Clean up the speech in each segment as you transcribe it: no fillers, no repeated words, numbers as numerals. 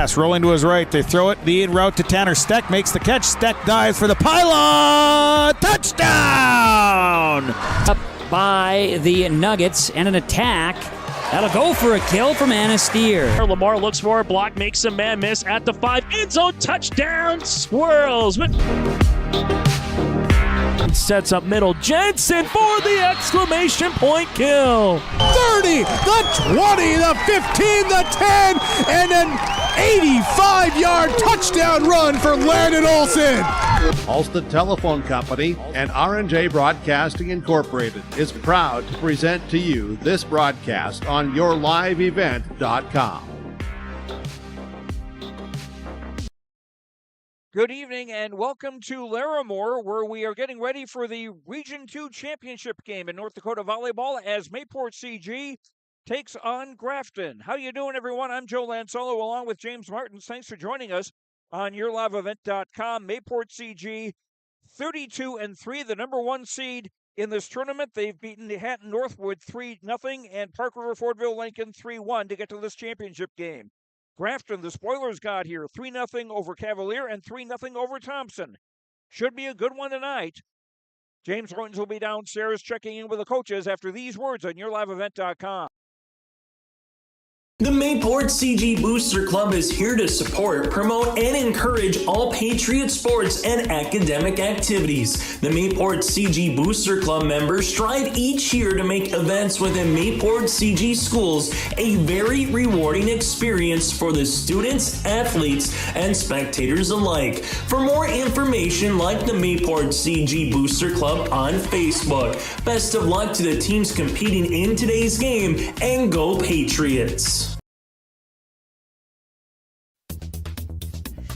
pass, rolling to his right. They throw it, the in route to Tanner. Steck makes the catch. Steck dives for the pylon. Touchdown! Up by the Nuggets and an attack. That'll go for a kill from Anastier. Lamar looks for a block, makes a man miss at the 5. End zone touchdown, swirls. Sets up middle. Jensen for the exclamation point kill. 30, the 20, the 15, the 10, and an 85-yard touchdown run for Landon Olsen. Ulster Telephone Company and R&J Broadcasting Incorporated is proud to present to you this broadcast on yourliveevent.com. Good evening and welcome to Larimore, where we are getting ready for the Region 2 Championship game in North Dakota Volleyball as Mayport CG takes on Grafton. How you doing, everyone? I'm Joe Lansolo along with James Martins. Thanks for joining us on yourliveevent.com. Mayport CG 32-3, the number 1 seed in this tournament. They've beaten the Hatton Northwood 3-0 and Park River Fordville Lincoln 3-1 to get to this championship game. Grafton, the spoilers got here, 3-0 over Cavalier and 3-0 over Thompson. Should be a good one tonight. James Martins will be downstairs checking in with the coaches after these words on yourliveevent.com. The Mayport CG Booster Club is here to support, promote, and encourage all Patriot sports and academic activities. The Mayport CG Booster Club members strive each year to make events within Mayport CG schools a very rewarding experience for the students, athletes, and spectators alike. For more information, like the Mayport CG Booster Club on Facebook. Best of luck to the teams competing in today's game, and go Patriots!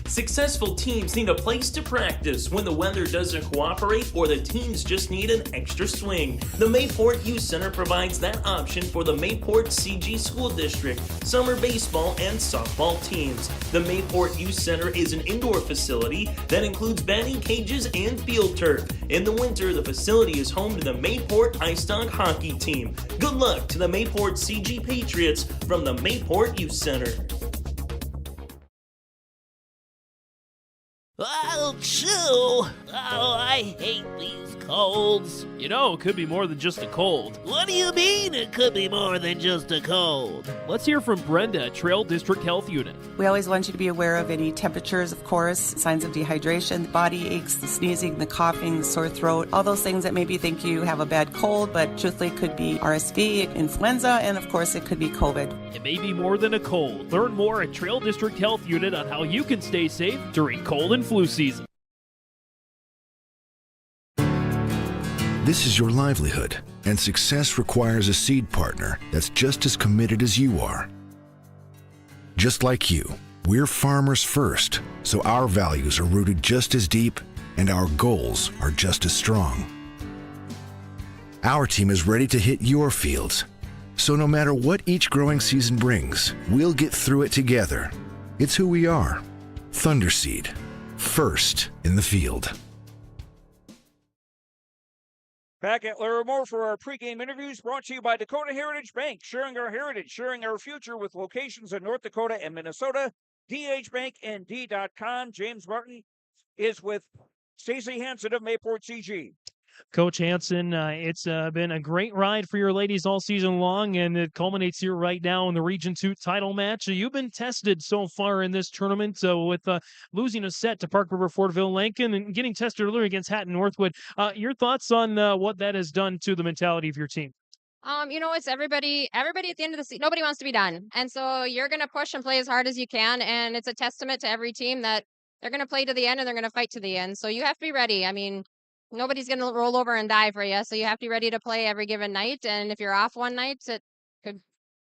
Successful teams need a place to practice when the weather doesn't cooperate or the teams just need an extra swing. The Mayport Youth Center provides that option for the Mayport CG School District, summer baseball, and softball teams. The Mayport Youth Center is an indoor facility that includes batting cages and field turf. In the winter, the facility is home to the Mayport Ice Dog hockey team. Good luck to the Mayport CG Patriots from the Mayport Youth Center. Oh, chew! Oh, I hate these colds. You know, it could be more than just a cold. What do you mean it could be more than just a cold? Let's hear from Brenda, Trail District Health Unit. We always want you to be aware of any temperatures, of course, signs of dehydration, body aches, the sneezing, the coughing, the sore throat, all those things that maybe think you have a bad cold, but truthfully it could be RSV, influenza, and of course it could be COVID. It may be more than a cold. Learn more at Trail District Health Unit on how you can stay safe during cold and flu season. This is your livelihood, and success requires a seed partner that's just as committed as you are. Just like you, we're farmers first, so our values are rooted just as deep and our goals are just as strong. Our team is ready to hit your fields, so no matter what each growing season brings, we'll get through it together. It's who we are. Thunderseed, first in the field. Back at Larimore for our pregame interviews brought to you by Dakota Heritage Bank, sharing our heritage, sharing our future with locations in North Dakota and Minnesota. dhbanknd.com. James Martin is with Stacy Hansen of Mayport CG. Coach Hansen, it's been a great ride for your ladies all season long, and it culminates here right now in the Region 2 title match. You've been tested so far in this tournament with losing a set to Park River Fordville Lincoln and getting tested earlier against Hatton Northwood. Your thoughts on what that has done to the mentality of your team? It's everybody at the end of the season. Nobody wants to be done. And so you're going to push and play as hard as you can. And it's a testament to every team that they're going to play to the end and they're going to fight to the end. So you have to be ready. I mean, nobody's going to roll over and die for you. So you have to be ready to play every given night. And if you're off one night, it could,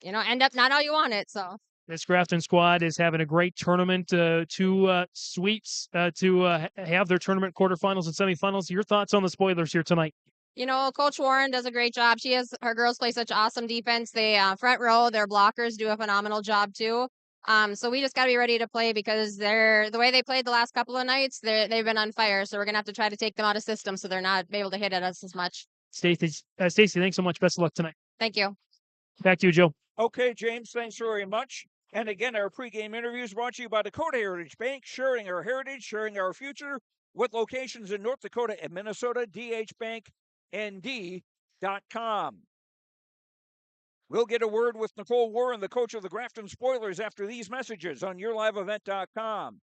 end up not how you want it. So this Grafton squad is having a great tournament, two sweeps to have their tournament quarterfinals and semifinals. Your thoughts on the spoilers here tonight? Coach Warren does a great job. Her girls play such awesome defense. They front row, their blockers do a phenomenal job too. So we just got to be ready to play because the way they played the last couple of nights, they've been on fire. So we're going to have to try to take them out of system so they're not able to hit at us as much. Stacy, thanks so much. Best of luck tonight. Thank you. Back to you, Joe. Okay, James, thanks very much. And again, our pregame interviews brought to you by Dakota Heritage Bank, sharing our heritage, sharing our future, with locations in North Dakota and Minnesota. dhbanknd.com. We'll get a word with Nicole Warren, the coach of the Grafton Spoilers, after these messages on yourliveevent.com.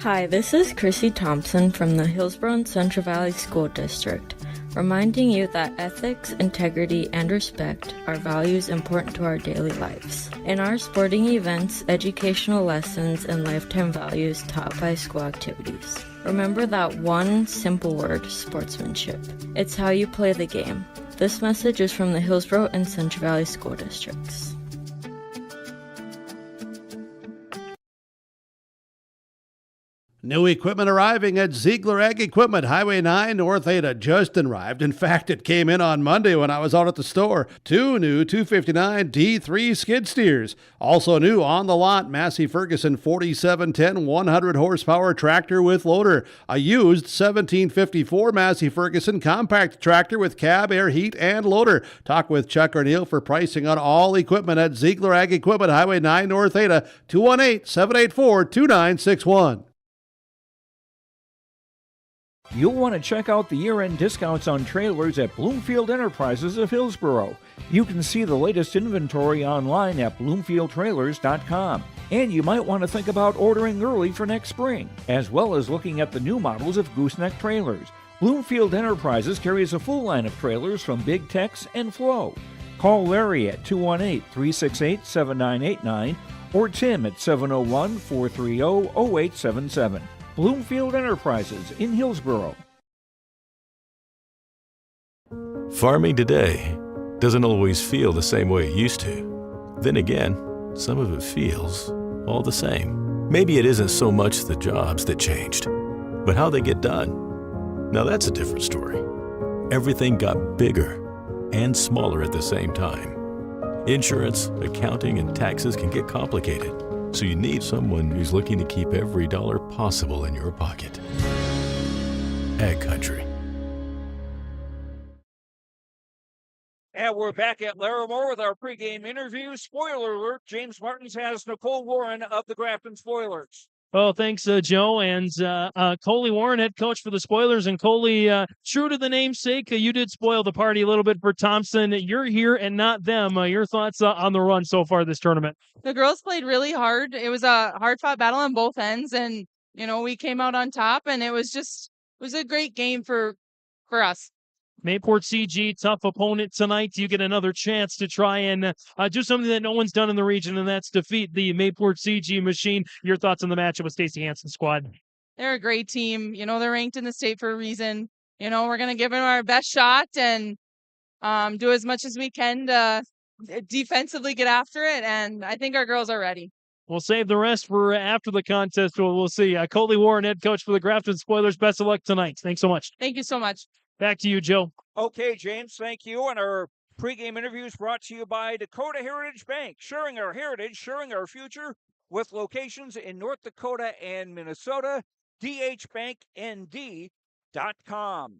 Hi, this is Chrissy Thompson from the Hillsborough and Central Valley School District, reminding you that ethics, integrity, and respect are values important to our daily lives. In our sporting events, educational lessons, and lifetime values taught by school activities. Remember that one simple word, sportsmanship. It's how you play the game. This message is from the Hillsborough and Central Valley School Districts. New equipment arriving at Ziegler Ag Equipment, Highway 9, North Ada. Just arrived. In fact, it came in on Monday when I was out at the store. 2 new 259 D3 skid steers. Also new on the lot, Massey Ferguson 4710 100 horsepower tractor with loader. A used 1754 Massey Ferguson compact tractor with cab, air, heat, and loader. Talk with Chuck or Neil for pricing on all equipment at Ziegler Ag Equipment, Highway 9, North Ada. 218-784-2961. You'll want to check out the year-end discounts on trailers at Bloomfield Enterprises of Hillsborough. You can see the latest inventory online at bloomfieldtrailers.com. And you might want to think about ordering early for next spring, as well as looking at the new models of gooseneck trailers. Bloomfield Enterprises carries a full line of trailers from Big Tex and Flow. Call Larry at 218-368-7989 or Tim at 701-430-0877. Bloomfield Enterprises in Hillsborough. Farming today doesn't always feel the same way it used to. Then again, some of it feels all the same. Maybe it isn't so much the jobs that changed, but how they get done. Now that's a different story. Everything got bigger and smaller at the same time. Insurance, accounting, and taxes can get complicated. So you need someone who's looking to keep every dollar possible in your pocket. Ag Country. And we're back at Larimore with our pregame interview. Spoiler alert, James Martins has Nicole Warren of the Grafton Spoilers. Oh, thanks, Joe. And Coley Warren, head coach for the Spoilers. And Coley, true to the namesake, you did spoil the party a little bit for Thompson. You're here and not them. Your thoughts on the run so far this tournament? The girls played really hard. It was a hard-fought battle on both ends. And, you know, we came out on top. And it was a great game for us. Mayport CG, tough opponent tonight. You get another chance to try and do something that no one's done in the region, and that's defeat the Mayport CG machine. Your thoughts on the matchup with Stacey Hansen's squad? They're a great team. You know, they're ranked in the state for a reason. You know, we're going to give them our best shot and do as much as we can to defensively get after it, and I think our girls are ready. We'll save the rest for after the contest. We'll see. Coley Warren, head coach for the Grafton Spoilers. Best of luck tonight. Thanks so much. Thank you so much. Back to you, Joe. Okay, James, thank you. And our pregame interviews brought to you by Dakota Heritage Bank, sharing our heritage, sharing our future, with locations in North Dakota and Minnesota. dhbanknd.com.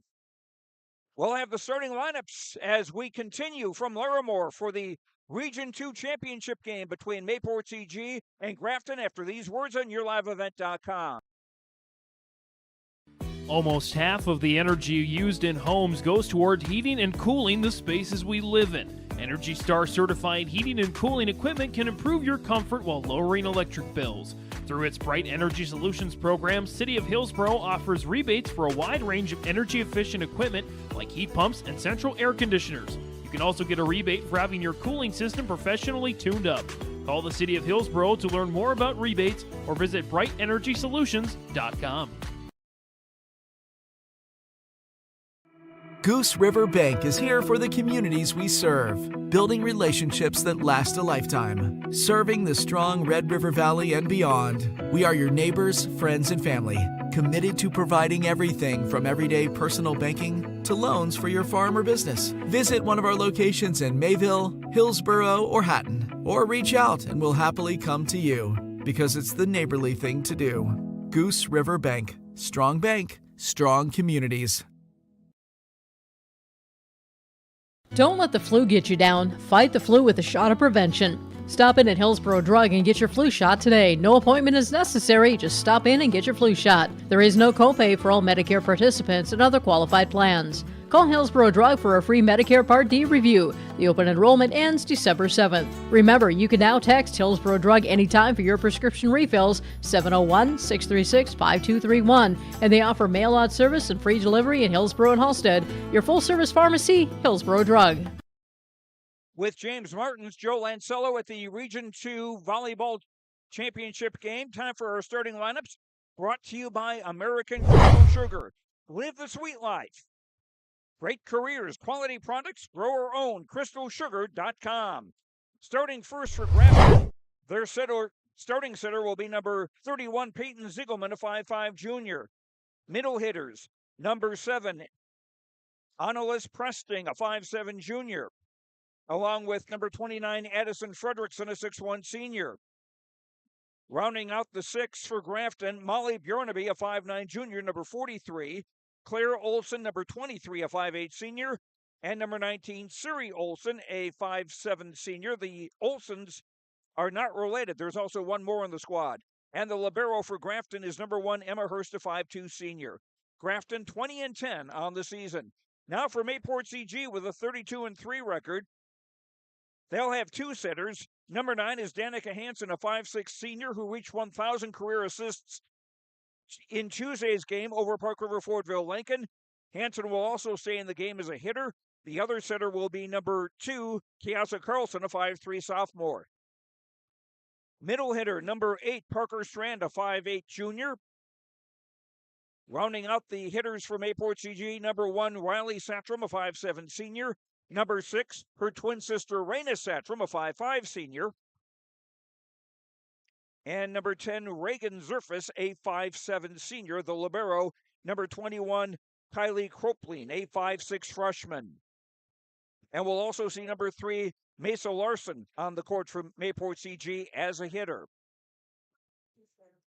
We'll have the starting lineups as we continue from Larimore for the Region 2 championship game between Mayport CG and Grafton after these words on yourliveevent.com. Almost half of the energy used in homes goes toward heating and cooling the spaces we live in. Energy Star certified heating and cooling equipment can improve your comfort while lowering electric bills. Through its Bright Energy Solutions program, City of Hillsborough offers rebates for a wide range of energy-efficient equipment like heat pumps and central air conditioners. You can also get a rebate for having your cooling system professionally tuned up. Call the City of Hillsborough to learn more about rebates or visit BrightEnergySolutions.com. Goose River Bank is here for the communities we serve, building relationships that last a lifetime. Serving the strong Red River Valley and beyond, we are your neighbors, friends, and family, committed to providing everything from everyday personal banking to loans for your farm or business. Visit one of our locations in Mayville, Hillsborough, or Hatton, or reach out and we'll happily come to you, because it's the neighborly thing to do. Goose River Bank, strong communities. Don't let the flu get you down. Fight the flu with a shot of prevention. Stop in at Hillsborough Drug and get your flu shot today. No appointment is necessary. Just stop in and get your flu shot. There is no copay for all Medicare participants and other qualified plans. Call Hillsborough Drug for a free Medicare Part D review. The open enrollment ends December 7th. Remember, you can now text Hillsborough Drug anytime for your prescription refills, 701-636-5231. And they offer mail-out service and free delivery in Hillsborough and Halstead. Your full-service pharmacy, Hillsborough Drug. With James Martins, Joe Lancello at the Region 2 Volleyball Championship game. Time for our starting lineups, brought to you by American Crystal Sugar. Live the sweet life. Great careers, quality products, grower-owned, crystalsugar.com. Starting first for Grafton, their starting setter will be number 31, Peyton Ziegelman, a 5'5 junior. Middle hitters, number 7, Annalise Presting, a 5'7 junior, along with number 29, Addison Fredrickson, a 6'1 senior. Rounding out the 6 for Grafton, Molly Bjornaby, a 5'9 junior, number 43. Claire Olson, number 23, a 5'8 senior, and number 19, Siri Olson, a 5'7 senior. The Olsons are not related. There's also one more in the squad. And the libero for Grafton is number 1, Emma Hurst, a 5'2 senior. Grafton 20-10 on the season. Now for Mayport CG with a 32-3 record. They'll have 2 setters. Number 9 is Danica Hansen, a 5'6 senior who reached 1,000 career assists in Tuesday's game over Park River Fordville Lincoln. Hansen will also stay in the game as a hitter. The other setter will be number 2, Kiasa Carlson, a 5'3 sophomore. Middle hitter, number 8, Parker Strand, a 5'8 junior. Rounding out the hitters for Mayport CG, number 1, Riley Satram, a 5'7 senior. Number 6, her twin sister, Raina Satram, a 5'5 senior. And number 10, Reagan Zerfus, a 5'7 senior. The libero, number 21, Kylie Kropline, a 5'6 freshman. And we'll also see number 3, Mesa Larson, on the court from Mayport CG as a hitter.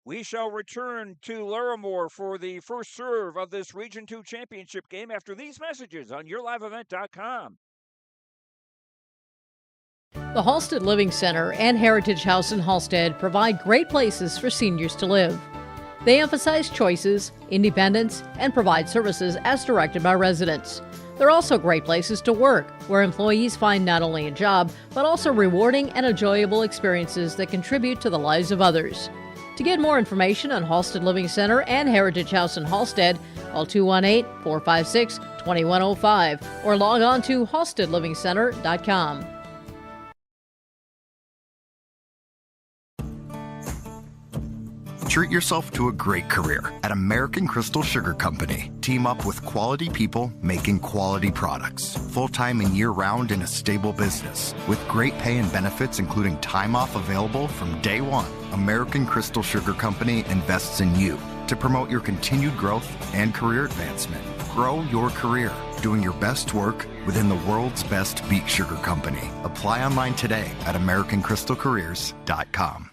We shall return to Larimore for the first serve of this Region 2 championship game after these messages on YourLiveEvent.com. The Halstead Living Center and Heritage House in Halstead provide great places for seniors to live. They emphasize choices, independence, and provide services as directed by residents. They're also great places to work, where employees find not only a job, but also rewarding and enjoyable experiences that contribute to the lives of others. To get more information on Halstead Living Center and Heritage House in Halstead, call 218-456-2105 or log on to halsteadlivingcenter.com. Treat yourself to a great career at American Crystal Sugar Company. Team up with quality people making quality products. Full-time and year-round in a stable business. With great pay and benefits including time off available from day one. American Crystal Sugar Company invests in you to promote your continued growth and career advancement. Grow your career doing your best work within the world's best beet sugar company. Apply online today at AmericanCrystalCareers.com.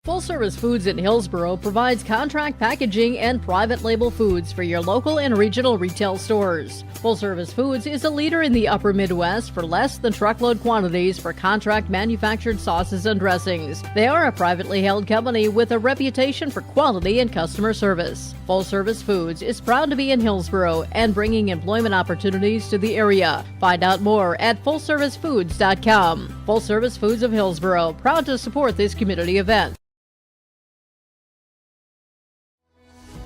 Full Service Foods in Hillsborough provides contract packaging and private label foods for your local and regional retail stores. Full Service Foods is a leader in the upper Midwest for less than truckload quantities for contract manufactured sauces and dressings. They are a privately held company with a reputation for quality and customer service. Full Service Foods is proud to be in Hillsborough and bringing employment opportunities to the area. Find out more at FullServiceFoods.com. Full Service Foods of Hillsborough, proud to support this community event.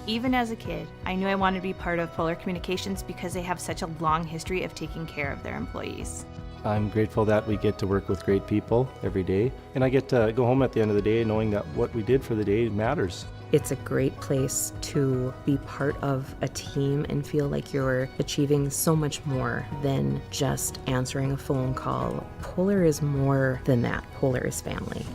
Even as a kid, I knew I wanted to be part of Polar Communications because they have such a long history of taking care of their employees. I'm grateful that we get to work with great people every day, and I get to go home at the end of the day knowing that what we did for the day matters. It's a great place to be part of a team and feel like you're achieving so much more than just answering a phone call. Polar is more than that. Polar is family.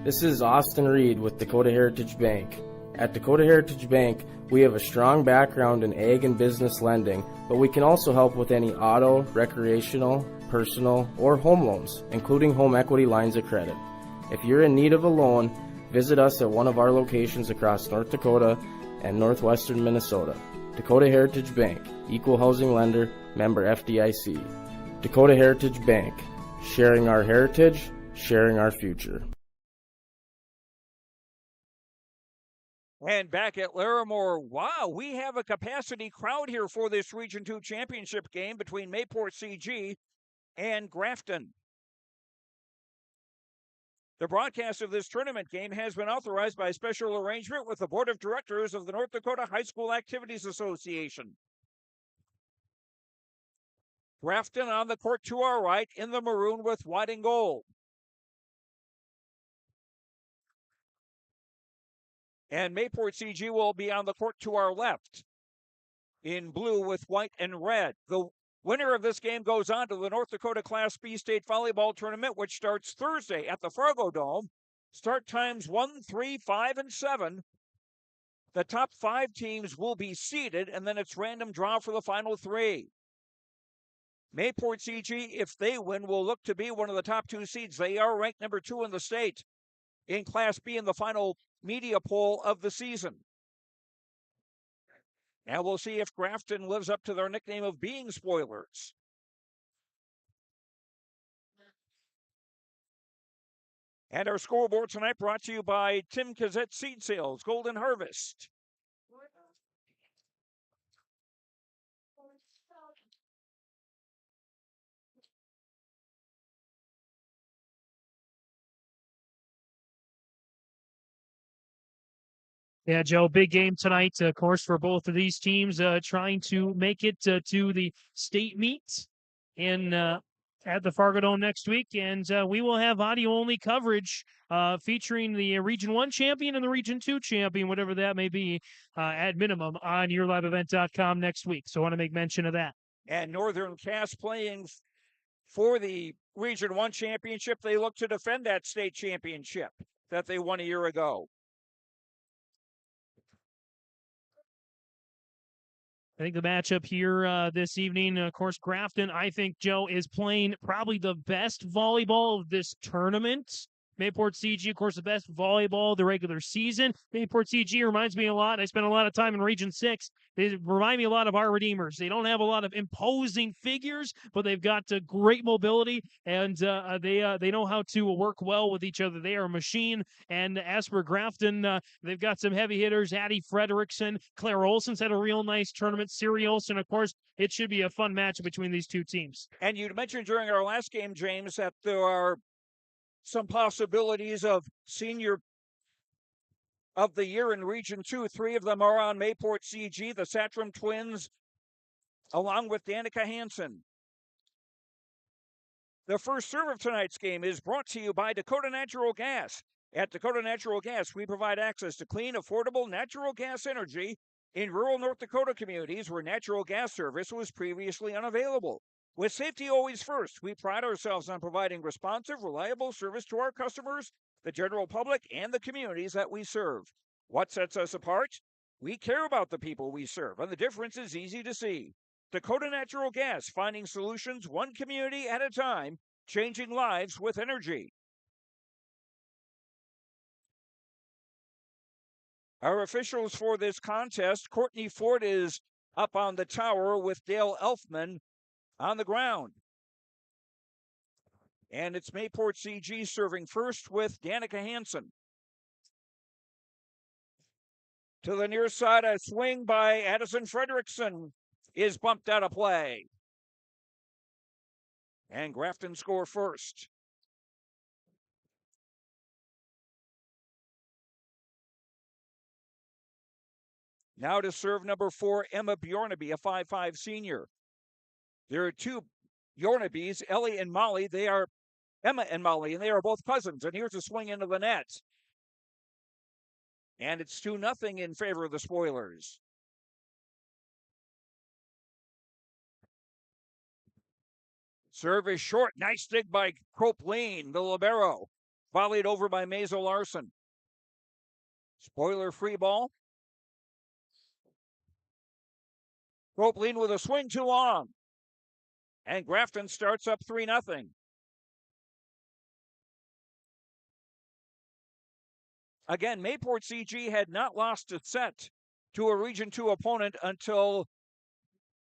This is Austin Reed with Dakota Heritage Bank. At Dakota Heritage Bank, we have a strong background in ag and business lending, but we can also help with any auto, recreational, personal, or home loans, including home equity lines of credit. If you're in need of a loan, Visit us at one of our locations across North Dakota and northwestern Minnesota. Dakota Heritage Bank, Equal Housing Lender, member FDIC. Dakota Heritage Bank, sharing our heritage, sharing our future. And back at Larimore, wow, we have a capacity crowd here for this Region 2 championship game between Mayport CG and Grafton. The broadcast of this tournament game has been authorized by special arrangement with the Board of Directors of the North Dakota High School Activities Association. Grafton on the court to our right in the maroon with white and gold. And Mayport CG will be on the court to our left in blue with white and red. The winner of this game goes on to the North Dakota Class B State Volleyball Tournament, which starts Thursday at the Fargo Dome. Start times 1, 3, 5, and 7. The top 5 teams will be seeded, and then it's random draw for the final 3. Mayport CG, if they win, will look to be one of the top 2 seeds. They are ranked number 2 in the state in Class B in the final media poll of the season. And we'll see if Grafton lives up to their nickname of being spoilers. And our scoreboard tonight brought to you by Tim Kazette Seed Sales, Golden Harvest. Yeah, Joe, big game tonight, of course, for both of these teams, trying to make it to the state meet in at the Fargo Dome next week. And we will have audio-only coverage featuring the Region 1 champion and the Region 2 champion, whatever that may be, at minimum, on yourliveevent.com next week. So I want to make mention of that. And Northern Cass playing for the Region 1 championship. They look to defend that state championship that they won a year ago. I think the matchup here this evening, of course, Grafton, I think, Joe, is playing probably the best volleyball of this tournament. Mayport CG, of course, the best volleyball of the regular season. Mayport CG reminds me a lot. I spent a lot of time in Region 6. They remind me a lot of our Redeemers. They don't have a lot of imposing figures, but they've got great mobility, and they know how to work well with each other. They are a machine. And as for Grafton, they've got some heavy hitters. Addie Frederickson, Claire Olson's had a real nice tournament. Siri Olson, of course. It should be a fun match between these two teams. And you mentioned during our last game, James, that there are some possibilities of senior of the year in Region 2. 3 of them are on Mayport CG, the Satram twins, along with Danica Hansen. The first serve of tonight's game is brought to you by Dakota Natural Gas. At Dakota Natural Gas, we provide access to clean, affordable natural gas energy in rural North Dakota communities where natural gas service was previously unavailable. With safety always first, we pride ourselves on providing responsive, reliable service to our customers, the general public, and the communities that we serve. What sets us apart? We care about the people we serve, and the difference is easy to see. Dakota Natural Gas, finding solutions one community at a time, changing lives with energy. Our officials for this contest, Courtney Ford is up on the tower with Dale Elfman on the ground. And it's Mayport CG serving first with Danica Hansen. To the near side, a swing by Addison Frederickson is bumped out of play. And Grafton score first. Now to serve number 4, Emma Bjornaby, a 5'5" senior. There are 2 Bjornabys, Ellie and Molly. They are Emma and Molly, and they are both cousins. And here's a swing into the net. And it's 2-0 in favor of the Spoilers. Serve is short. Nice dig by Cropleen, the libero. Volleyed over by Maisel Larson. Spoiler free ball. Cropleen with a swing too long. And Grafton starts up 3-0. Again, Mayport CG had not lost a set to a Region 2 opponent until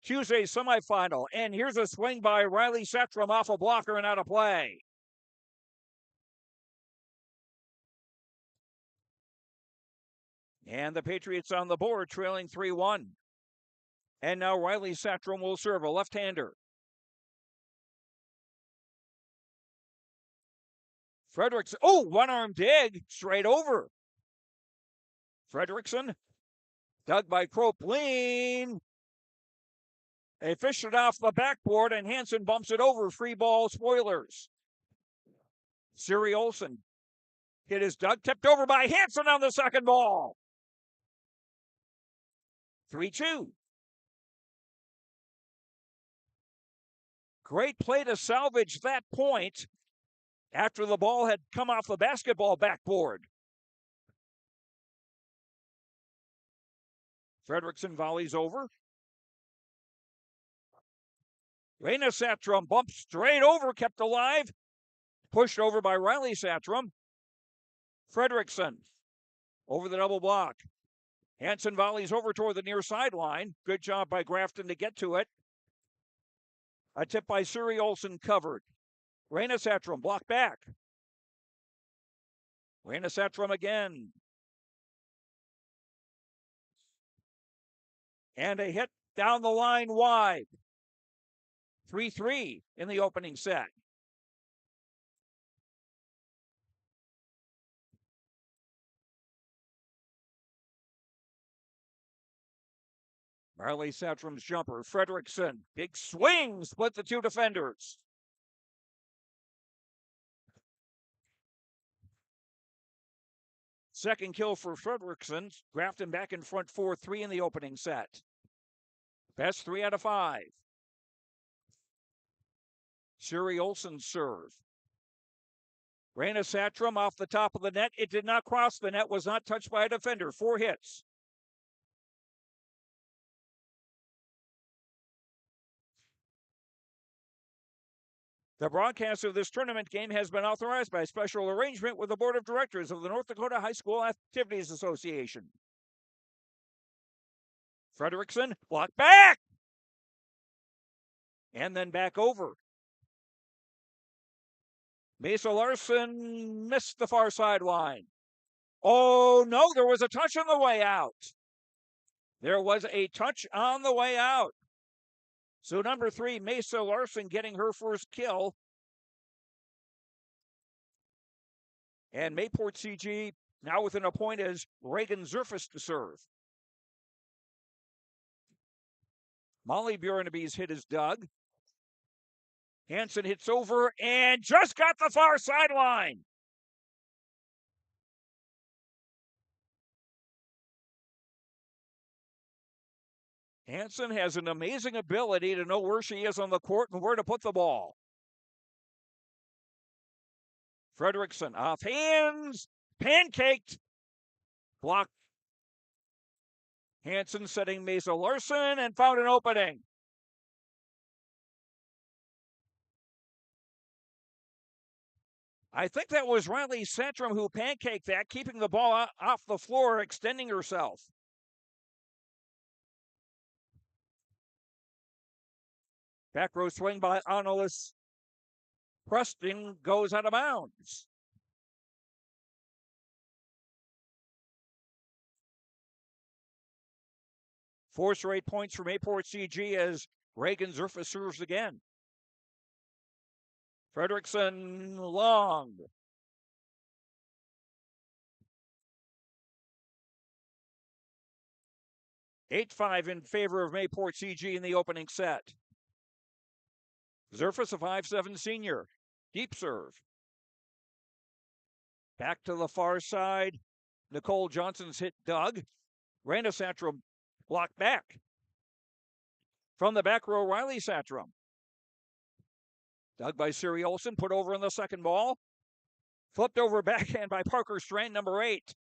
Tuesday's semifinal. And here's a swing by Riley Setrum off a blocker and out of play. And the Patriots on the board, trailing 3-1. And now Riley Setrum will serve, a left-hander. Frederickson, one-arm dig, straight over. Frederickson, dug by Kropleen. They fished it off the backboard, and Hansen bumps it over. Free ball, Spoilers. Siri Olsen hit his dug, tipped over by Hansen on the second ball. 3-2. Great play to salvage that point after the ball had come off the basketball backboard. Frederickson volleys over. Raina Satrom bumps straight over, kept alive. Pushed over by Riley Satrom. Frederickson over the double block. Hansen volleys over toward the near sideline. Good job by Grafton to get to it. A tip by Suri Olsen covered. Raina Satrom blocked back. Raina Satrom again. And a hit down the line wide. 3-3 in the opening set. Marley Satrom's jumper. Frederickson. Big swing. Split the two defenders. Second kill for Frederickson. Grafton back in front 4-3 in the opening set. Best 3 out of 5. Siri Olsen's serve. Raina Satrom off the top of the net. It did not cross the net. Was not touched by a defender. 4 hits. The broadcast of this tournament game has been authorized by special arrangement with the Board of Directors of the North Dakota High School Activities Association. Frederickson, block back! And then back over. Mesa Larson missed the far sideline. Oh, no, there was a touch on the way out. There was a touch on the way out. So number 3, Mesa Larson getting her first kill. And Mayport CG now within a point as Reagan Zerfus to serve. Molly Bjornaby's hit is dug. Hansen hits over and just got the far sideline. Hansen has an amazing ability to know where she is on the court and where to put the ball. Frederickson off hands, pancaked, blocked. Hansen setting Mesa Larson and found an opening. I think that was Riley Satrom who pancaked that, keeping the ball off the floor, extending herself. Back row swing by Annalise Preston goes out of bounds. Four straight points from Mayport CG as Reagan Zerfus serves again. Frederickson long. (8-5) in favor of Mayport CG in the opening set. Zerfus, a 5'7" senior. Deep serve. Back to the far side. Nicole Johnson's hit dug. Raina Satrom blocked back. From the back row, Riley Satrom. Dug by Siri Olsen, put over on the second ball. Flipped over backhand by Parker Strand, number 8.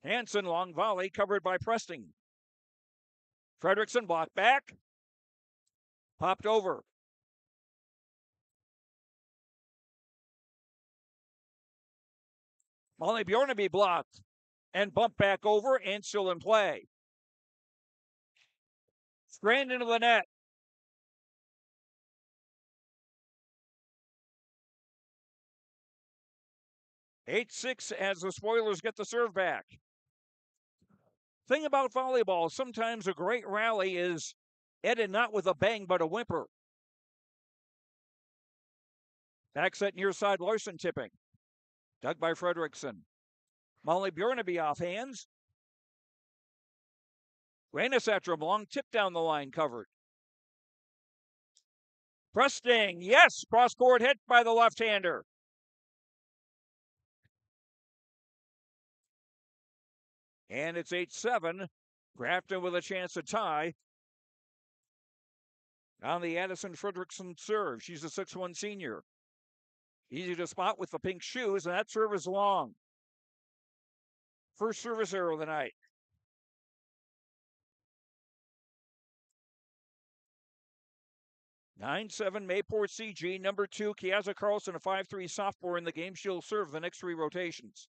Hansen, long volley, covered by Preston. Frederickson blocked back. Popped over. Molly Bjornaby blocked and bumped back over and still in play. Strand into the net. Eight-6 as the Spoilers get the serve back. Thing about volleyball, sometimes a great rally is ended not with a bang but a whimper. Back set near side, Larson tipping. Dug by Fredrickson. Molly Bjornaby off hands. Rainasatram long tip down the line covered. Presting, yes, cross-court hit by the left-hander. And it's 8-7. Grafton with a chance to tie. On the Addison Fredrickson serve. She's a 6'1" senior. Easy to spot with the pink shoes, and that serve is long. First service error of the night. (9-7) Mayport CG. Number 2, Kiaza Carlson, a 5'3" sophomore in the game. She'll serve the next 3 rotations.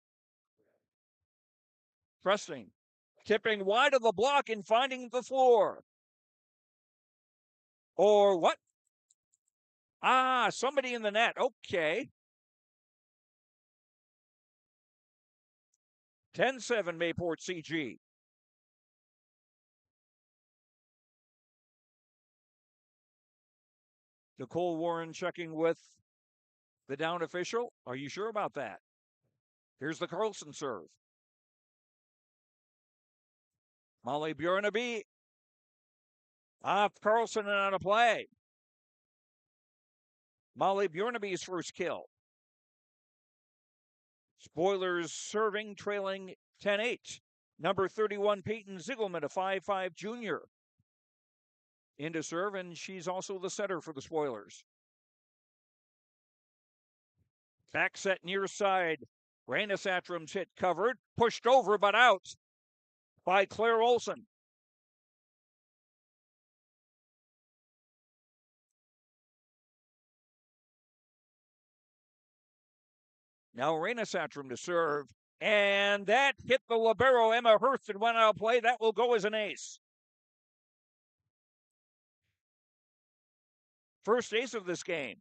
Presting. Tipping wide of the block and finding the floor. Or what? Somebody in the net. Okay. 10-7 Mayport CG. Nicole Warren checking with the down official. Are you sure about that? Here's the Carlson serve. Molly Bjornaby off Carlson and out of play. Molly Bjornaby's first kill. Spoilers serving, trailing 10-8. Number 31, Peyton Ziegelman, a 5'5" junior. Into serve, and she's also the setter for the Spoilers. Back set near side. Rainasatram's hit covered. Pushed over, but out by Claire Olson. Now Rainasatram to serve. And that hit the libero, Emma Hurst, and went out of play. That will go as an ace. First ace of this game.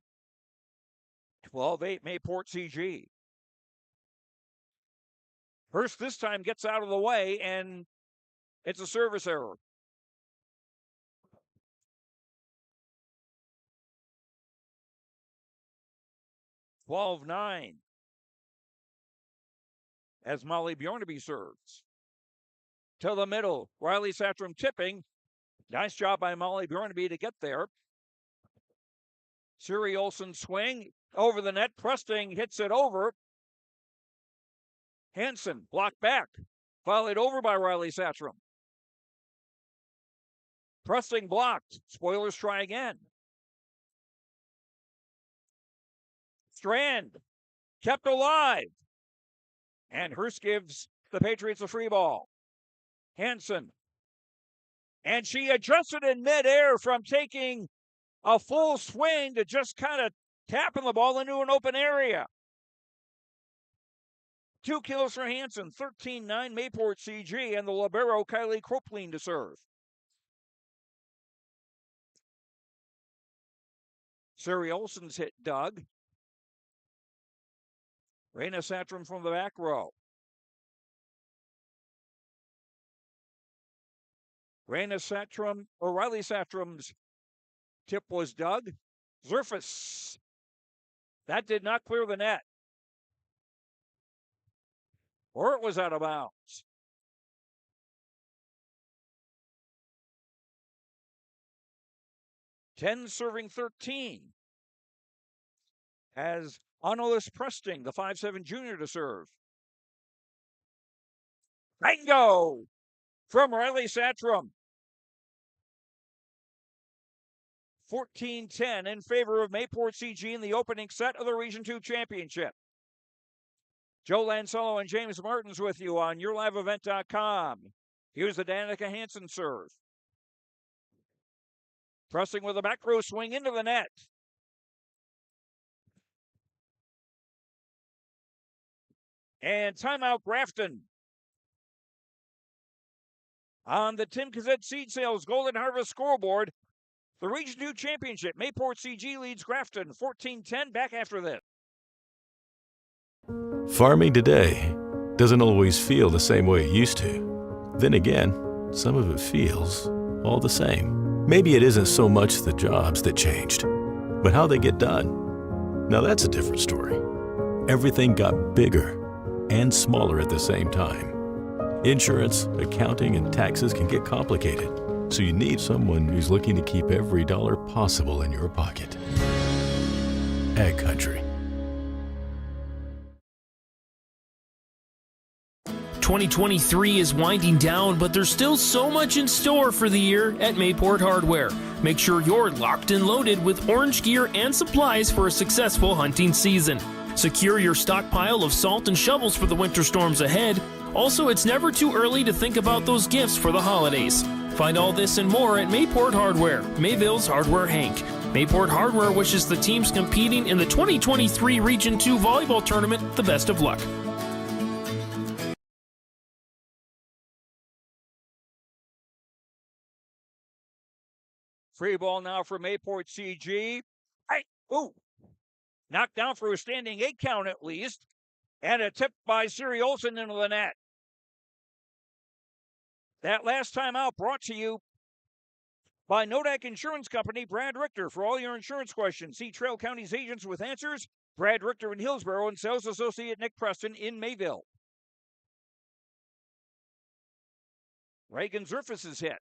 12-8 Mayport CG. Hurst this time gets out of the way, and it's a service error. (12-9) as Molly Bjornaby serves. To the middle, Riley Satram tipping. Nice job by Molly Bjornaby to get there. Siri Olsen swing over the net. Presting hits it over. Hansen blocked back. Volleyed over by Riley Satram. Presting blocked. Spoilers try again. Strand kept alive. And Hurst gives the Patriots a free ball. Hansen. And she adjusted in midair from taking a full swing to just kind of tapping the ball into an open area. 2 kills for Hansen, 13-9 Mayport CG, and the libero Kylie Kropline to serve. Siri Olsen's hit dug. Rainasatram from the back row. Riley Satram's tip was dug. Zerfus. That did not clear the net. Or it was out of bounds. (10 serving 13. As Anolis Presting, the 5'7" junior, to serve. Rango from Riley Satram. 14-10 in favor of Mayport CG in the opening set of the Region 2 Championship. Joe Lancello and James Martins with you on YourLiveEvent.com. Here's the Danica Hansen serve. Pressing with a back row swing into the net. And timeout Grafton. On the Tim Kazet Seed Sales Golden Harvest scoreboard, the Region 2 Championship, Mayport CG leads Grafton 14-10. Back after this. Farming today doesn't always feel the same way it used to. Then again, some of it feels all the same. Maybe it isn't so much the jobs that changed, but how they get done. Now that's a different story. Everything got bigger and smaller at the same time. Insurance, accounting, and taxes can get complicated, so you need someone who's looking to keep every dollar possible in your pocket. Ag Country. 2023 is winding down, but there's still so much in store for the year at Mayport Hardware. Make sure you're locked and loaded with orange gear and supplies for a successful hunting season. Secure your stockpile of salt and shovels for the winter storms ahead. Also, it's never too early to think about those gifts for the holidays. Find all this and more at Mayport Hardware, Mayville's Hardware Hank. Mayport Hardware wishes the teams competing in the 2023 Region 2 Volleyball Tournament the best of luck. Free ball now for Mayport CG. Knocked down for a standing 8 count at least. And a tip by Siri Olsen into the net. That last time out brought to you by Nodak Insurance Company, Brad Richter. For all your insurance questions, see Trail County's agents with answers. Brad Richter in Hillsborough and sales associate Nick Preston in Mayville. Reagan Zerfus is hit.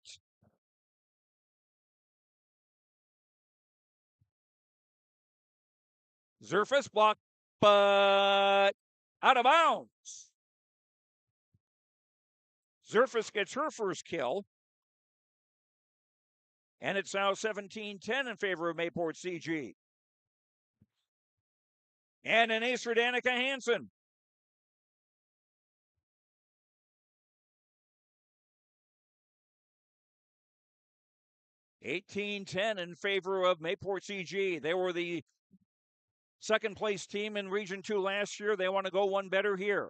Zerfus blocked, but out of bounds. Zerfus gets her first kill. And it's now 17-10 in favor of Mayport CG. And an ace for Danica Hansen. $18-10 in favor of Mayport CG. They were the second place team in Region 2 last year. They want to go one better here.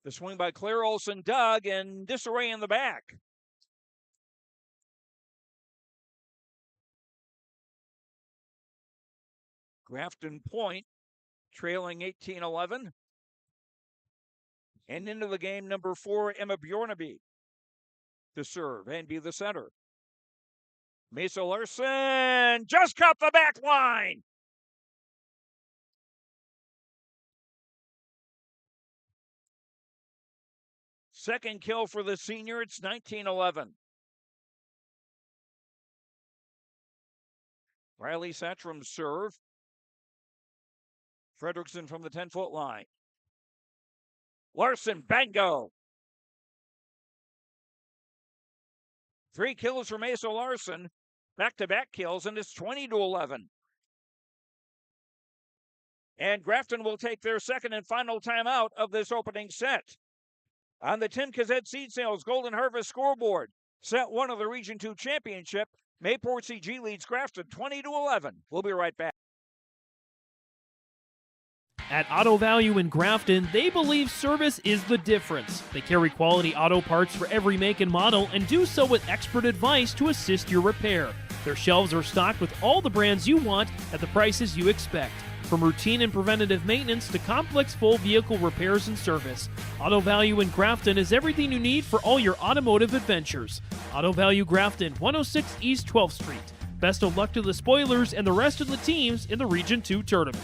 The swing by Claire Olsen dug and disarray in the back. Grafton Point trailing 18-11. And into the game, number 4, Emma Bjornaby to serve and be the center. Mesa Larson just cut the back line. Second kill for the senior. It's 19-11. Riley Satchram serve. Fredrickson from the 10-foot line. Larson, bango. 3 kills for Mesa Larson. Back-to-back kills, and it's 20-11. And Grafton will take their second and final timeout of this opening set. On the Tim Kazet Seed Sales Golden Harvest scoreboard, set 1 of the Region 2 Championship, Mayport CG leads Grafton 20-11. We'll be right back. At Auto Value in Grafton, they believe service is the difference. They carry quality auto parts for every make and model and do so with expert advice to assist your repair. Their shelves are stocked with all the brands you want at the prices you expect. From routine and preventative maintenance to complex full vehicle repairs and service, Auto Value in Grafton is everything you need for all your automotive adventures. Auto Value Grafton, 106 East 12th Street. Best of luck to the Spoilers and the rest of the teams in the Region 2 tournament.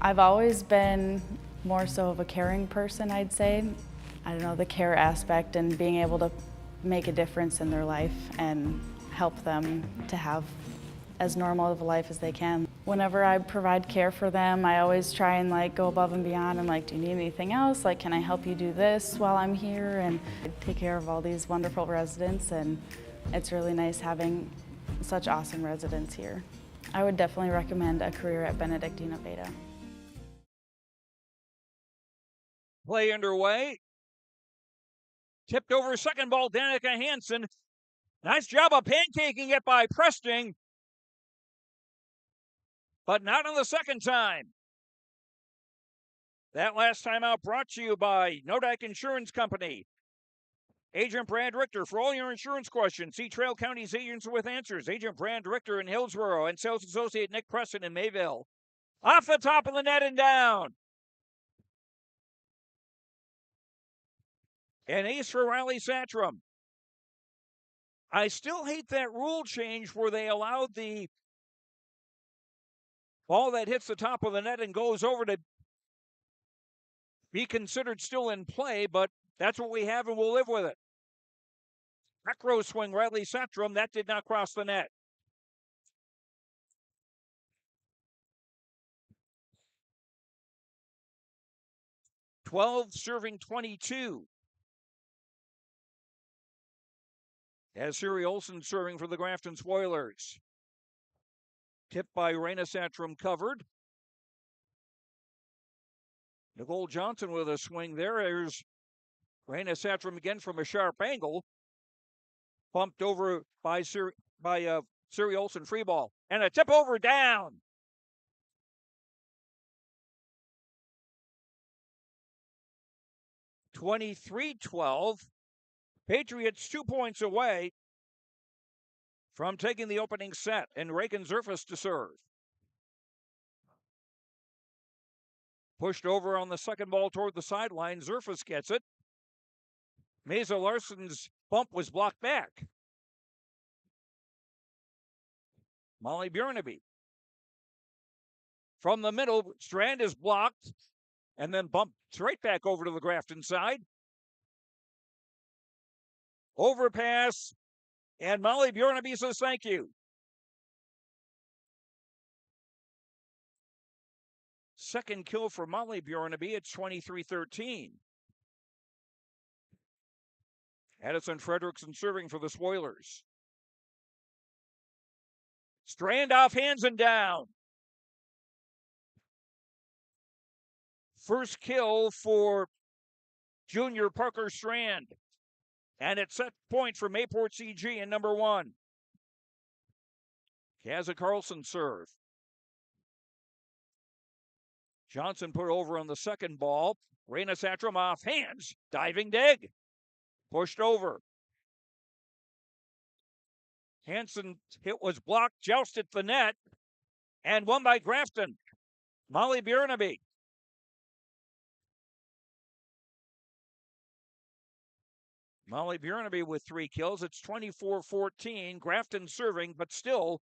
I've always been more so of a caring person, I'd say. I don't know, the care aspect and being able to make a difference in their life and help them to have as normal of a life as they can. Whenever I provide care for them, I always try and go above and beyond. I'm like, do you need anything else? Can I help you do this while I'm here? And I take care of all these wonderful residents, and it's really nice having such awesome residents here. I would definitely recommend a career at Benedictine Beta. Play underway. Tipped over second ball, Danica Hansen. Nice job of pancaking it by Preston. but not on the second time. That last time out brought to you by Nodak Insurance Company. Agent Brad Richter for all your insurance questions. See Trail County's Agents with Answers. Agent Brad Richter in Hillsborough and Sales Associate Nick Preston in Mayville. Off the top of the net and down. An ace for Riley Satchram. I still hate that rule change where they allowed the ball that hits the top of the net and goes over to be considered still in play, but that's what we have and we'll live with it. Back row swing, Riley Satchram. That did not cross the net. Serving 22. As Siri Olsen serving for the Grafton Spoilers. Tipped by Raina Satchram, covered. Nicole Johnson with a swing there. There's Raina Satchram again from a sharp angle. Bumped over by Siri Olsen, free ball. And a tip over down. (23-12). Patriots 2 points away from taking the opening set, and Reagan Zerfus to serve. Pushed over on the second ball toward the sideline. Zerfus gets it. Mesa Larson's bump was blocked back. Molly Bjornaby. From the middle, Strand is blocked and then bumped straight back over to the Grafton side. Overpass, and Molly Bjornaby says thank you. Second kill for Molly Bjornaby. It's 23-13. Addison Fredrickson serving for the Spoilers. Strand off hands and down. First kill for junior Parker Strand. And it's set point for Mayport CG in number 1. Kaza Carlson serve. Johnson put over on the second ball. Raina Satchram off hands. Diving dig. Pushed over. Hansen's hit was blocked, jousted the net, and won by Grafton. Molly Bjornaby. Molly Bjornaby with 3 kills. It's 24-14. Grafton serving, but still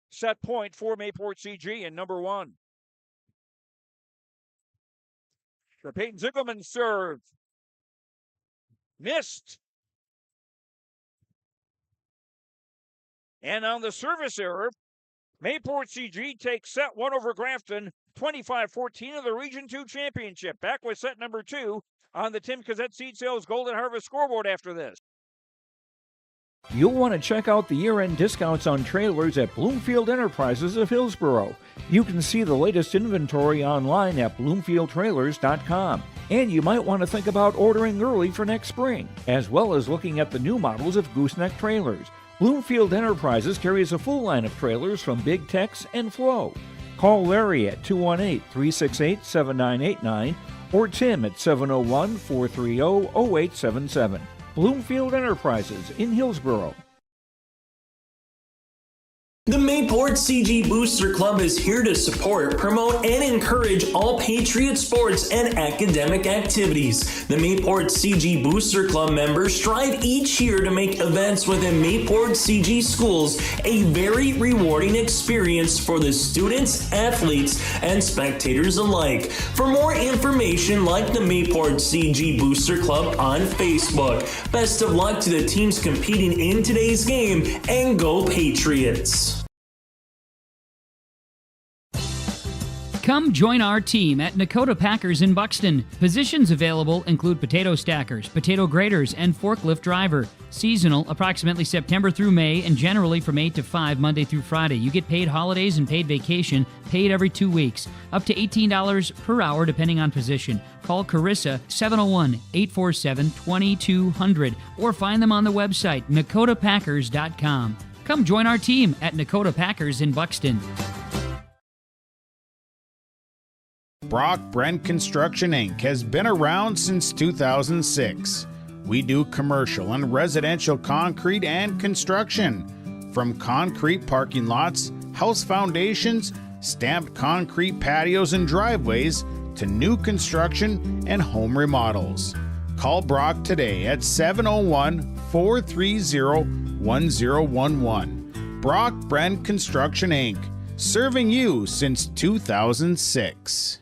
set point for Mayport CG in number 1. The Peyton Zickelman serve. Missed. And on the service error, Mayport CG takes set 1 over Grafton, 25-14 of the Region 2 Championship. Back with set number 2 on the Tim Cassette Seed Sales Golden Harvest scoreboard after this. You'll want to check out the year-end discounts on trailers at Bloomfield Enterprises of Hillsborough. You can see the latest inventory online at bloomfieldtrailers.com. And you might want to think about ordering early for next spring, as well as looking at the new models of gooseneck trailers. Bloomfield Enterprises carries a full line of trailers from Big Tex and Flow. Call Larry at 218-368-7989 or Tim at 701-430-0877. Bloomfield Enterprises in Hillsborough. The Mayport CG Booster Club is here to support, promote, and encourage all Patriot sports and academic activities. The Mayport CG Booster Club members strive each year to make events within Mayport CG schools a very rewarding experience for the students, athletes, and spectators alike. For more information, like the Mayport CG Booster Club on Facebook. Best of luck to the teams competing in today's game, and go Patriots! Come join our team at Dakota Packers in Buxton. Positions available include potato stackers, potato graders, and forklift driver. Seasonal, approximately September through May, and generally from 8 to 5, Monday through Friday. You get paid holidays and paid vacation, paid every 2 weeks. Up to $18 per hour depending on position. Call Carissa 701-847-2200 or find them on the website, dakotapackers.com. Come join our team at Dakota Packers in Buxton. Brock Brent Construction Inc. has been around since 2006. We do commercial and residential concrete and construction, from concrete parking lots, house foundations, stamped concrete patios and driveways, to new construction and home remodels. Call Brock today at 701-430-1011. Brock Brent Construction Inc., serving you since 2006.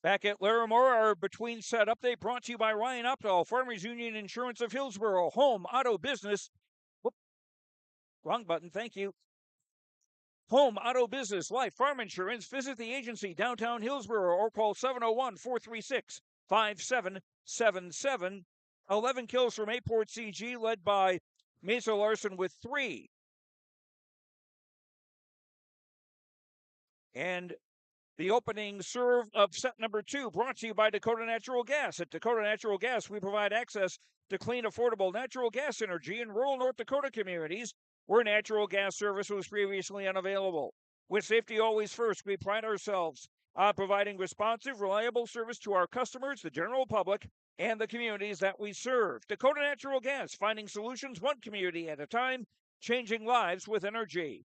Back at Larimore, our between set update brought to you by Ryan Optal, Farmers Union Insurance of Hillsborough, home, auto, business. Whoop, wrong button, thank you. Home, auto, business, life, farm insurance. Visit the agency downtown Hillsborough or call 701-436-5777. 11 kills from Mayport CG, led by Mesa Larson with 3. And the opening serve of set number 2 brought to you by Dakota Natural Gas. At Dakota Natural Gas, we provide access to clean, affordable natural gas energy in rural North Dakota communities where natural gas service was previously unavailable. With safety always first, we pride ourselves on providing responsive, reliable service to our customers, the general public, and the communities that we serve. Dakota Natural Gas, finding solutions one community at a time, changing lives with energy.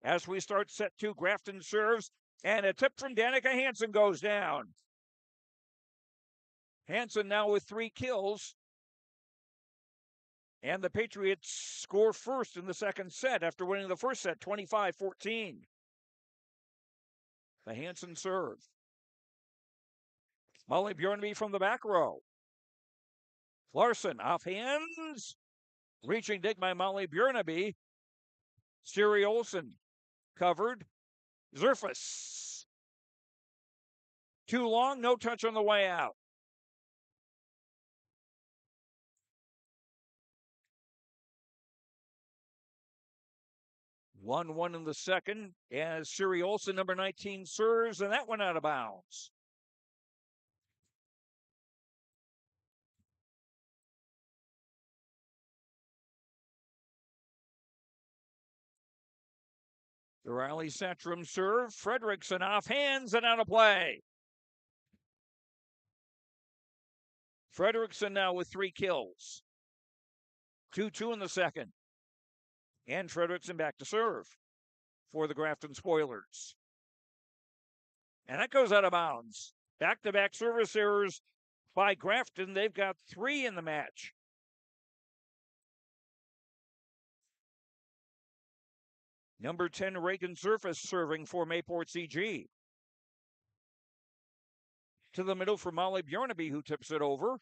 As we start set 2, Grafton serves, and a tip from Danica Hansen goes down. Hansen now with 3 kills. And the Patriots score first in the second set after winning the first set 25-14. The Hansen serve. Molly Bjornby from the back row. Larson off hands. Reaching dig by Molly Bjornby. Siri Olsen covered. Zerfus. Too long, no touch on the way out. One in the second as Siri Olsen, number 19, serves, and that went out of bounds. The Riley Satchram serve. Fredrickson off hands and out of play. Fredrickson now with 3 kills. 2-2 in the second. And Fredrickson back to serve for the Grafton Spoilers. And that goes out of bounds. Back-to-back service errors by Grafton. They've got 3 in the match. Number 10, Reagan Surface serving for Mayport CG. To the middle for Molly Bjornby, who tips it over.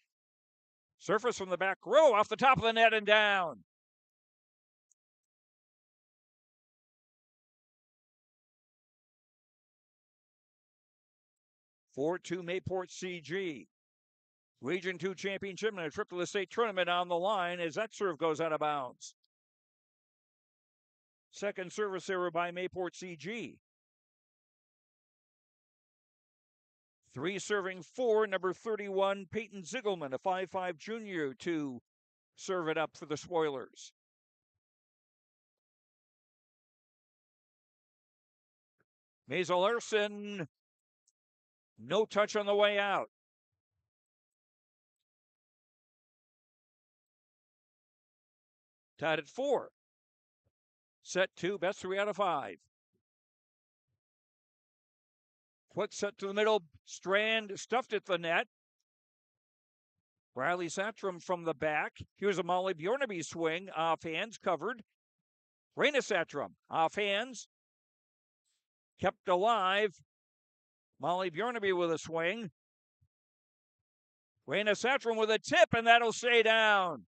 Surface from the back row, off the top of the net and down. (4-2) Mayport CG. Region 2 championship and a trip to the state tournament on the line as that serve goes out of bounds. Second service error by Mayport CG. 3 serving 4, number 31, Peyton Ziegelman, a 5'5" junior, to serve it up for the Spoilers. Mesa Larson, no touch on the way out. Tied at 4. Set 2, best 3 out of 5. Quick set to the middle. Strand stuffed at the net. Riley Satchram from the back. Here's a Molly Bjornby swing. Off hands, covered. Raina Satchram, off hands. Kept alive. Molly Bjornby with a swing. Raina Satchram with a tip, and that'll stay down.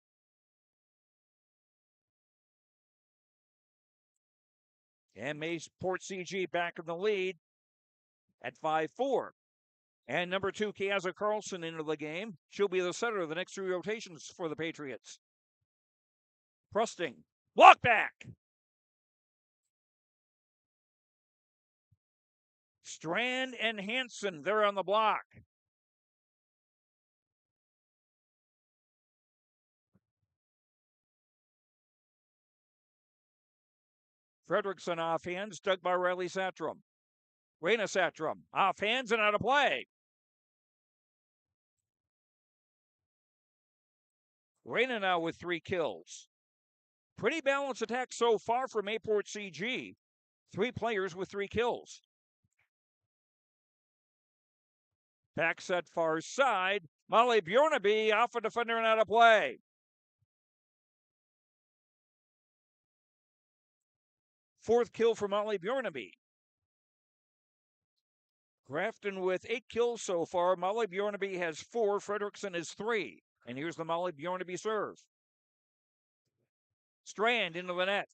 And Mayport CG back in the lead at 5-4. And number 2, Kiaza Carlson into the game. She'll be the setter of the next 3 rotations for the Patriots. Prusting. Walk back. Strand and Hansen, they're on the block. Fredrickson off hands, dug by Riley Satchram. Raina Satram, off hands and out of play. Raina now with 3 kills. Pretty balanced attack so far for Mayport CG. 3 players with 3 kills. Back set far side. Molly Bjornaby off a defender and out of play. Fourth kill for Molly Bjornaby. Grafton with 8 kills so far. Molly Bjornaby has 4. Fredrickson has 3. And here's the Molly Bjornaby serve. Strand into the net.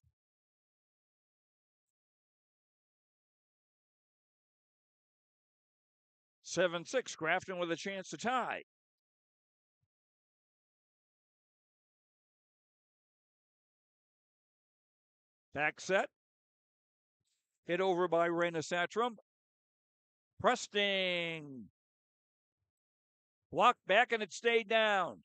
7-6. Grafton with a chance to tie. Back set. Hit over by Raina Satram. Presting. Blocked back and it stayed down.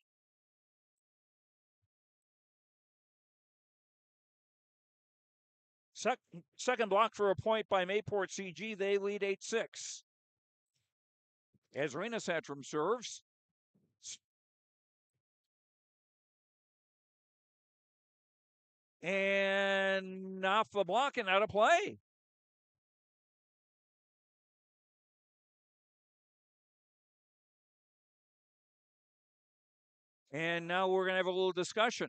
Second block for a point by Mayport CG. They lead 8-6. As Raina Satram serves. And off the block and out of play. And now we're going to have a little discussion.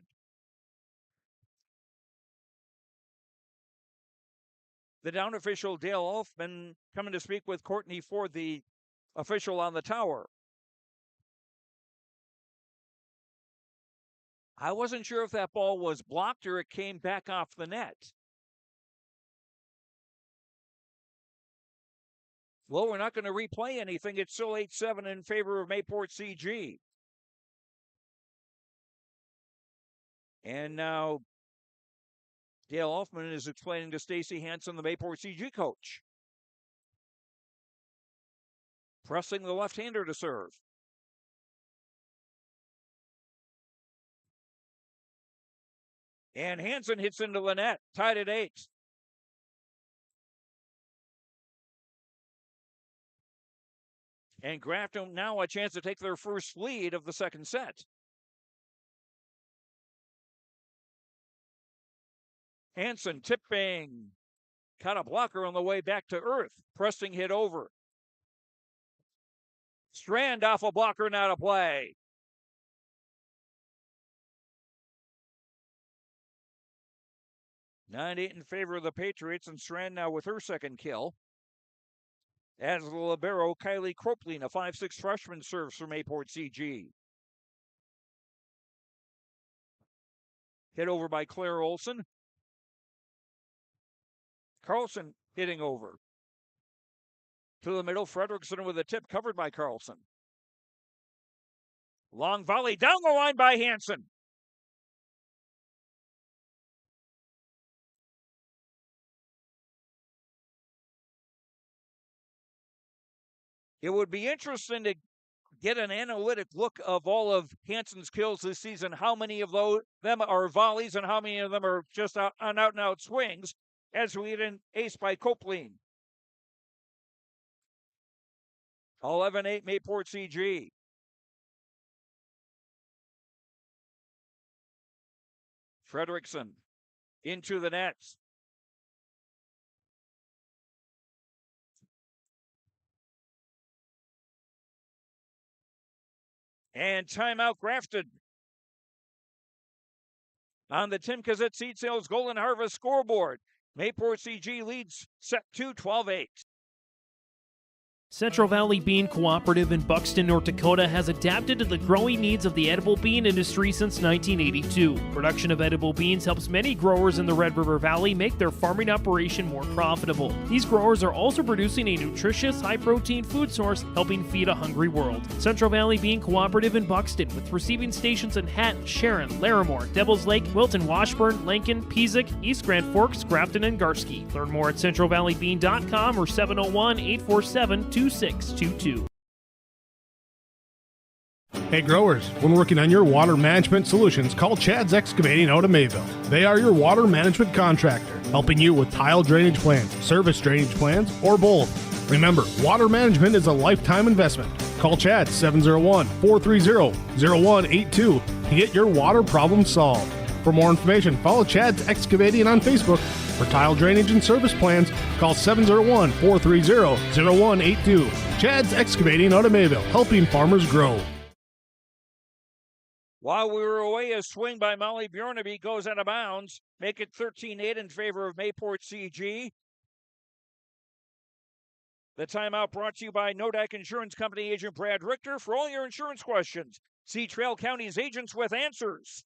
The down official, Dale Elfman, coming to speak with Courtney Ford, the official on the tower. I wasn't sure if that ball was blocked or it came back off the net. Well, we're not going to replay anything. It's still 8-7 in favor of Mayport CG. And now Dale Elfman is explaining to Stacy Hansen, the Mayport CG coach. Pressing the left-hander to serve. And Hansen hits into the net, tied at 8. And Grafton now a chance to take their first lead of the second set. Hansen tipping. Caught a blocker on the way back to earth. Presting hit over. Strand off a blocker and out of play. 9-8 in favor of the Patriots, and Strand now with her second kill. As the libero, Kylie Kropling, a 5'6" freshman, serves for Mayport CG. Hit over by Claire Olson. Carlson hitting over. To the middle, Fredrickson with a tip covered by Carlson. Long volley down the line by Hansen. It would be interesting to get an analytic look of all of Hansen's kills this season. How many of them are volleys and how many of them are just out-and-out swings, as we get an ace by Copeland. 11-8 Mayport CG. Fredrickson into the nets. And timeout Grafton. On the Tim Kazet Seed Sales Golden Harvest scoreboard, Mayport CG leads set 2, 12-8. Central Valley Bean Cooperative in Buxton, North Dakota has adapted to the growing needs of the edible bean industry since 1982. Production of edible beans helps many growers in the Red River Valley make their farming operation more profitable. These growers are also producing a nutritious, high-protein food source, helping feed a hungry world. Central Valley Bean Cooperative in Buxton, with receiving stations in Hatton, Sharon, Larimore, Devils Lake, Wilton, Washburn, Lincoln, Peasic, East Grand Forks, Grafton, and Garski. Learn more at centralvalleybean.com or 701-847-2622. Hey growers, when working on your water management solutions, call Chad's Excavating out of Mayville. They are your water management contractor, helping you with tile drainage plans, service drainage plans, or both. Remember, water management is a lifetime investment. Call Chad 701-430-0182 to get your water problem solved. For more information, follow Chad's Excavating on Facebook. For tile drainage and service plans, call 701-430-0182. Chad's Excavating out of Mayville, helping farmers grow. While we were away, a swing by Molly Bjornaby goes out of bounds. Make it 13-8 in favor of Mayport CG. The timeout brought to you by Nodak Insurance Company agent Brad Richter. For all your insurance questions, see Trail County's agents with answers.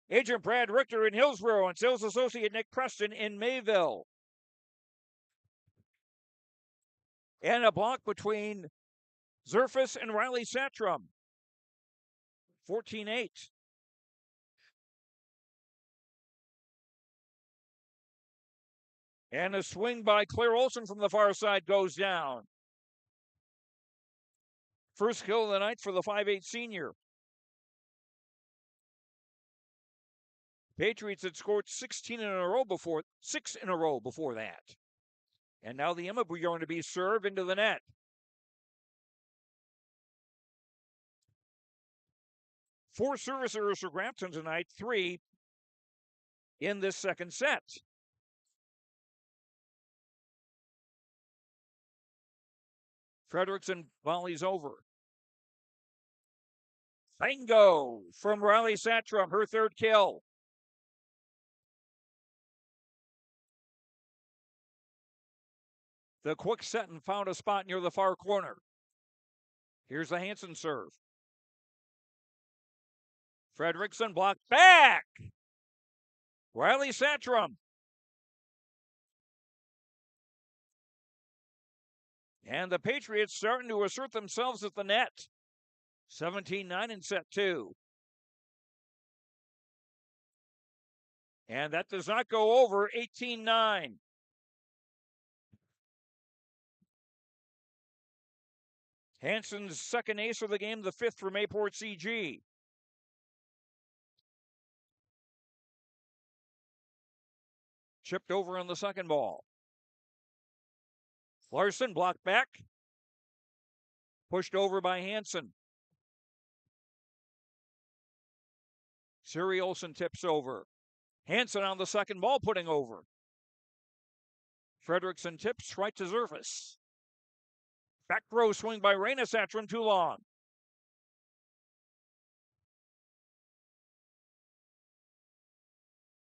Agent Brad Richter in Hillsborough and sales associate Nick Preston in Mayville. And a block between Zerfus and Riley Satrum. 14-8. And a swing by Claire Olson from the far side goes down. First kill of the night for the 5'8 senior. Patriots had scored 6 in a row before that. And now the Emma going to be served into the net. Four service errors for Grafton tonight, 3 in this second set. Fredrickson volleys over. Bingo from Riley Satrum, her third kill. The quick set and found a spot near the far corner. Here's the Hansen serve. Fredrickson blocked back. Riley Satrum. And the Patriots starting to assert themselves at the net. 17-9 in set 2. And that does not go over. 18-9. Hansen's second ace of the game, the 5th for Mayport CG. Chipped over on the second ball. Larson blocked back. Pushed over by Hansen. Siri Olsen tips over. Hansen on the second ball putting over. Fredrickson tips right to Zerfus. Back row swing by Raina Satrum, too long.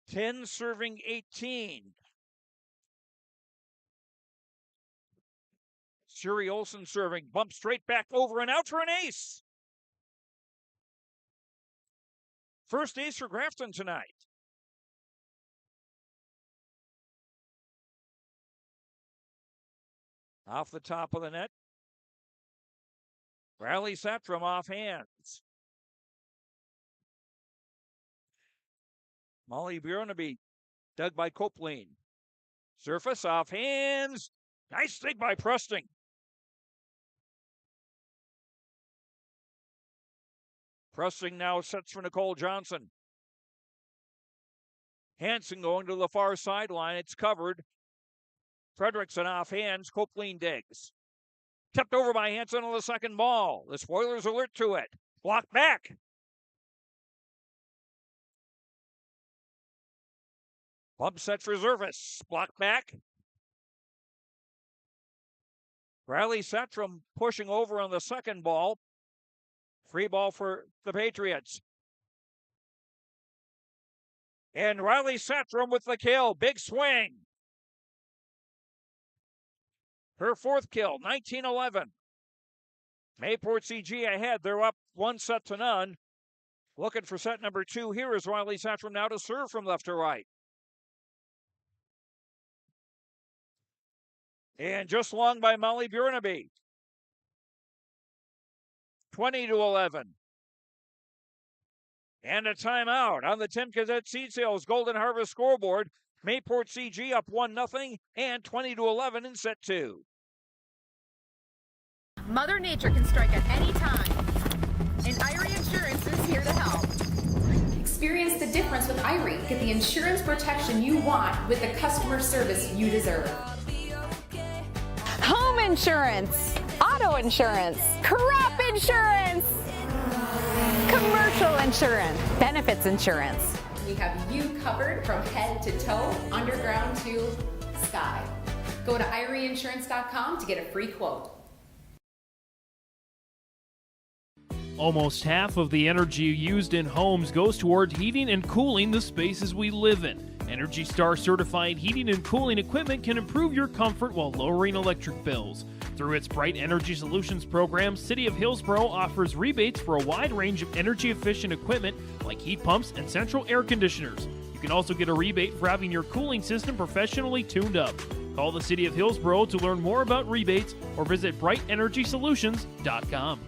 Ten serving 18. Siri Olsen serving, bump straight back over and out for an ace. First ace for Grafton tonight. Off the top of the net. Riley Satrum off hands. Molly Bjornaby dug by Copeland. Surface off hands. Nice dig by Presting. Presting now sets for Nicole Johnson. Hansen going to the far sideline. It's covered. Fredrickson off hands. Copeland digs. Tipped over by Hansen on the second ball. The spoilers alert to it. Blocked back. Bump set for Zerfus. Blocked back. Riley Satrum pushing over on the second ball. Free ball for the Patriots. And Riley Satrum with the kill. Big swing. Her fourth kill, 19-11. Mayport CG ahead. They're up 1-0. Looking for set number 2. Here is Riley Satrum now to serve from left to right. And just long by Molly Bjornaby. 20-11. And a timeout on the Tim Cadet Seed Sales Golden Harvest scoreboard. Mayport CG up 1-0 and 20-11 in set 2. Mother Nature can strike at any time, and Irie Insurance is here to help. Experience the difference with Irie. Get the insurance protection you want with the customer service you deserve. Home insurance, auto insurance, crop insurance, commercial insurance, benefits insurance. We have you covered from head to toe, underground to sky. Go to IRInsurance.com to get a free quote. Almost half of the energy used in homes goes toward heating and cooling the spaces we live in. Energy Star certified heating and cooling equipment can improve your comfort while lowering electric bills. Through its Bright Energy Solutions program, City of Hillsborough offers rebates for a wide range of energy-efficient equipment like heat pumps and central air conditioners. You can also get a rebate for having your cooling system professionally tuned up. Call the City of Hillsborough to learn more about rebates or visit brightenergysolutions.com.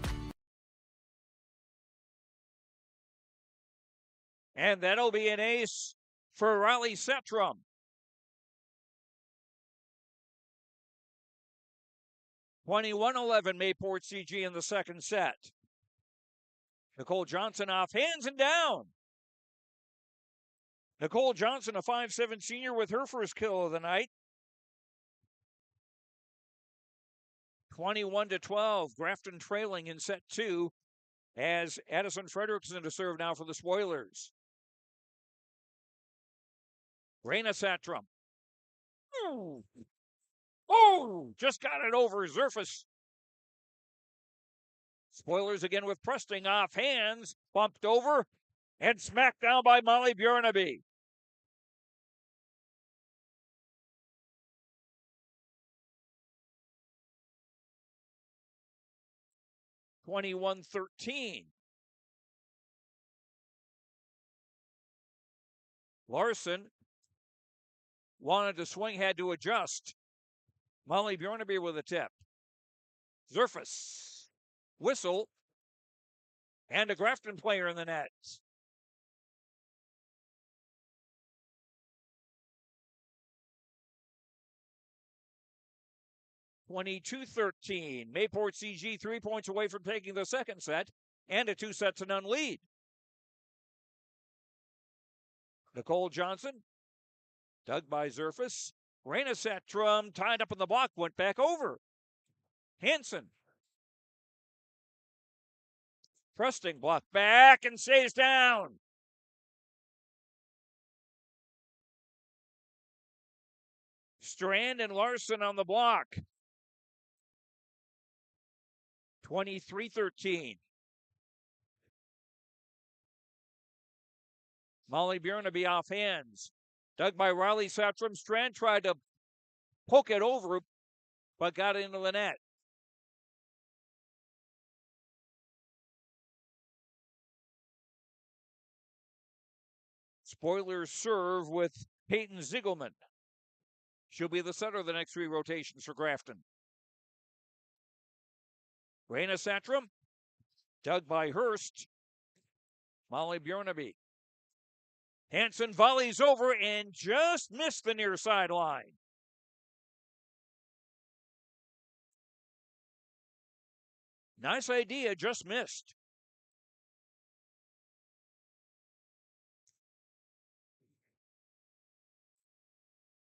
And that'll be an ace for Riley Setrum. (21-11) Mayport CG in the second set. Nicole Johnson off hands and down. Nicole Johnson, a 5'7" senior, with her first kill of the night. 21-12. Grafton trailing in set two as Addison Frederickson to serve now for the Spoilers. Raina Satrum. Oh, just got it over Zerfus. Spoilers again with Presting off hands, bumped over, and smacked down by Molly Bjornaby. (21-13). Larson wanted to swing, had to adjust. Molly Bjornaby with a tip. Zerfus. Whistle. And a Grafton player in the net. (22-13). Mayport CG 3 points away from taking the second set and a 2-0 lead. Nicole Johnson, dug by Zerfus. Raina Satrum tied up in the block, went back over. Hansen. Presting block back and stays down. Strand and Larson on the block. 23-13. Molly Bjornaby off hands. Dug by Riley Satrum. Strand tried to poke it over, but got into the net. Spoilers serve with Peyton Ziegelman. She'll be the setter of the next three rotations for Grafton. Raina Satrum, dug by Hurst. Molly Bjornaby. Hansen volleys over and just missed the near sideline. Nice idea, just missed.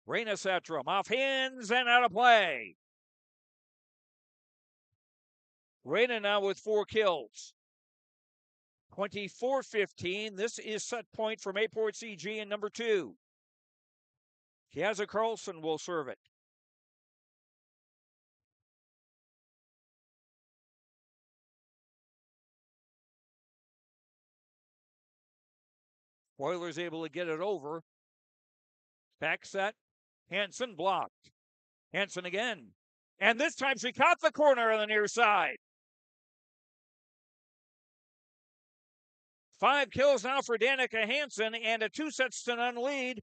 Raina Satrum off hands and out of play. Raina now with 4 kills. 24-15. This is set point for Mayport CG in number 2. Kiaza Carlson will serve it. Spoilers able to get it over. Back set. Hansen blocked. Hansen again. And this time she caught the corner on the near side. 5 kills now for Danica Hansen and a 2-0 lead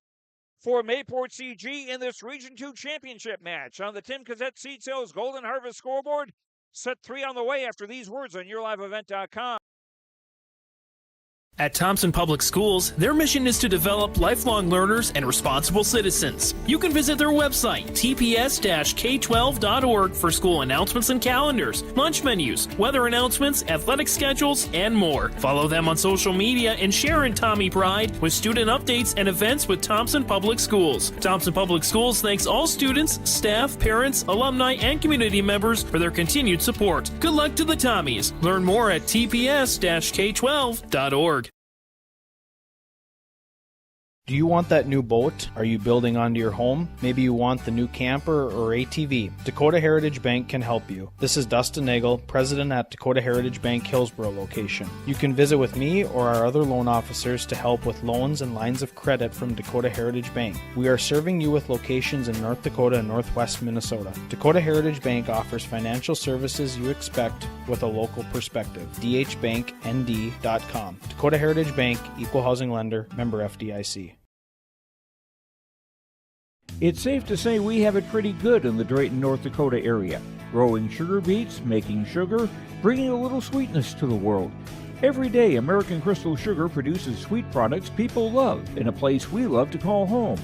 for Mayport CG in this Region 2 championship match. On the Tim Cassette Seed Sales Golden Harvest scoreboard, set 3 on the way after these words on YourLiveEvent.com. At Thompson Public Schools, their mission is to develop lifelong learners and responsible citizens. You can visit their website, tps-k12.org, for school announcements and calendars, lunch menus, weather announcements, athletic schedules, and more. Follow them on social media and share in Tommy Pride with student updates and events with Thompson Public Schools. Thompson Public Schools thanks all students, staff, parents, alumni, and community members for their continued support. Good luck to the Tommies. Learn more at tps-k12.org. Do you want that new boat? Are you building onto your home? Maybe you want the new camper or ATV. Dakota Heritage Bank can help you. This is Dustin Nagel, president at Dakota Heritage Bank Hillsborough location. You can visit with me or our other loan officers to help with loans and lines of credit from Dakota Heritage Bank. We are serving you with locations in North Dakota and Northwest Minnesota. Dakota Heritage Bank offers financial services you expect with a local perspective. dhbanknd.com. Dakota Heritage Bank, Equal Housing Lender, member FDIC. It's safe to say we have it pretty good in the Drayton, North Dakota area. Growing sugar beets, making sugar, bringing a little sweetness to the world. Every day, American Crystal Sugar produces sweet products people love in a place we love to call home.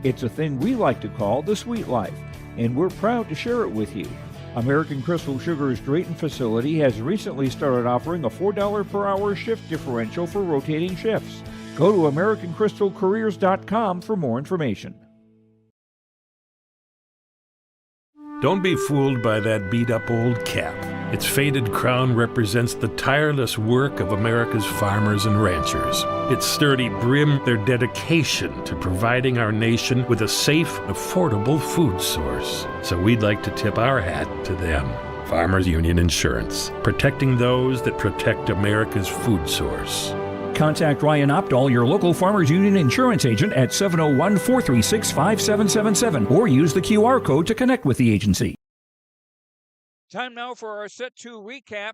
It's a thing we like to call the sweet life, and we're proud to share it with you. American Crystal Sugar's Drayton facility has recently started offering a $4 per hour shift differential for rotating shifts. Go to AmericanCrystalCareers.com for more information. Don't be fooled by that beat-up old cap. Its faded crown represents the tireless work of America's farmers and ranchers. Its sturdy brim, their dedication to providing our nation with a safe, affordable food source. So we'd like to tip our hat to them. Farmers Union Insurance, protecting those that protect America's food source. Contact Ryan Opdahl, your local Farmers Union insurance agent, at 701-436-5777 or use the QR code to connect with the agency. Time now for our Set 2 recap,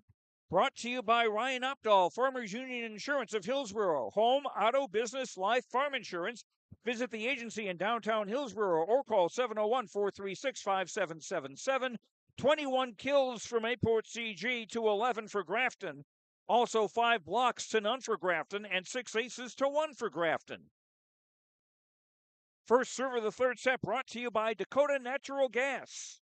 brought to you by Ryan Opdahl, Farmers Union Insurance of Hillsborough. Home, auto, business, life, farm insurance. Visit the agency in downtown Hillsborough or call 701-436-5777. 21 kills for Mayport CG to 11 for Grafton. Also 5 blocks to none for Grafton and 6 aces to 1 for Grafton. First serve of the third set brought to you by Dakota Natural Gas.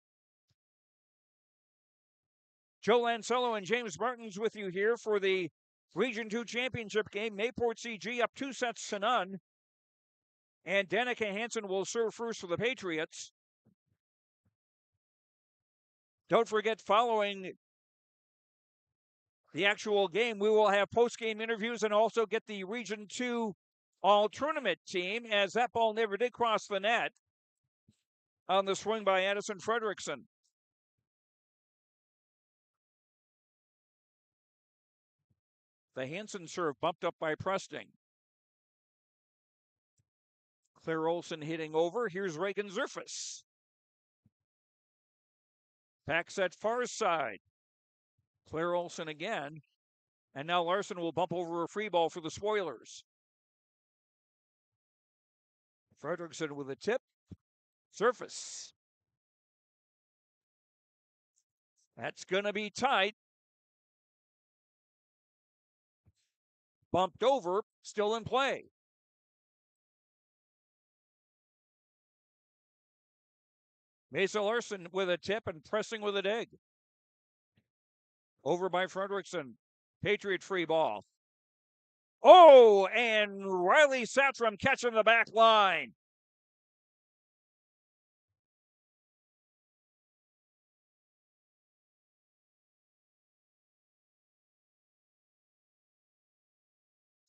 Joe Lancello and James Martins with you here for the Region 2 championship game. Mayport CG up 2-0. And Danica Hansen will serve first for the Patriots. Don't forget, following the actual game, we will have post-game interviews and also get the Region 2 all-tournament team, as that ball never did cross the net on the swing by Addison Fredrickson. The Hansen serve bumped up by Presting. Claire Olson hitting over. Here's Reagan Zerfus. Back set far side. Claire Olson again. And now Larson will bump over a free ball for the Spoilers. Fredrickson with a tip. Surface. That's going to be tight. Bumped over, still in play. Mesa Larson with a tip and pressing with a dig. Over by Fredrickson. Patriot free ball. Oh, and Riley Satram catching the back line.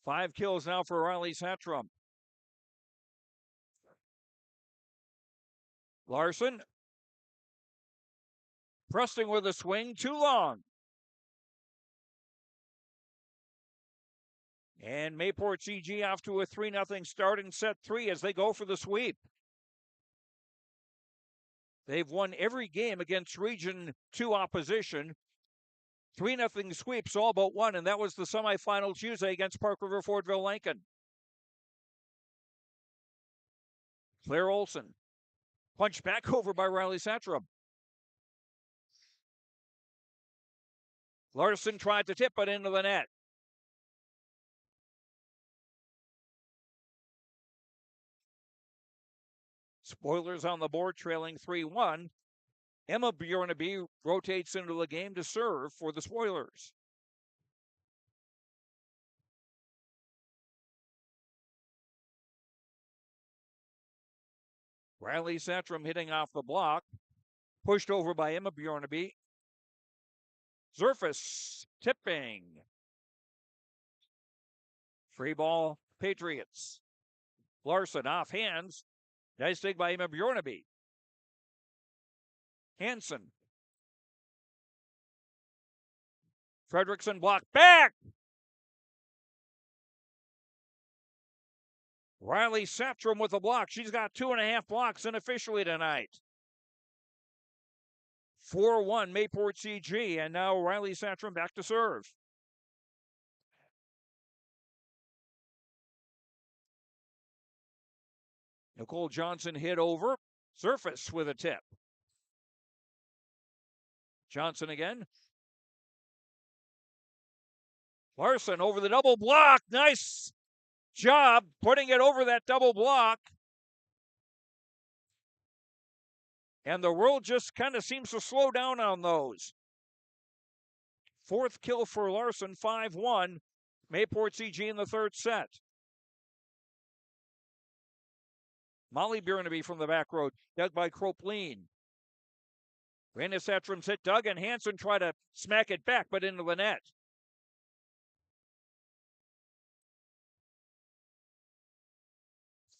Five kills now for Riley Satram. Larson. Presting with a swing, too long. And Mayport CG off to a 3-0 start in set 3 as they go for the sweep. They've won every game against Region 2 opposition. 3-0 sweeps, all but one, and that was the semifinal Tuesday against Park River Fordville Lincoln. Claire Olson. Punched back over by Riley Satram. Larson tried to tip it into the net. Spoilers on the board, trailing 3-1. Emma Bjornaby rotates into the game to serve for the Spoilers. Riley Satram hitting off the block. Pushed over by Emma Bjornaby. Zerfus tipping. Free ball, Patriots. Larson off hands. Nice dig by Emma Bjornaby. Hansen. Fredrickson blocked back. Riley Satram with a block. She's got 2.5 blocks unofficially tonight. 4-1 Mayport CG, and now Riley Satram back to serve. Nicole Johnson hit over. Surface with a tip. Johnson again. Larson over the double block. Nice job putting it over that double block. And the world just kind of seems to slow down on those. 4th kill for Larson, 5-1. Mayport CG in the 3rd set. Molly Bjornaby from the back row, dug by Kropleen. Raina Satram's hit dug, and Hansen tried to smack it back, but into the net.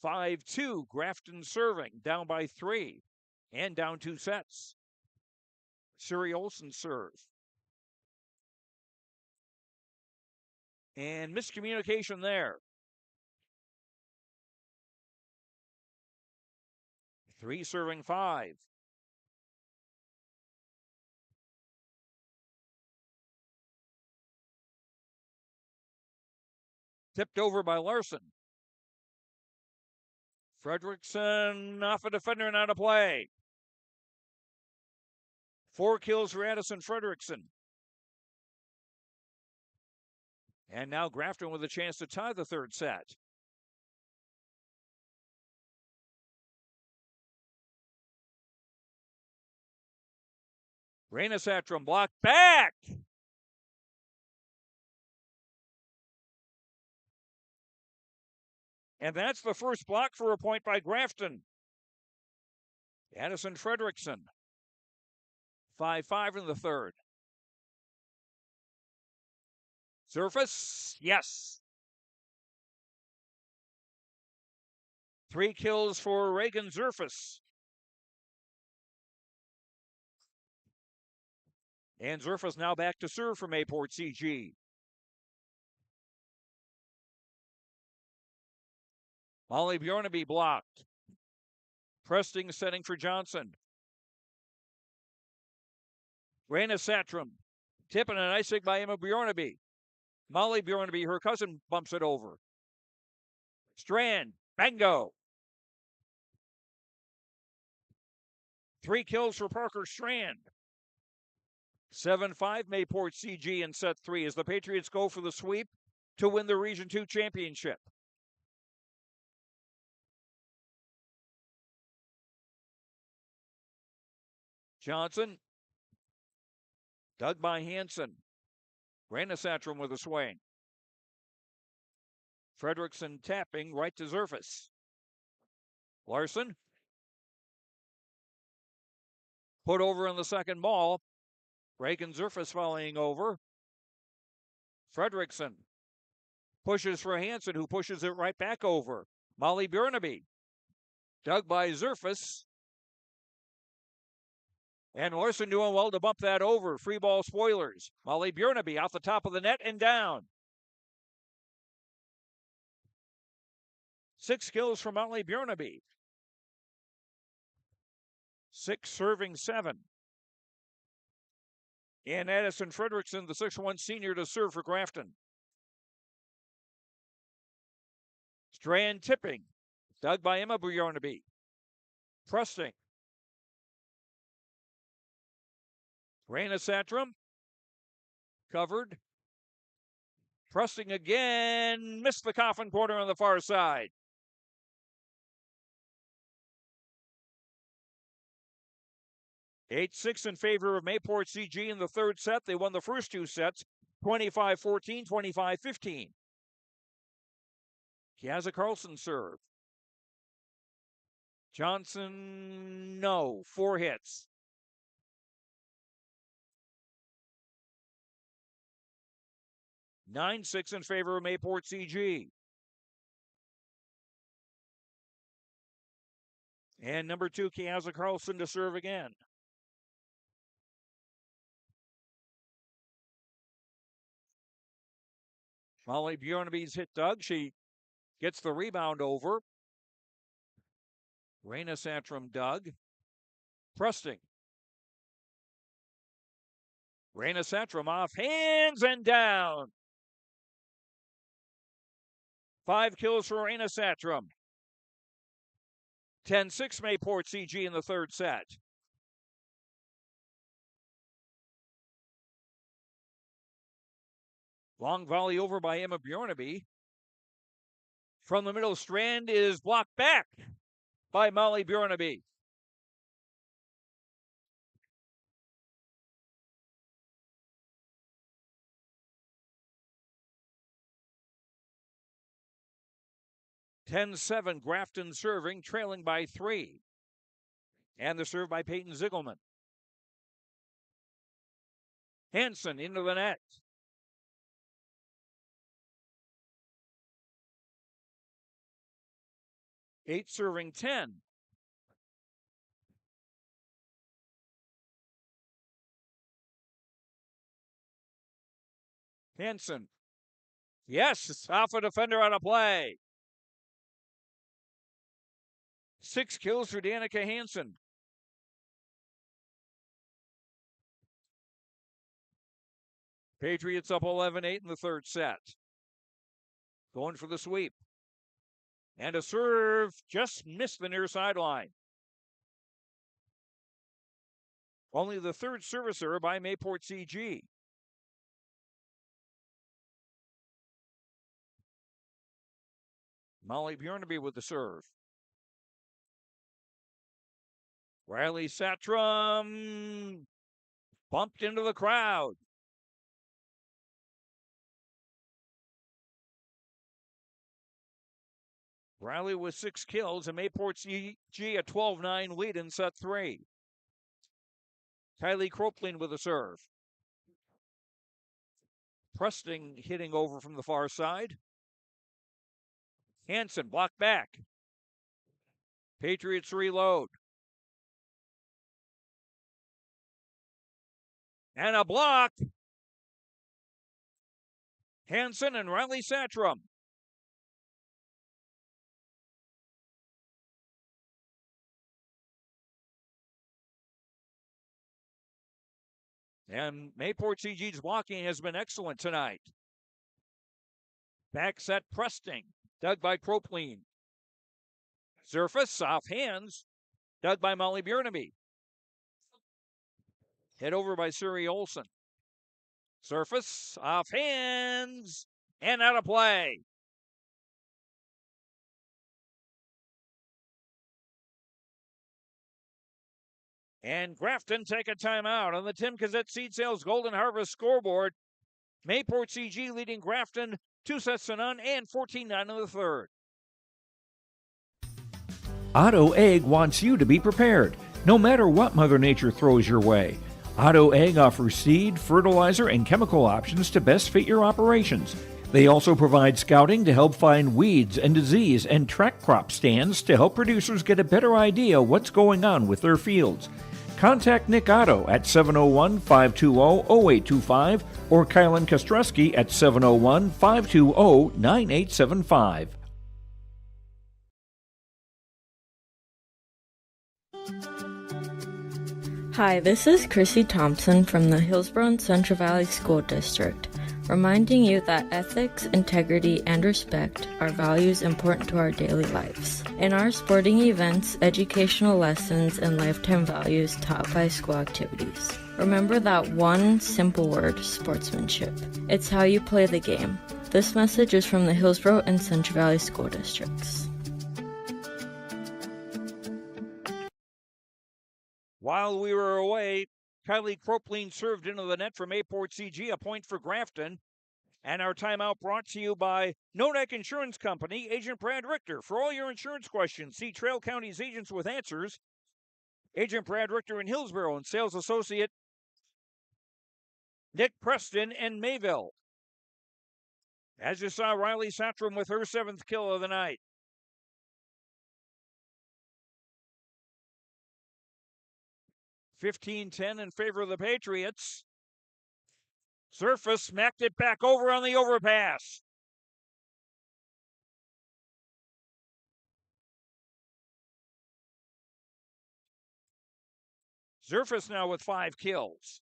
(5-2) Grafton serving, down by 3, and down 2 sets. Suri Olsen serve. And miscommunication there. 3 serving 5. Tipped over by Larson. Fredrickson off a defender and out of play. 4 kills for Addison Fredrickson. And now Grafton with a chance to tie the 3rd set. Raina Satram blocked back. And that's the first block for a point by Grafton. Addison Fredrickson. 5-5 in the 3rd. Surface, yes. 3 kills for Reagan Zerfus. And Zerfus now back to serve for Mayport CG. Molly Bjornaby blocked. Presting setting for Johnson. Raina Satram. Tipping an icing by Emma Bjornaby. Molly Bjornaby, her cousin, bumps it over. Strand, bango. 3 kills for Parker Strand. 7-5 Mayport CG in set 3 as the Patriots go for the sweep to win the Region 2 championship. Johnson. Dug by Hansen. Raina Satram with a swing. Fredrickson tapping right to Zerfus. Larson. Put over on the second ball. Reagan Zerfus volleying over. Fredrickson pushes for Hansen, who pushes it right back over. Molly Bjornaby. Dug by Zerfus. And Larson doing well to bump that over. Free ball Spoilers. Molly Bjornaby off the top of the net and down. 6 kills for Molly Bjornaby. 6 serving 7. And Addison Fredrickson, the 6'1 senior, to serve for Grafton. Strand tipping. Dug by Emma Bjornaby. Presting. Raina Satram. Covered. Presting again. Missed the coffin corner on the far side. 8-6 in favor of Mayport CG in the third set. They won the first two sets, 25-14, 25-15. Kiaza Carlson serve. Johnson, no. 4 hits. Nine 6 in favor of Mayport CG. And number 2, Kiaza Carlson to serve again. Molly Bjornaby's hit Doug. She gets the rebound over. Raina Santrum, Doug. Prusting. Raina Santrum off hands and down. 5 kills for Raina Santrum. 10-6 Mayport CG in the third set. Long volley over by Emma Bjornaby. From the middle strand is blocked back by Molly Bjornaby. (10-7) Grafton serving, trailing by 3. And the serve by Peyton Ziegelman. Hansen into the net. Eight serving 10. Hansen. Yes, off a defender on a play. 6 kills for Danica Hansen. Patriots up 11-8 in the third set. Going for the sweep. And a serve just missed the near sideline. Only the third servicer by Mayport CG. Molly Bjornaby with the serve. Riley Satrum bumped into the crowd. Riley with 6 kills and Mayport CG a 12-9 lead in set 3. Kylie Kroplin with a serve. Prusting hitting over from the far side. Hansen blocked back. Patriots reload. And a block. Hansen and Riley Satrum. And Mayport CG's blocking has been excellent tonight. Back set Prusting. Dug by Kroplin. Surface off hands. Dug by Molly Bjornaby. Hit over by Suri Olsen. Surface off hands and out of play. And Grafton take a timeout on the Tim Cazette Seed Sales Golden Harvest scoreboard. Mayport CG leading Grafton 2-0 and 14-9 in the third. Otto Egg wants you to be prepared, no matter what Mother Nature throws your way. Otto Egg offers seed, fertilizer, and chemical options to best fit your operations. They also provide scouting to help find weeds and disease and track crop stands to help producers get a better idea what's going on with their fields. Contact Nick Otto at 701-520-0825 or Kylan Kostreski at 701-520-9875. Hi, this is Chrissy Thompson from the Hillsborough and Central Valley School District, reminding you that ethics, integrity, and respect are values important to our daily lives. In our sporting events, educational lessons, and lifetime values taught by school activities. Remember that one simple word, sportsmanship. It's how you play the game. This message is from the Hillsborough and Central Valley School Districts. While we were away, Kylie Cropline served into the net for Mayport CG, a point for Grafton. And our timeout brought to you by Nodak Insurance Company, Agent Brad Richter. For all your insurance questions, see Trail County's Agents with Answers. Agent Brad Richter in Hillsborough and sales associate Nick Preston in Mayville. As you saw, Riley Satram with her 7th kill of the night. (15-10) in favor of the Patriots. Surface smacked it back over on the overpass. Surface now with 5 kills.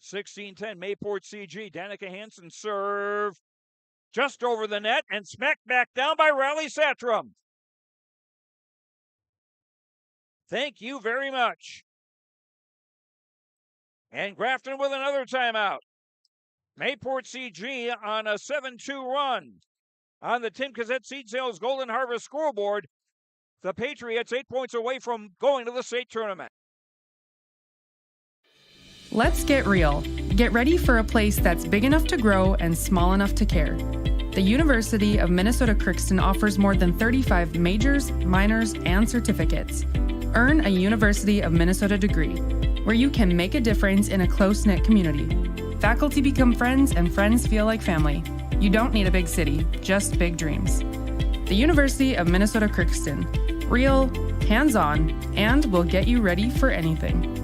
16-10, Mayport CG. Danica Hansen serve just over the net and smacked back down by Riley Satram. Thank you very much. And Grafton with another timeout. Mayport CG on a 7-2 run on the Tim Cassette Seed Sales Golden Harvest scoreboard. The Patriots 8 points away from going to the state tournament. Let's get real. Get ready for a place that's big enough to grow and small enough to care. The University of Minnesota Crookston offers more than 35 majors, minors, and certificates. Earn a University of Minnesota degree, where you can make a difference in a close-knit community. Faculty become friends and friends feel like family. You don't need a big city, just big dreams. The University of Minnesota Crookston. Real, hands-on, and will get you ready for anything.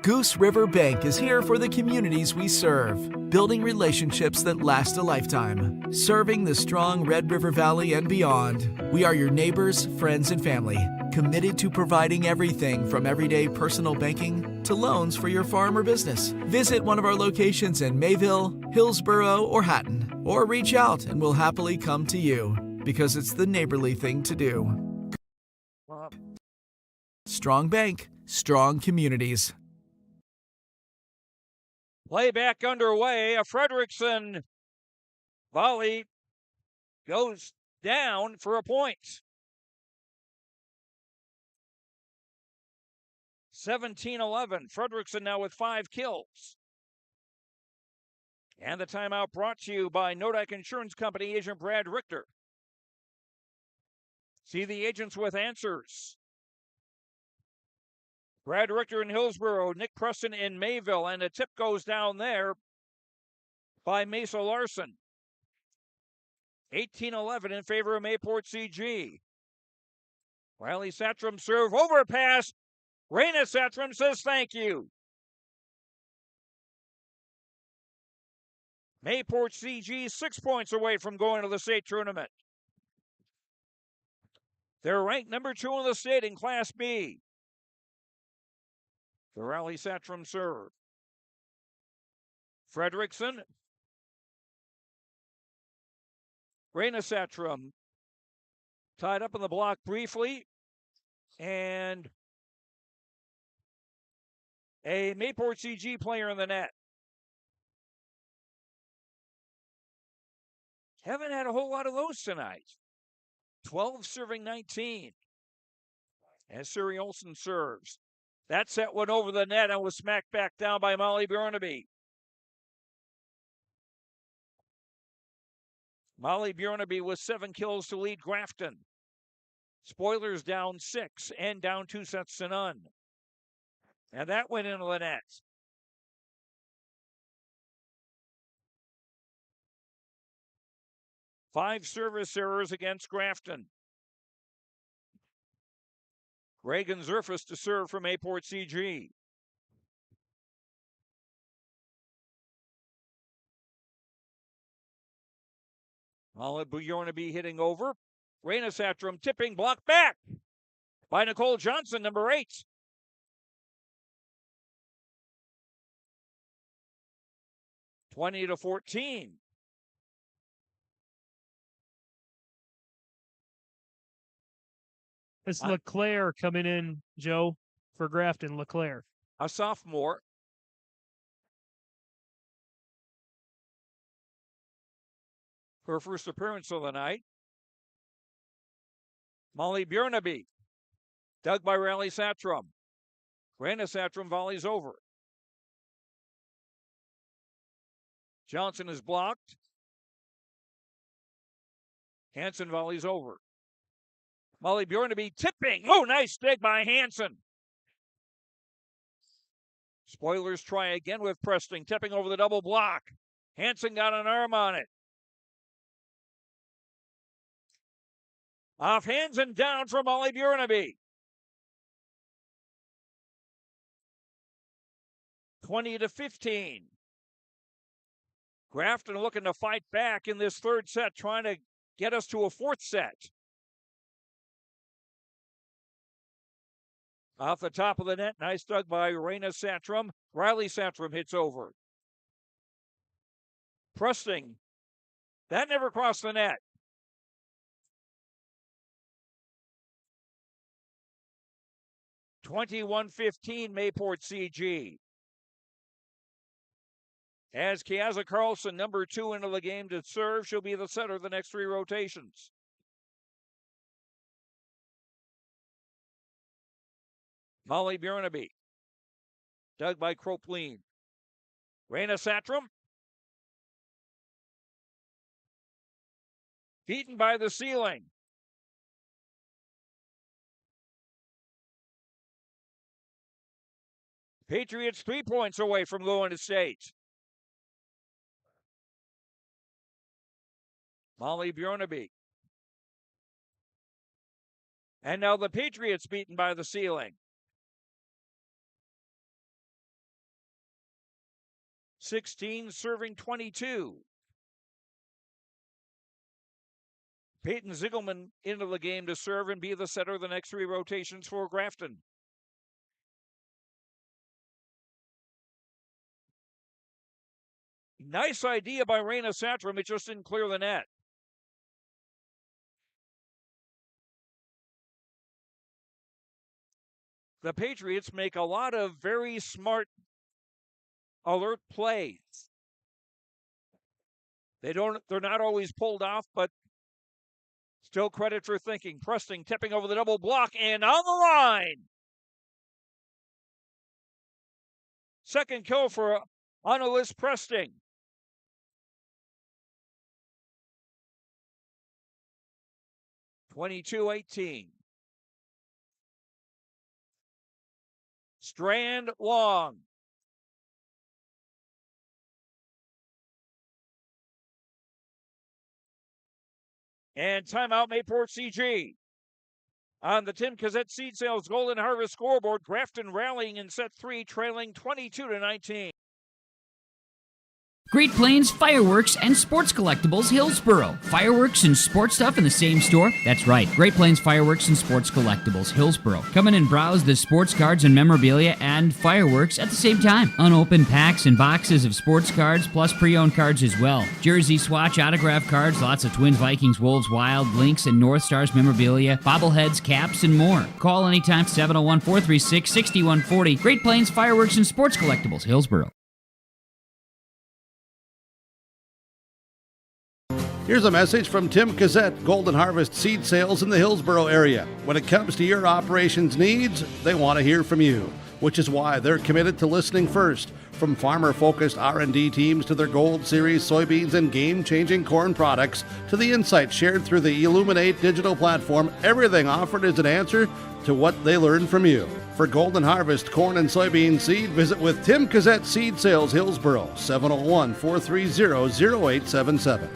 Goose River Bank is here for the communities we serve, building relationships that last a lifetime. Serving the strong Red River Valley and beyond, we are your neighbors, friends, and family, committed to providing everything from everyday personal banking to loans for your farm or business. Visit one of our locations in Mayville, Hillsborough, or Hatton, or reach out and we'll happily come to you, because it's the neighborly thing to do. Strong Bank, strong communities. Play back underway. A Frederickson volley goes down for a point. 17-11. Frederickson now with 5 kills. And the timeout brought to you by Nodak Insurance Company, Agent Brad Richter. See the agents with answers. Brad Richter in Hillsborough, Nick Preston in Mayville, and a tip goes down there by Mesa Larson. 18-11 in favor of Mayport CG. Riley Satram serve overpass. Raina Satram says thank you. Mayport CG 6 points away from going to the state tournament. They're ranked number 2 in the state in Class B. The Riley Satram serve. Frederickson. Raina Satram tied up in the block briefly. And a Mayport CG player in the net. Haven't had a whole lot of those tonight. 12 serving 19. As Suri Olsen serves. That set went over the net and was smacked back down by Molly Bjornaby. Molly Bjornaby with 7 kills to lead Grafton. Spoilers down 6 and down 2 sets to none. And that went into the net. Five service errors against Grafton. Reagan Zerfus to serve from Mayport CG. Molly Bjornaby hitting over. Raina Satram tipping, block back by Nicole Johnson, number 8. (20-14). It's LeClaire coming in, Joe, for Grafton. LeClaire, a sophomore. Her first appearance of the night. Molly Bjornaby. Dug by Riley Satrum. Rana Satrum volleys over. Johnson is blocked. Hansen volleys over. Molly Bjornaby tipping. Oh, nice dig by Hansen. Spoilers try again with Preston, tipping over the double block. Hansen got an arm on it. Off hands and down from Molly Bjornaby. 20-15. Grafton looking to fight back in this third set, trying to get us to a fourth set. Off the top of the net, nice dug by Raina Satrum. Riley Satrum hits over. Prusting. That never crossed the net. (21-15) Mayport CG. As Kiaza Carlson, number 2 into the game to serve, she'll be the setter of the next 3 rotations. Molly Bjornaby. Dug by Kropleen. Raina Satrum. Beaten by the ceiling. Patriots 3 points away from going to state. Molly Bjornaby. And now the Patriots beaten by the ceiling. 16 serving 22. Peyton Ziegelman into the game to serve and be the setter of the next 3 rotations for Grafton. Nice idea by Raina Satrum. It just didn't clear the net. The Patriots make a lot of very smart, alert plays. They're not always pulled off, but still credit for thinking. Presting, tipping over the double block and on the line. Second kill for Annalise Presting. (22-18). Strand long. And timeout, Mayport CG. On the Tim Cassette Seed Sales Golden Harvest scoreboard, Grafton rallying in set 3, trailing 22-19. Great Plains Fireworks and Sports Collectibles, Hillsboro. Fireworks and sports stuff in the same store? That's right. Great Plains Fireworks and Sports Collectibles, Hillsboro. Come in and browse the sports cards and memorabilia and fireworks at the same time. Unopened packs and boxes of sports cards, plus pre-owned cards as well. Jersey swatch autograph cards, lots of Twins, Vikings, Wolves, Wild, Lynx, and North Stars memorabilia, bobbleheads, caps, and more. Call anytime, 701-436-6140. Great Plains Fireworks and Sports Collectibles, Hillsboro. Here's a message from Tim Cassette, Golden Harvest Seed Sales in the Hillsboro area. When it comes to your operations needs, they want to hear from you, which is why they're committed to listening first. From farmer-focused R&D teams to their Gold Series soybeans and game-changing corn products to the insights shared through the Illuminate digital platform, everything offered is an answer to what they learned from you. For Golden Harvest corn and soybean seed, visit with Tim Cassette Seed Sales Hillsboro, 701-430-0877.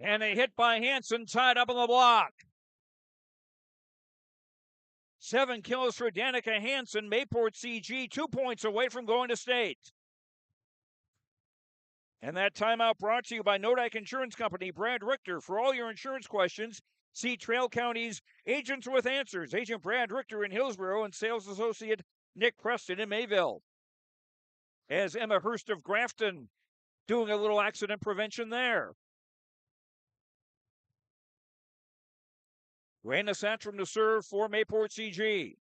And a hit by Hansen, tied up on the block. 7 kills for Danica Hansen. Mayport CG 2 points away from going to state. And that timeout brought to you by Nodak Insurance Company. Brad Richter. For all your insurance questions, see Trail County's Agents with Answers. Agent Brad Richter in Hillsboro and Sales Associate Nick Preston in Mayville. As Emma Hurst of Grafton doing a little accident prevention there. Raina Satrum to serve for Mayport CG.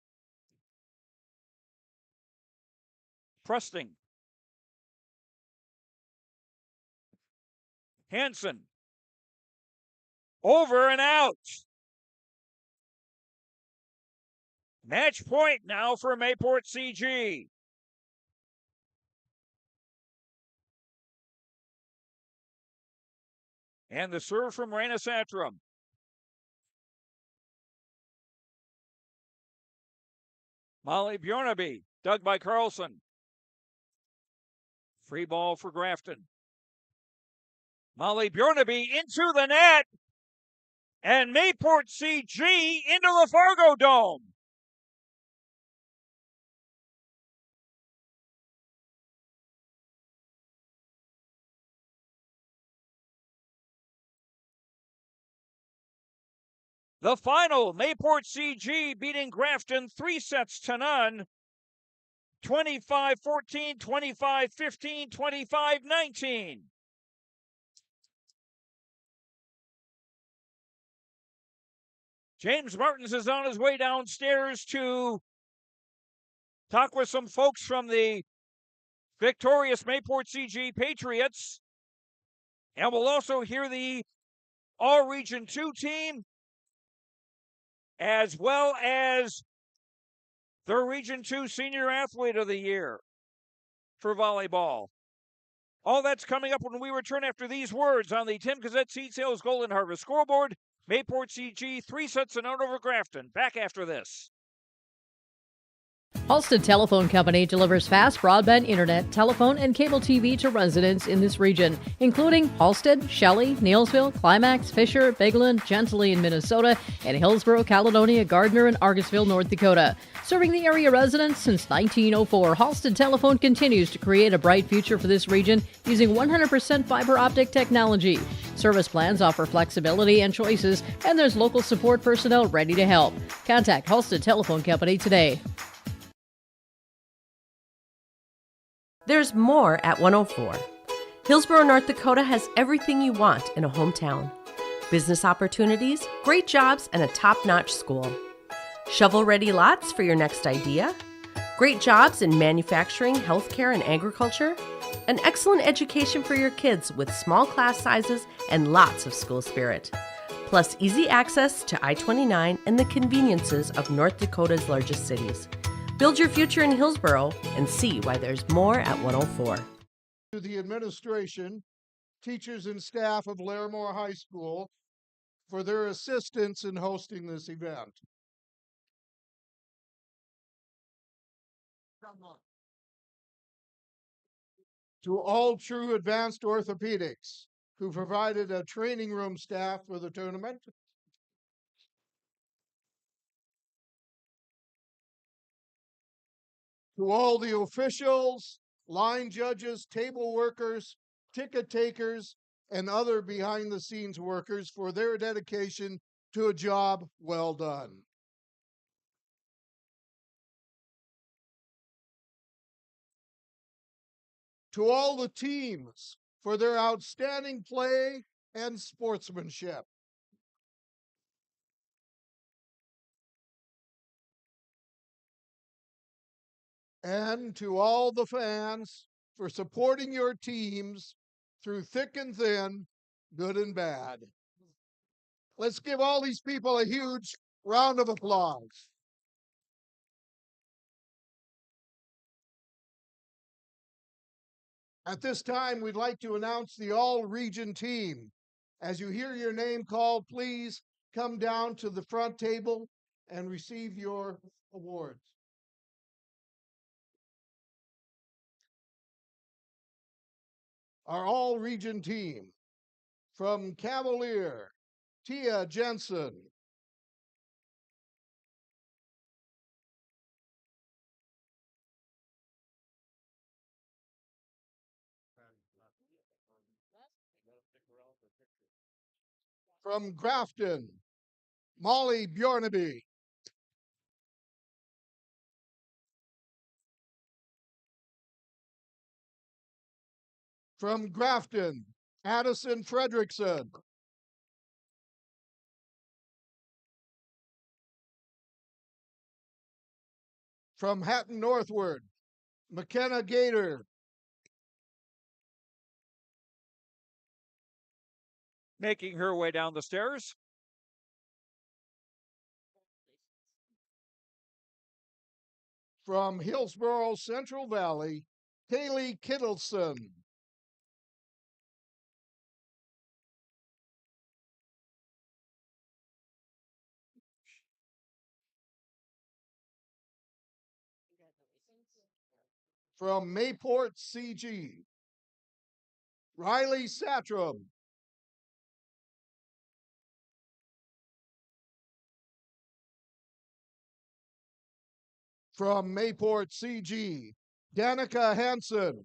Presting. Hansen. Over and out. Match point now for Mayport CG. And the serve from Raina Satram. Molly Bjornaby, dug by Carlson. Free ball for Grafton. Molly Bjornaby into the net. And Mayport CG into the Fargo Dome. The final, Mayport CG beating Grafton 3-0. 25-14, 25-15, 25-19. James Martins is on his way downstairs to talk with some folks from the victorious Mayport CG Patriots. And we'll also hear the All-Region 2 team, as well as the Region 2 Senior Athlete of the Year for volleyball. All that's coming up when we return after these words on the Tim Gazette Seed Sales Golden Harvest scoreboard. Mayport CG 3-0 over Grafton. Back after this. Halstead Telephone Company delivers fast broadband internet, telephone, and cable TV to residents in this region, including Halstead, Shelley, Neilsville, Climax, Fisher, Bigland, Gentilly in Minnesota, and Hillsborough, Caledonia, Gardner, and Argosville, North Dakota. Serving the area residents since 1904, Halstead Telephone continues to create a bright future for this region using 100% fiber optic technology. Service plans offer flexibility and choices, and there's local support personnel ready to help. Contact Halstead Telephone Company today. There's more at 104. Hillsborough, North Dakota has everything you want in a hometown. Business opportunities, great jobs, and a top-notch school. Shovel-ready lots for your next idea. Great jobs in manufacturing, healthcare, and agriculture. An excellent education for your kids with small class sizes and lots of school spirit. Plus easy access to I-29 and the conveniences of North Dakota's largest cities. Build your future in Hillsborough and see why there's more at 104. To the administration, teachers and staff of Larimore High School for their assistance in hosting this event. To all True Advanced Orthopedics who provided a training room staff for the tournament. To all the officials, line judges, table workers, ticket takers, and other behind-the-scenes workers for their dedication to a job well done. To all the teams for their outstanding play and sportsmanship. And to all the fans for supporting your teams through thick and thin, good and bad. Let's give all these people a huge round of applause. At this time, we'd like to announce the all-region team. As you hear your name called, please come down to the front table and receive your awards. Our all-region team, from Cavalier, Tia Jensen. From Grafton, Molly Bjornaby. From Grafton, Addison Fredrickson. From Hatton Northward, McKenna Gator. making her way down the stairs. From Hillsborough Central Valley, Kaylee Kittleson. From Mayport CG, Riley Satram. From Mayport CG, Danica Hansen.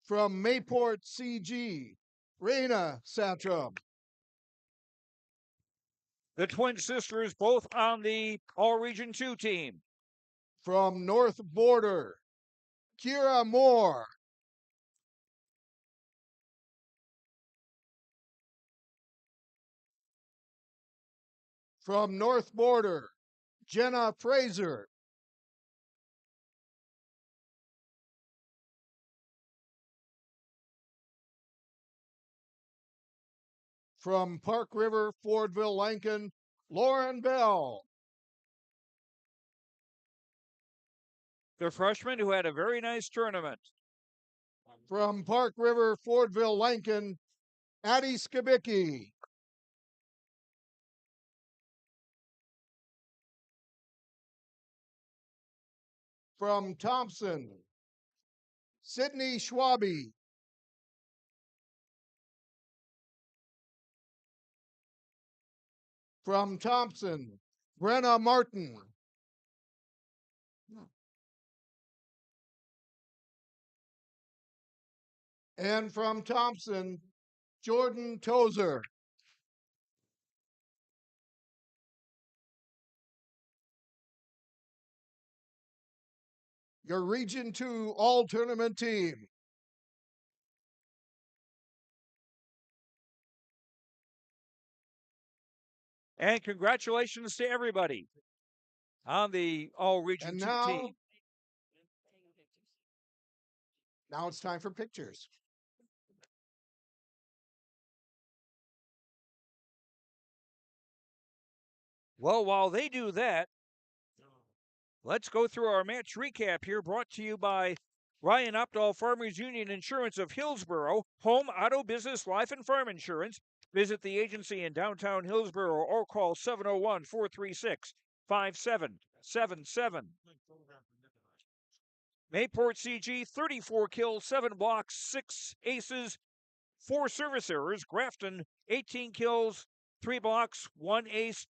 From Mayport CG, Raina Satram. The twin sisters both on the All Region 2 team. From North Border, Kira Moore. From North Border, Jenna Fraser. From Park River, Fordville, Lincoln, Lauren Bell. The freshman who had a very nice tournament. From Park River, Fordville, Lincoln, Addie Skibicki. From Thompson, Sydney Schwabe. From Thompson, Brenna Martin. And from Thompson, Jordan Tozer. Your Region 2 all-tournament team. And congratulations to everybody on the All Region 2 team. Now it's time for pictures. Well, while they do that, let's go through our match recap here, brought to you by Ryan Opdahl Farmers Union Insurance of Hillsborough, home, auto, business, life, and farm insurance. Visit the agency in downtown Hillsborough or call 701-436-5777. Mayport CG, 34 kills, 7 blocks, 6 aces, 4 service errors. Grafton, 18 kills, 3 blocks, 1 ace,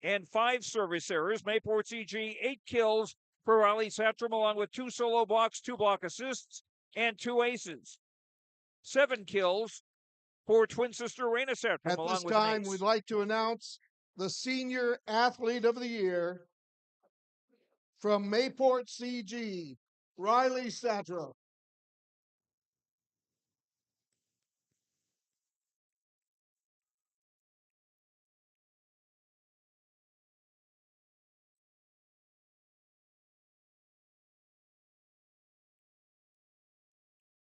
and 5 service errors. Mayport CG, 8 kills for Riley Satram, along with 2 solo blocks, 2 block assists, and 2 aces. 7 kills for twin sister Raina Satram, At along this with an time, ace. we'd like to announce the Senior Athlete of the Year from Mayport CG, Riley Satram.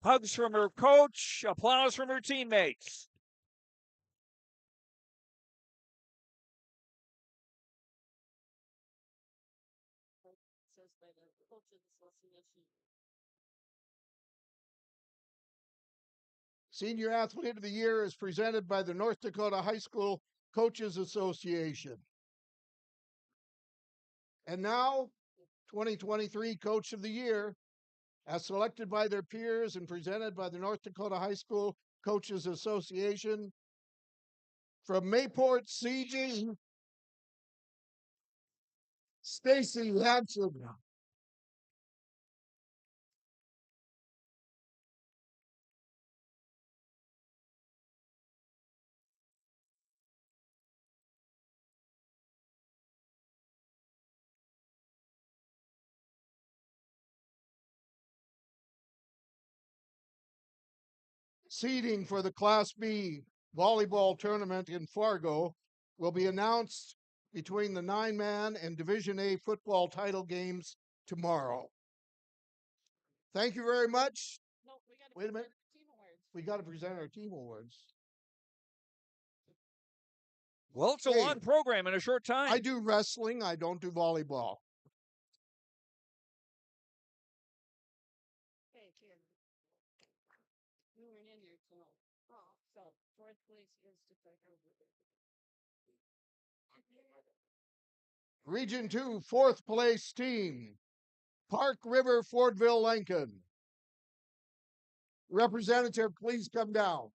Hugs from her coach, applause from her teammates. Senior Athlete of the Year is presented by the North Dakota High School Coaches Association. And now, 2023 Coach of the Year, as selected by their peers and presented by the North Dakota High School Coaches Association, from Mayport CG, Stacy Hanson. Seeding for the Class B volleyball tournament in Fargo will be announced between the 9-man and Division A football title games tomorrow. Thank you very much. Wait a minute. We got to present our team awards. Well, it's a long program in a short time. I do wrestling. I don't do volleyball. Region 2, 4th place team, Park River, Fordville, Lincoln. Representative, please come down.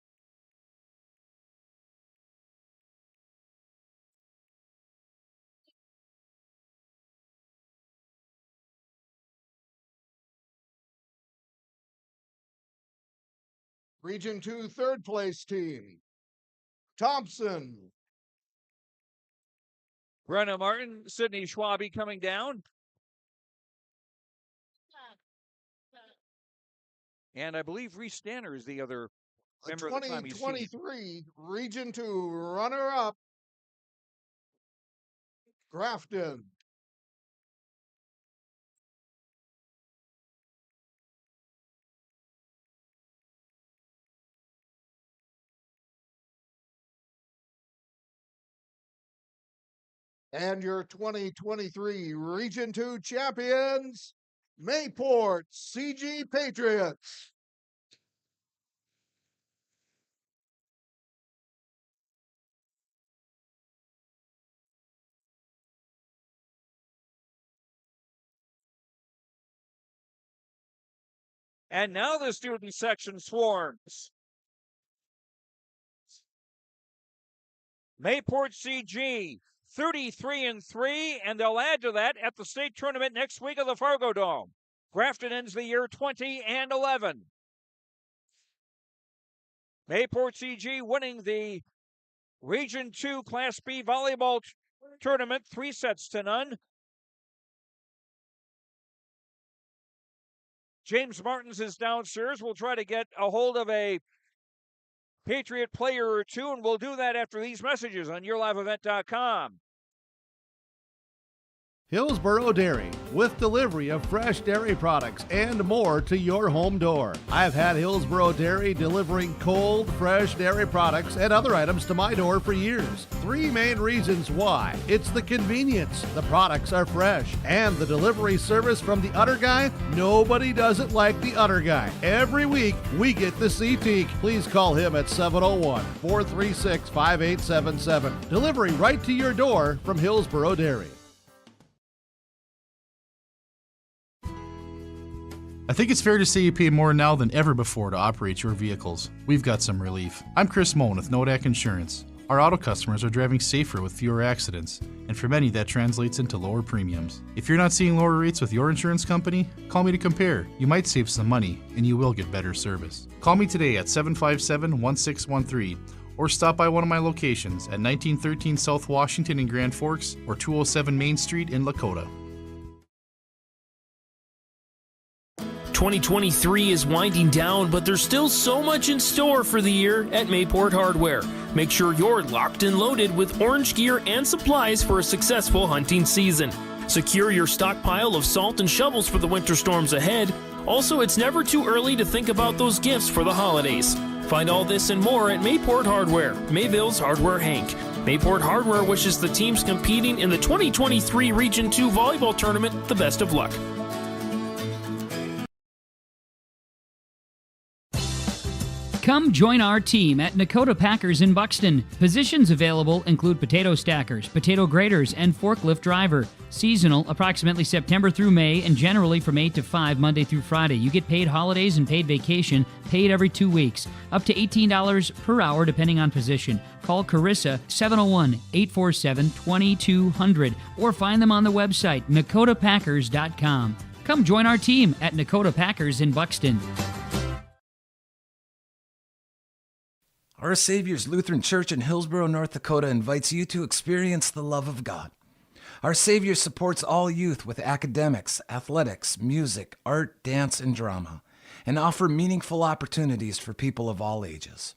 Region 2, 3rd place team, Thompson. Brenna Martin, Sydney Schwabe coming down. And I believe Reese Stanner is the other member of the Tommy's team. 2023 Region 2 runner-up, Grafton. And your 2023 Region 2 champions, Mayport CG Patriots. And now the student section swarms. Mayport CG, 33-3, and they'll add to that at the state tournament next week at the Fargo Dome. Grafton ends the year 20-11. Mayport CG winning the Region 2 Class B volleyball tournament, 3-0. James Martins is downstairs. We'll try to get a hold of a Patriot player or two, and we'll do that after these messages on YourLiveEvent.com. Hillsboro Dairy, with delivery of fresh dairy products and more to your home door. I've had Hillsboro Dairy delivering cold, fresh dairy products and other items to my door for years. 3 main reasons why. It's the convenience, the products are fresh, and the delivery service from the Udder Guy. Nobody does it like the Udder Guy. Every week, we get the CT. Please call him at 701-436-5877. Delivery right to your door from Hillsboro Dairy. I think it's fair to say you pay more now than ever before to operate your vehicles. We've got some relief. I'm Chris Moan with Nodak Insurance. Our auto customers are driving safer with fewer accidents, and for many that translates into lower premiums. If you're not seeing lower rates with your insurance company, call me to compare. You might save some money, and you will get better service. Call me today at 757-1613, or stop by one of my locations at 1913 South Washington in Grand Forks or 207 Main Street in Dakota. 2023 is winding down, but there's still so much in store for the year at Mayport Hardware. Make sure you're locked and loaded with orange gear and supplies for a successful hunting season. Secure your stockpile of salt and shovels for the winter storms ahead. Also, it's never too early to think about those gifts for the holidays. Find all this and more at Mayport Hardware, Mayville's Hardware Hank. Mayport Hardware wishes the teams competing in the 2023 Region 2 volleyball tournament the best of luck. Come join our team at Dakota Packers in Buxton. Positions available include potato stackers, potato graders, and forklift driver. Seasonal, approximately September through May, and generally from 8 to 5, Monday through Friday. You get paid holidays and paid vacation, paid every 2 weeks. Up to $18 per hour depending on position. Call Carissa 701-847-2200 or find them on the website, dakotapackers.com. Come join our team at Dakota Packers in Buxton. Our Savior's Lutheran Church in Hillsboro, North Dakota invites you to experience the love of God. Our Savior supports all youth with academics, athletics, music, art, dance, and drama, and offer meaningful opportunities for people of all ages.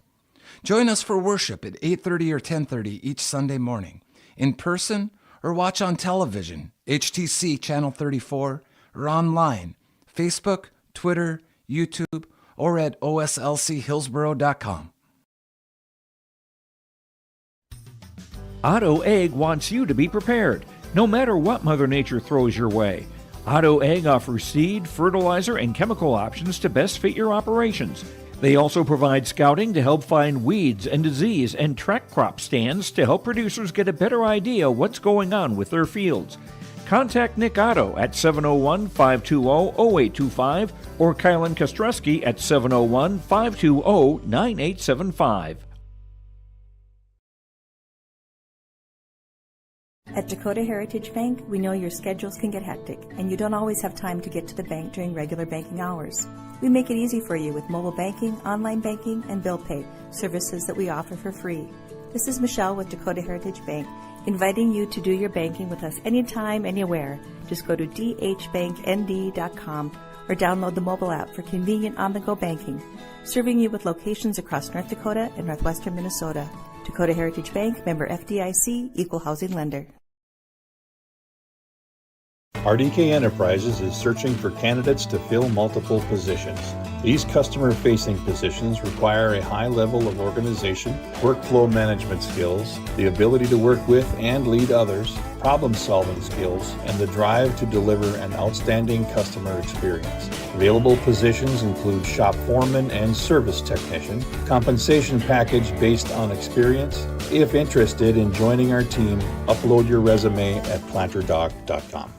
Join us for worship at 8:30 or 10:30 each Sunday morning, in person or watch on television, HTC Channel 34, or online, Facebook, Twitter, YouTube, or at oslchillsboro.com. Otto Egg wants you to be prepared, no matter what Mother Nature throws your way. Otto Egg offers seed, fertilizer, and chemical options to best fit your operations. They also provide scouting to help find weeds and disease and track crop stands to help producers get a better idea what's going on with their fields. Contact Nick Otto at 701-520-0825 or Kylan Kostreski at 701-520-9875. At Dakota Heritage Bank, we know your schedules can get hectic, and you don't always have time to get to the bank during regular banking hours. We make it easy for you with mobile banking, online banking, and bill pay, services that we offer for free. This is Michelle with Dakota Heritage Bank, inviting you to do your banking with us anytime, anywhere. Just go to dhbanknd.com or download the mobile app for convenient on-the-go banking, serving you with locations across North Dakota and northwestern Minnesota. Dakota Heritage Bank, member FDIC, equal housing lender. RDK Enterprises is searching for candidates to fill multiple positions. These customer-facing positions require a high level of organization, workflow management skills, the ability to work with and lead others, problem-solving skills, and the drive to deliver an outstanding customer experience. Available positions include shop foreman and service technician. Compensation package based on experience. If interested in joining our team, upload your resume at planterdoc.com.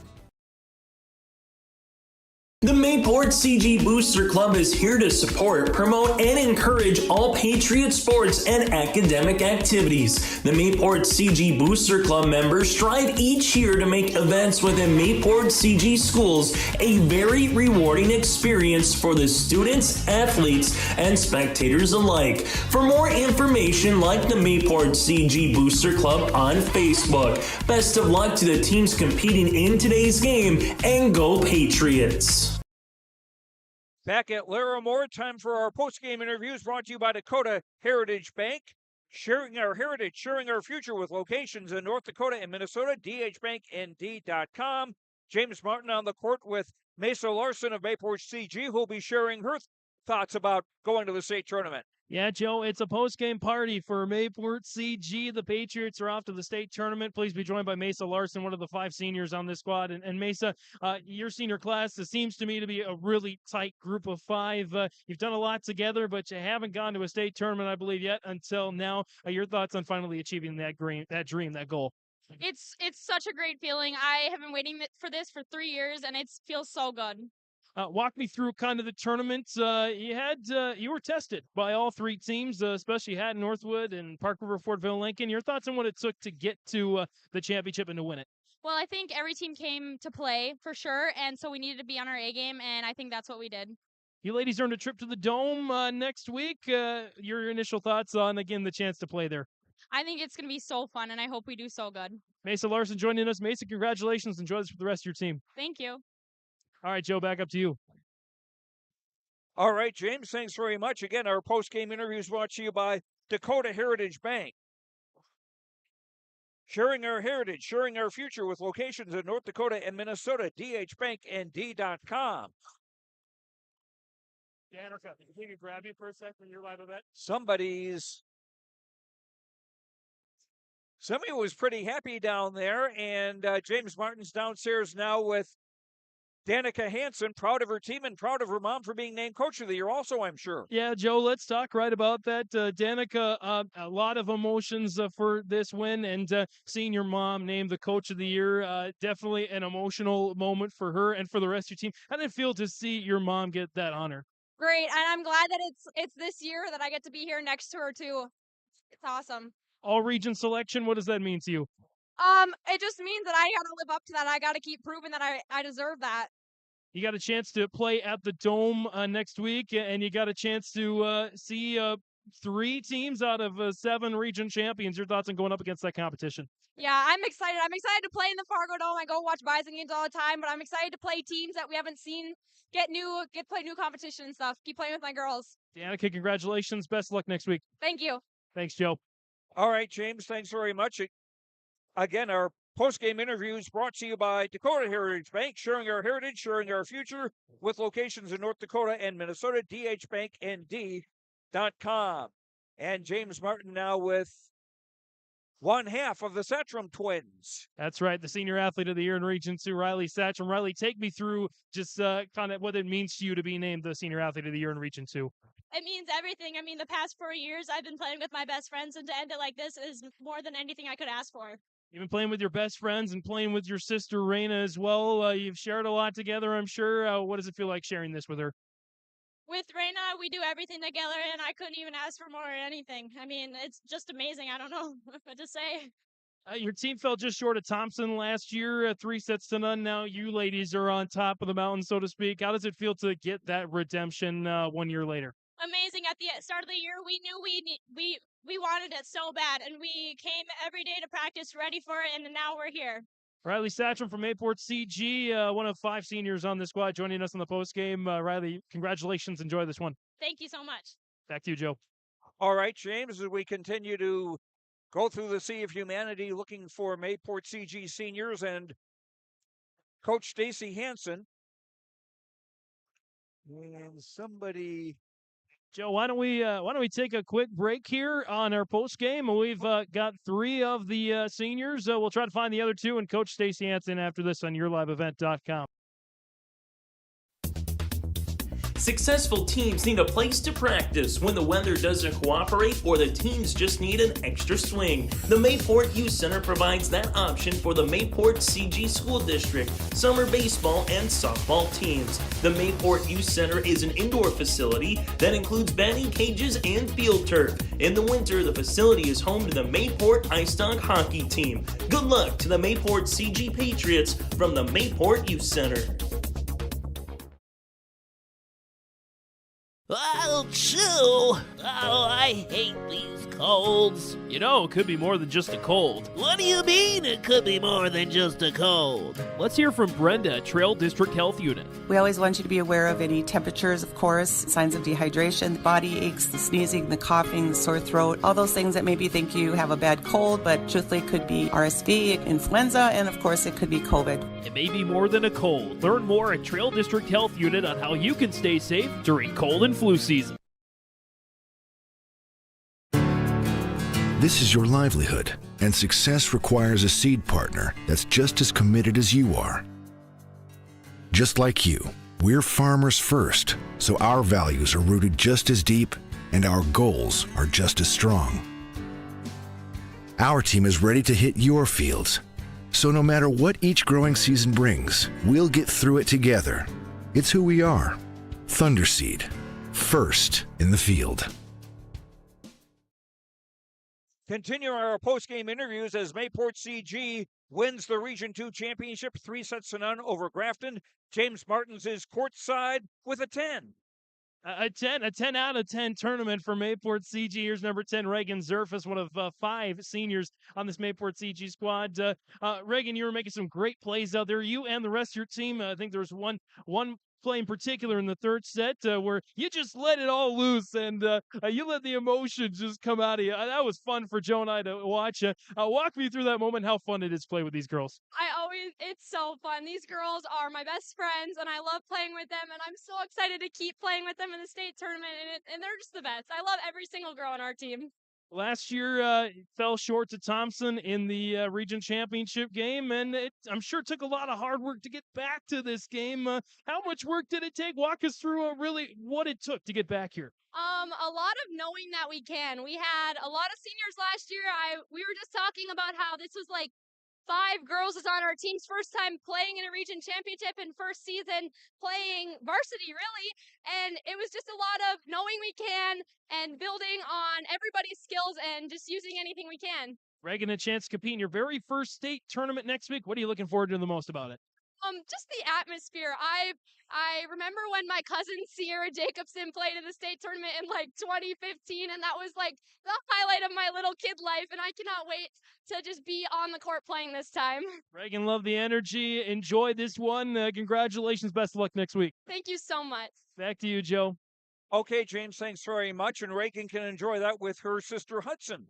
The Mayport CG Booster Club is here to support, promote, and encourage all Patriot sports and academic activities. The Mayport CG Booster Club members strive each year to make events within Mayport CG schools a very rewarding experience for the students, athletes, and spectators alike. For more information, like the Mayport CG Booster Club on Facebook. Best of luck to the teams competing in today's game, and go Patriots! Back at Larimore, time for our post-game interviews brought to you by Dakota Heritage Bank. Sharing our heritage, sharing our future with locations in North Dakota and Minnesota, dhbanknd.com. James Martin on the court with Mesa Larson of Mayport CG, who will be sharing her thoughts about going to the state tournament. Yeah, Joe, it's a post-game party for Mayport CG. The Patriots are off to the state tournament. Please be joined by Mesa Larson, one of the 5 seniors on this squad. And Mesa, your senior class, it seems to me to be a really tight group of 5. You've done a lot together, but you haven't gone to a state tournament, I believe, yet until now. Your thoughts on finally achieving that dream, that goal? It's such a great feeling. I have been waiting for this for 3 years, and it feels so good. Walk me through kind of the tournament. You were tested by all 3 teams, especially Haddon, Northwood, and Park River, Fortville, Lincoln. Your thoughts on what it took to get to the championship and to win it? Well, I think every team came to play for sure, and so we needed to be on our A game, and I think that's what we did. You ladies earned a trip to the Dome next week. Your initial thoughts on, again, the chance to play there? I think it's going to be so fun, and I hope we do so good. Mesa Larson joining us. Mesa, congratulations. Enjoy this for the rest of your team. Thank you. All right, Joe, back up to you. All right, James, thanks very much. Again, our post-game interview is brought to you by Dakota Heritage Bank. Sharing our heritage, sharing our future with locations in North Dakota and Minnesota, dhbanknd.com. Danica, can you grab me for a sec when you're live event? Somebody was pretty happy down there, and James Martin's downstairs now with Danica Hansen, proud of her team and proud of her mom for being named Coach of the Year also, I'm sure. Yeah, Joe, let's talk right about that. Danica, a lot of emotions for this win, and seeing your mom named the Coach of the Year, definitely an emotional moment for her and for the rest of your team. How did it feel to see your mom get that honor? Great, and I'm glad that it's this year that I get to be here next to her, too. It's awesome. All-region selection, what does that mean to you? It just means that I got to live up to that. I got to keep proving that I deserve that. You got a chance to play at the Dome next week, and you got a chance to see 3 teams out of 7 region champions. Your thoughts on going up against that competition? Yeah, I'm excited. I'm excited to play in the Fargo Dome. I go watch Bison games all the time, but I'm excited to play teams that we haven't seen, play new competition and stuff. Keep playing with my girls. Danica, congratulations. Best of luck next week. Thank you. Thanks, Joe. All right, James, thanks very much. Again, our Post-game interviews brought to you by Dakota Heritage Bank, sharing our heritage, sharing our future, with locations in North Dakota and Minnesota, dhbanknd.com. And James Martin now with one half of the Satcham twins. That's right, the Senior Athlete of the Year in Region 2, Riley Satcham. Riley, take me through just kind of what it means to you to be named the Senior Athlete of the Year in Region 2. It means everything. I mean, the past 4 years I've been playing with my best friends, and to end it like this is more than anything I could ask for. You've been playing with your best friends and playing with your sister, Raina, as well. You've shared a lot together, I'm sure. What does it feel like sharing this with her? With Raina, we do everything together, and I couldn't even ask for more or anything. I mean, it's just amazing. I don't know what to say. Your team fell just short of Thompson last year, 3-0. Now you ladies are on top of the mountain, so to speak. How does it feel to get that redemption 1 year later? Amazing. At the start of the year, we knew we wanted it so bad, and we came every day to practice ready for it, and now we're here. Riley Satcham from Mayport CG, one of 5 seniors on the squad, joining us on the postgame. Riley, congratulations. Enjoy this one. Thank you so much. Back to you, Joe. All right, James, as we continue to go through the Sea of Humanity looking for Mayport CG seniors and Coach Stacy Hansen. And somebody... Joe, why don't we take a quick break here on our post game? We've got 3 of the seniors. We'll try to find the other 2 and Coach Stacy Hansen after this on YourLiveEvent.com. Successful teams need a place to practice when the weather doesn't cooperate or the teams just need an extra swing. The Mayport Youth Center provides that option for the Mayport CG School District, summer baseball and softball teams. The Mayport Youth Center is an indoor facility that includes batting cages and field turf. In the winter, the facility is home to the Mayport Ice Dog hockey team. Good luck to the Mayport CG Patriots from the Mayport Youth Center. Oh, chew! Oh, I hate these colds. You know, it could be more than just a cold. What do you mean it could be more than just a cold? Let's hear from Brenda, Trail District Health Unit. We always want you to be aware of any temperatures, of course, signs of dehydration, body aches, the sneezing, the coughing, the sore throat, all those things that maybe think you have a bad cold, but truthfully could be RSV, influenza, and of course it could be COVID. It may be more than a cold. Learn more at Trail District Health Unit on how you can stay safe during cold and flu season. This is your livelihood, and success requires a seed partner that's just as committed as you are. Just like you, we're farmers first, so our values are rooted just as deep and our goals are just as strong. Our team is ready to hit your fields, so no matter what each growing season brings, we'll get through it together. It's who we are. Thunderseed, first in the field. Continue our post-game interviews as Mayport CG wins the Region 2 championship 3-0 over Grafton. James Martins is courtside with a 10. A 10 out of 10 tournament for Mayport CG. Here's number 10, Reagan Zerfus, one of 5 seniors on this Mayport CG squad. Reagan, you were making some great plays out there. You and the rest of your team, I think there was one play in particular in the third set where you just let it all loose and you let the emotion just come out of you. That was fun for Joe and I to watch. Walk me through that moment, how fun it is to play with these girls. It's so fun. These girls are my best friends, and I love playing with them, and I'm so excited to keep playing with them in the state tournament, and they're just the best. I love every single girl on our team. Last year, fell short to Thompson in the region championship game, and I'm sure it took a lot of hard work to get back to this game. How much work did it take? Walk us through really what it took to get back here. A lot of knowing that we can. We had a lot of seniors last year. We were just talking about how this was like 5 girls is on our team's first time playing in a region championship and first season playing varsity, really. And it was just a lot of knowing we can and building on everybody's skills and just using anything we can. Reagan, a chance to compete in your very first state tournament next week. What are you looking forward to the most about it? Just the atmosphere. I remember when my cousin Sierra Jacobson played in the state tournament in like 2015, and that was like the highlight of my little kid life, and I cannot wait to just be on the court playing this time. Reagan, love the energy. Enjoy this one. Congratulations. Best of luck next week. Thank you so much. Back to you, Joe. Okay, James, thanks very much, and Reagan can enjoy that with her sister Hudson.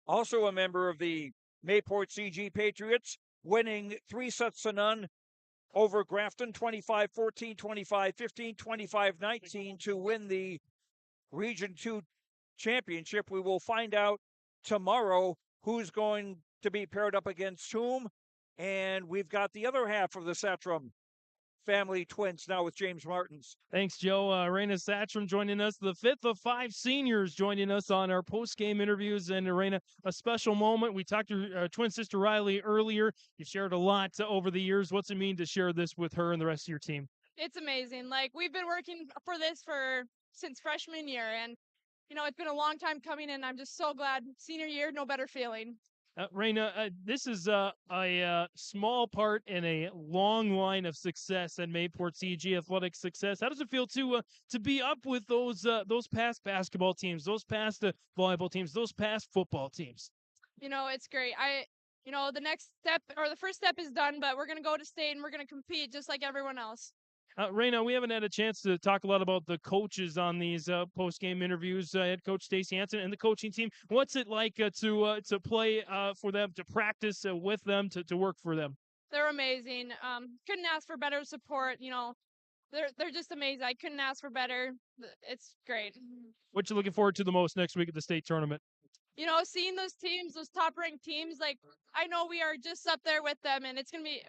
Also a member of the Mayport CG Patriots winning 3-0 over Grafton, 25-14, 25-15, 25-19 to win the Region 2 championship. We will find out tomorrow who's going to be paired up against whom. And we've got the other half of the Satram family twins now with James Martins. Thanks, Joe. Raina Satcham joining us, the fifth of five seniors joining us on our post-game interviews. And Raina, a special moment. We talked to your twin sister Riley earlier. You shared a lot over the years. What's it mean to share this with her and the rest of your team? It's amazing. Like, we've been working for this since freshman year, and it's been a long time coming, and I'm just so glad. Senior year, no better feeling. Raina, this is a small part in a long line of success and Mayport CG athletic success. How does it feel to be up with those past basketball teams, those past volleyball teams, those past football teams? It's great. The next step or the first step is done, but we're gonna go to state and we're gonna compete just like everyone else. Raina, we haven't had a chance to talk a lot about the coaches on these post-game interviews. Head coach Stacey Hansen and the coaching team. What's it like to play for them, to practice with them, to work for them? They're amazing. Couldn't ask for better support. They're just amazing. I couldn't ask for better. It's great. What you looking forward to the most next week at the state tournament? Seeing those teams, those top-ranked teams, like, I know we are just up there with them, and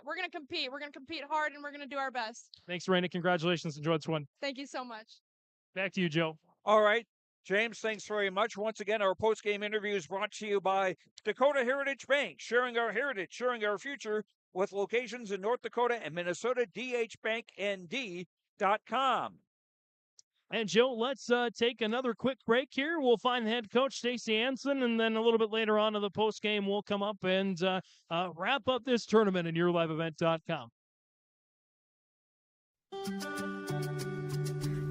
we're going to compete. We're going to compete hard, and we're going to do our best. Thanks, Raina. Congratulations. Enjoy this one. Thank you so much. Back to you, Joe. All right. James, thanks very much. Once again, our post-game interview is brought to you by Dakota Heritage Bank, sharing our heritage, sharing our future, with locations in North Dakota and Minnesota, dhbanknd.com. And Joe, let's take another quick break here. We'll find head coach Stacey Hansen, and then a little bit later on in the post game, we'll come up and wrap up this tournament at yourliveevent.com.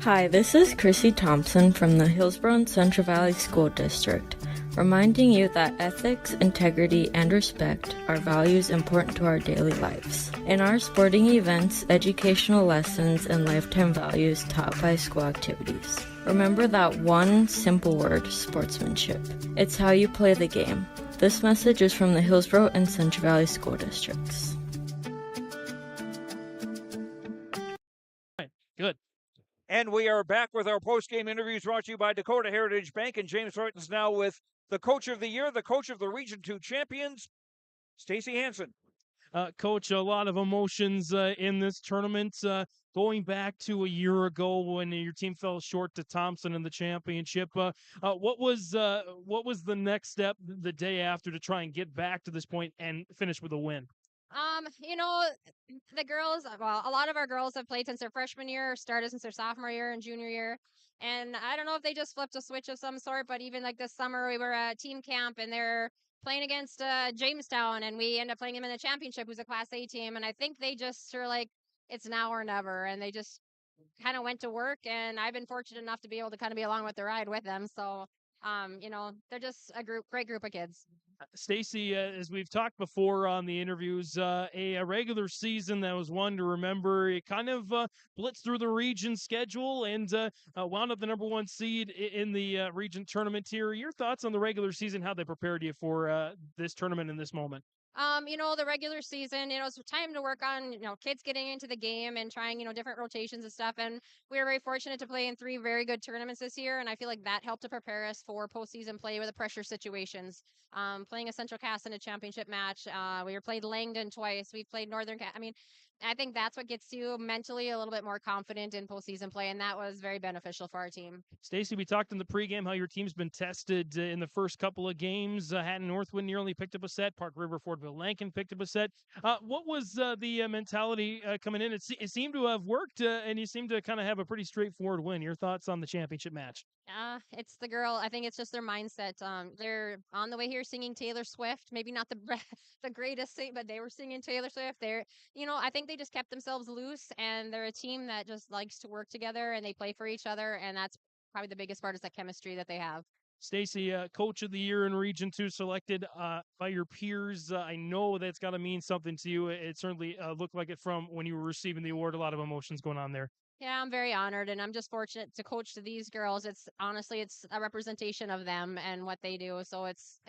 Hi, this is Chrissy Thompson from the Hillsborough and Central Valley School District, reminding you that ethics, integrity, and respect are values important to our daily lives. In our sporting events, educational lessons, and lifetime values taught by school activities. Remember that one simple word, sportsmanship. It's how you play the game. This message is from the Hillsborough and Central Valley School Districts. Good. And we are back with our post-game interviews brought to you by Dakota Heritage Bank. And James Martins now with the coach of the year, the coach of the Region 2 champions, Stacey Hansen. Coach, a lot of emotions in this tournament. Going back to a year ago when your team fell short to Thompson in the championship, what was the next step the day after to try and get back to this point and finish with a win? The girls, well, a lot of our girls have played since their freshman year, started since their sophomore year and junior year. And I don't know if they just flipped a switch of some sort, but even like this summer, we were at team camp and they're playing against Jamestown, and we ended up playing them in the championship, who's a Class A team. And I think they just are like, it's now or never. And they just kind of went to work. And I've been fortunate enough to be able to kind of be along with the ride with them. So, they're just a great group of kids. Stacey, as we've talked before on the interviews, a regular season that was one to remember. It kind of blitzed through the region schedule and wound up the number one seed in the region tournament here. Your thoughts on the regular season, how they prepared you for this tournament in this moment? The regular season, it's time to work on, kids getting into the game and trying, different rotations and stuff. And we were very fortunate to play in 3 very good tournaments this year. And I feel like that helped to prepare us for postseason play with the pressure situations. Playing a Central Cass in a championship match. We were played Langdon twice. We've played Northern Cass. I think that's what gets you mentally a little bit more confident in postseason play, and that was very beneficial for our team. Stacey, we talked in the pregame how your team's been tested in the first couple of games. Hatton Northwood nearly picked up a set. Park River Fordville Lankin picked up a set. What was the mentality coming in? It seemed to have worked, and you seem to kind of have a pretty straightforward win. Your thoughts on the championship match? It's the girl. I think it's just their mindset. They're on the way here singing Taylor Swift. Maybe not the greatest thing, but they were singing Taylor Swift. I think they just kept themselves loose, and they're a team that just likes to work together and they play for each other. And that's probably the biggest part, is that chemistry that they have. Stacey, coach of the year in Region 2 selected by your peers. I know that's got to mean something to you. It certainly looked like it from when you were receiving the award. A lot of emotions going on there. Yeah, I'm very honored, and I'm just fortunate to coach to these girls. It's honestly, it's a representation of them and what they do. So it's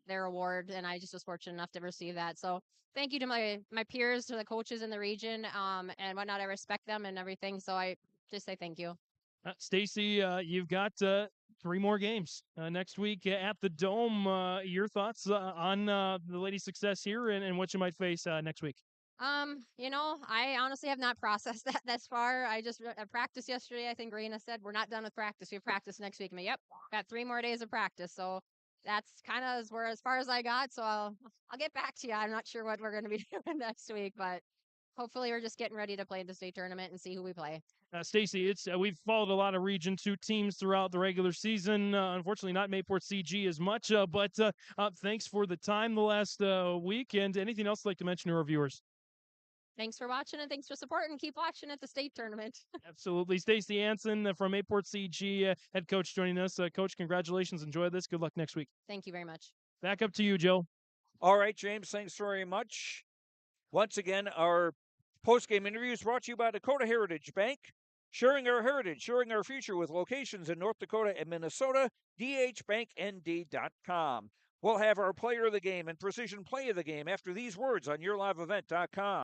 their award, and I just was fortunate enough to receive that. So thank you to my peers, to the coaches in the region, and whatnot. I respect them and everything. So I just say thank you. Stacy, you've got 3 more games next week at the Dome. Your thoughts on the ladies' success here and what you might face next week? I honestly have not processed that thus far. I just practiced yesterday. I think Rena said we're not done with practice. We have practice next week. Yep, got 3 more days of practice. So that's kind of as far as I got. So I'll get back to you. I'm not sure what we're going to be doing next week, but hopefully we're just getting ready to play the state tournament and see who we play. Stacy, it's we've followed a lot of Region 2 teams throughout the regular season. Unfortunately, not Mayport CG as much, but thanks for the time the last week. And anything else you'd like to mention to our viewers? Thanks for watching and thanks for supporting. Keep watching at the state tournament. Absolutely. Stacy Anson from Mayport CG, head coach, joining us. Coach, congratulations. Enjoy this. Good luck next week. Thank you very much. Back up to you, Joe. All right, James, thanks very much. Once again, our post-game interview is brought to you by Dakota Heritage Bank. Sharing our heritage, sharing our future with locations in North Dakota and Minnesota, dhbanknd.com. We'll have our player of the game and precision play of the game after these words on yourliveevent.com.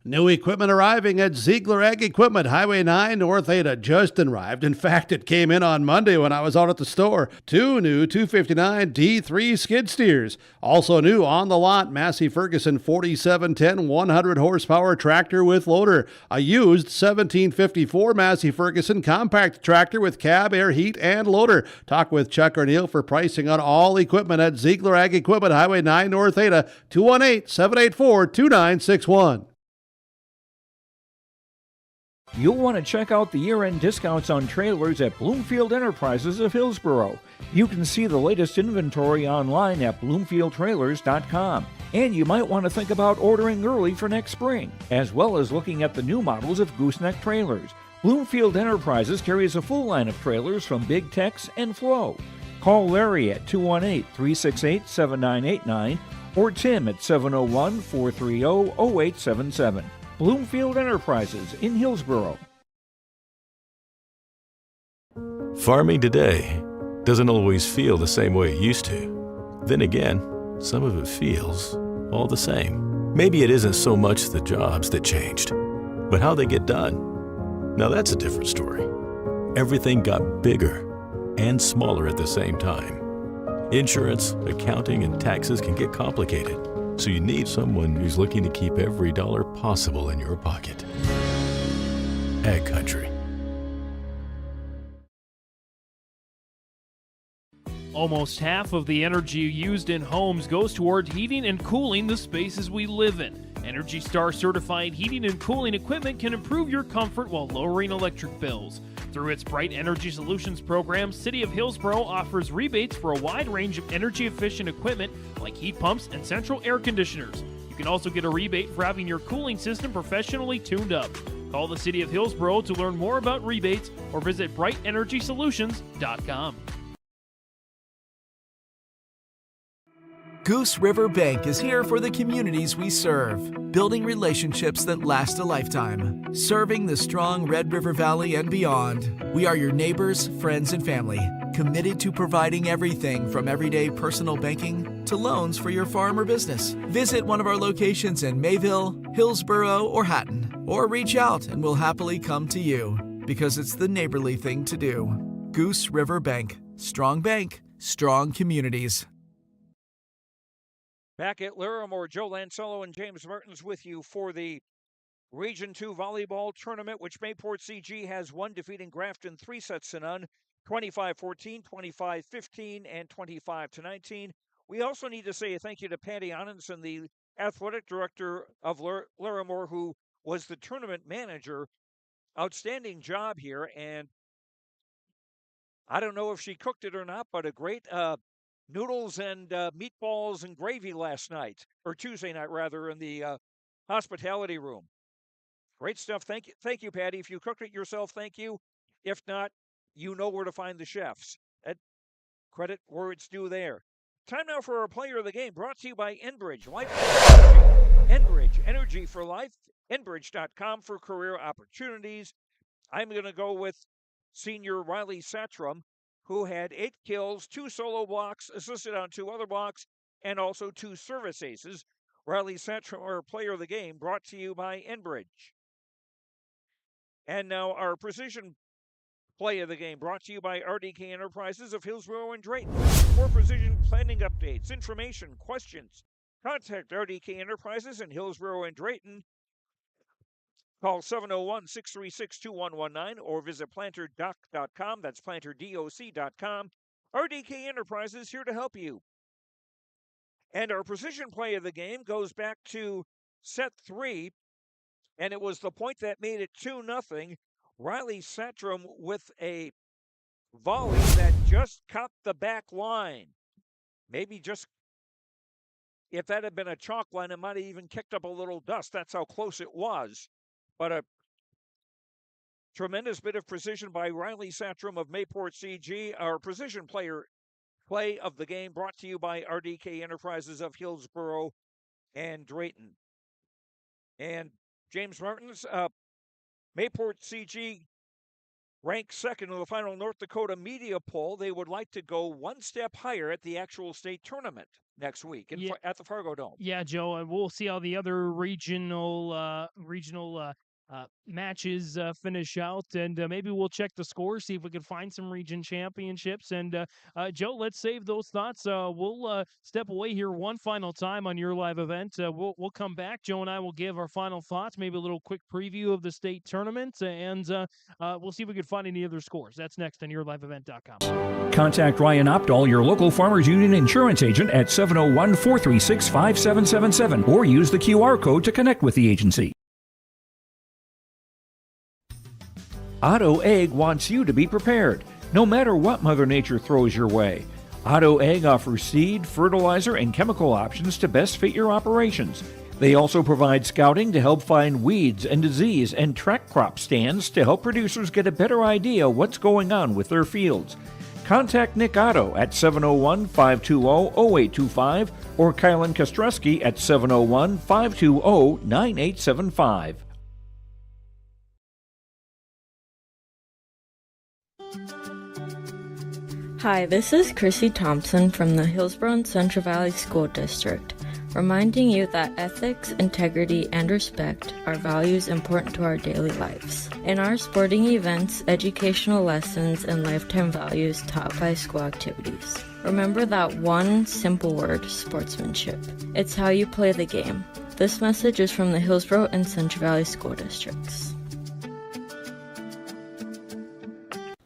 New equipment arriving at Ziegler Ag Equipment, Highway 9, North Ada. Just arrived. In fact, it came in on Monday when I was out at the store. 2 new 259 D3 skid steers. Also new on the lot, Massey Ferguson 4710 100 horsepower tractor with loader. A used 1754 Massey Ferguson compact tractor with cab, air, heat, and loader. Talk with Chuck or Neil for pricing on all equipment at Ziegler Ag Equipment, Highway 9, North Ada. 218-784-2961. You'll want to check out the year-end discounts on trailers at Bloomfield Enterprises of Hillsboro. You can see the latest inventory online at bloomfieldtrailers.com. And you might want to think about ordering early for next spring, as well as looking at the new models of gooseneck trailers. Bloomfield Enterprises carries a full line of trailers from Big Tex and Flow. Call Larry at 218-368-7989 or Tim at 701-430-0877. Bloomfield Enterprises in Hillsboro. Farming today doesn't always feel the same way it used to. Then again, some of it feels all the same. Maybe it isn't so much the jobs that changed, but how they get done. Now that's a different story. Everything got bigger and smaller at the same time. Insurance, accounting, and taxes can get complicated. So you need someone who's looking to keep every dollar possible in your pocket. Ag Country. Almost half of the energy used in homes goes toward heating and cooling the spaces we live in. Energy Star certified heating and cooling equipment can improve your comfort while lowering electric bills. Through its Bright Energy Solutions program, City of Hillsboro offers rebates for a wide range of energy-efficient equipment like heat pumps and central air conditioners. You can also get a rebate for having your cooling system professionally tuned up. Call the City of Hillsboro to learn more about rebates or visit brightenergysolutions.com. Goose River Bank is here for the communities we serve, building relationships that last a lifetime. Serving the strong Red River Valley and beyond, we are your neighbors, friends, and family, committed to providing everything from everyday personal banking to loans for your farm or business. Visit one of our locations in Mayville, Hillsboro, or Hatton, or reach out and we'll happily come to you, because it's the neighborly thing to do. Goose River Bank. Strong bank, strong communities. Back at Larimore, Joe Lancello and James Martins with you for the Region 2 Volleyball Tournament, which Mayport CG has won, defeating Grafton 3-0, 25-14, 25-15, and 25-19. We also need to say a thank you to Patty Onenson, the athletic director of Larimore, who was the tournament manager. Outstanding job here, and I don't know if she cooked it or not, but a great noodles and meatballs and gravy last night, or Tuesday night rather, in the hospitality room. Great stuff. Thank you, Patty. If you cooked it yourself, thank you. If not, you know where to find the chefs. Credit where it's due there. Time now for our player of the game, brought to you by Enbridge. Life Enbridge, energy for life. Enbridge.com for career opportunities. I'm going to go with senior Riley Satrum. who had 8 kills, 2 solo blocks, assisted on 2 other blocks, and also 2 service aces. Riley Satcham, our player of the game, brought to you by Enbridge. And now our precision play of the game, brought to you by RDK Enterprises of Hillsborough and Drayton. For precision planning updates, information, questions, contact RDK Enterprises in Hillsborough and Drayton. Call 701-636-2119 or visit planterdoc.com. That's planterdoc.com. RDK Enterprises here to help you. And our precision play of the game goes back to set 3, and it was the point that made it 2-0. Riley Satcham with a volley that just caught the back line. Maybe just, if that had been a chalk line, it might have even kicked up a little dust. That's how close it was. But a tremendous bit of precision by Riley Satcham of Mayport CG, our precision play of the game, brought to you by RDK Enterprises of Hillsborough and Drayton. And James Martins, Mayport CG ranked second in the final North Dakota media poll. They would like to go one step higher at the actual state tournament next week at the Fargo Dome. Yeah, Joe, we'll see how the other regional matches finish out, and maybe we'll check the score, see if we can find some region championships. And Joe, let's save those thoughts. We'll step away here one final time on your live event. We'll come back. Joe and I will give our final thoughts, maybe a little quick preview of the state tournament, and we'll see if we can find any other scores. That's next on yourliveevent.com. Contact Ryan Opdahl, your local Farmers Union insurance agent, at 701-436-5777, or use the QR code to connect with the agency. Otto Egg wants you to be prepared, no matter what Mother Nature throws your way. Otto Egg offers seed, fertilizer, and chemical options to best fit your operations. They also provide scouting to help find weeds and disease, and track crop stands to help producers get a better idea what's going on with their fields. Contact Nick Otto at 701-520-0825 or Kylan Kostreski at 701-520-9875. Hi, this is Chrissy Thompson from the Hillsborough and Central Valley School District, reminding you that ethics, integrity, and respect are values important to our daily lives. In our sporting events, educational lessons, and lifetime values taught by school activities. Remember that one simple word, sportsmanship. It's how you play the game. This message is from the Hillsborough and Central Valley School Districts.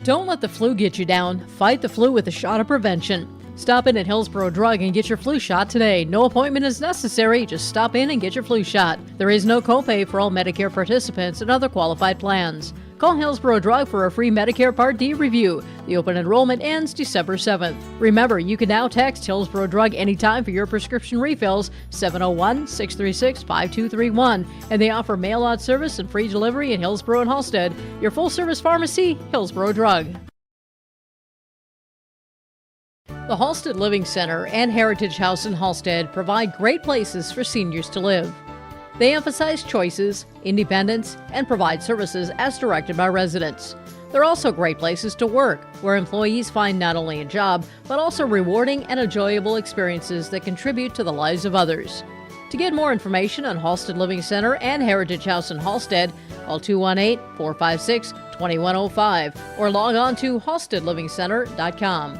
Don't let the flu get you down. Fight the flu with a shot of prevention. Stop in at Hillsborough Drug and get your flu shot today. No appointment is necessary. Just stop in and get your flu shot. There is no copay for all Medicare participants and other qualified plans. Call Hillsborough Drug for a free Medicare Part D review. The open enrollment ends December 7th. Remember, you can now text Hillsborough Drug anytime for your prescription refills, 701-636-5231. And they offer mail-out service and free delivery in Hillsborough and Halstead. Your full-service pharmacy, Hillsborough Drug. The Halstead Living Center and Heritage House in Halstead provide great places for seniors to live. They emphasize choices, independence, and provide services as directed by residents. They're also great places to work, where employees find not only a job, but also rewarding and enjoyable experiences that contribute to the lives of others. To get more information on Halstead Living Center and Heritage House in Halstead, call 218-456-2105 or log on to halsteadlivingcenter.com.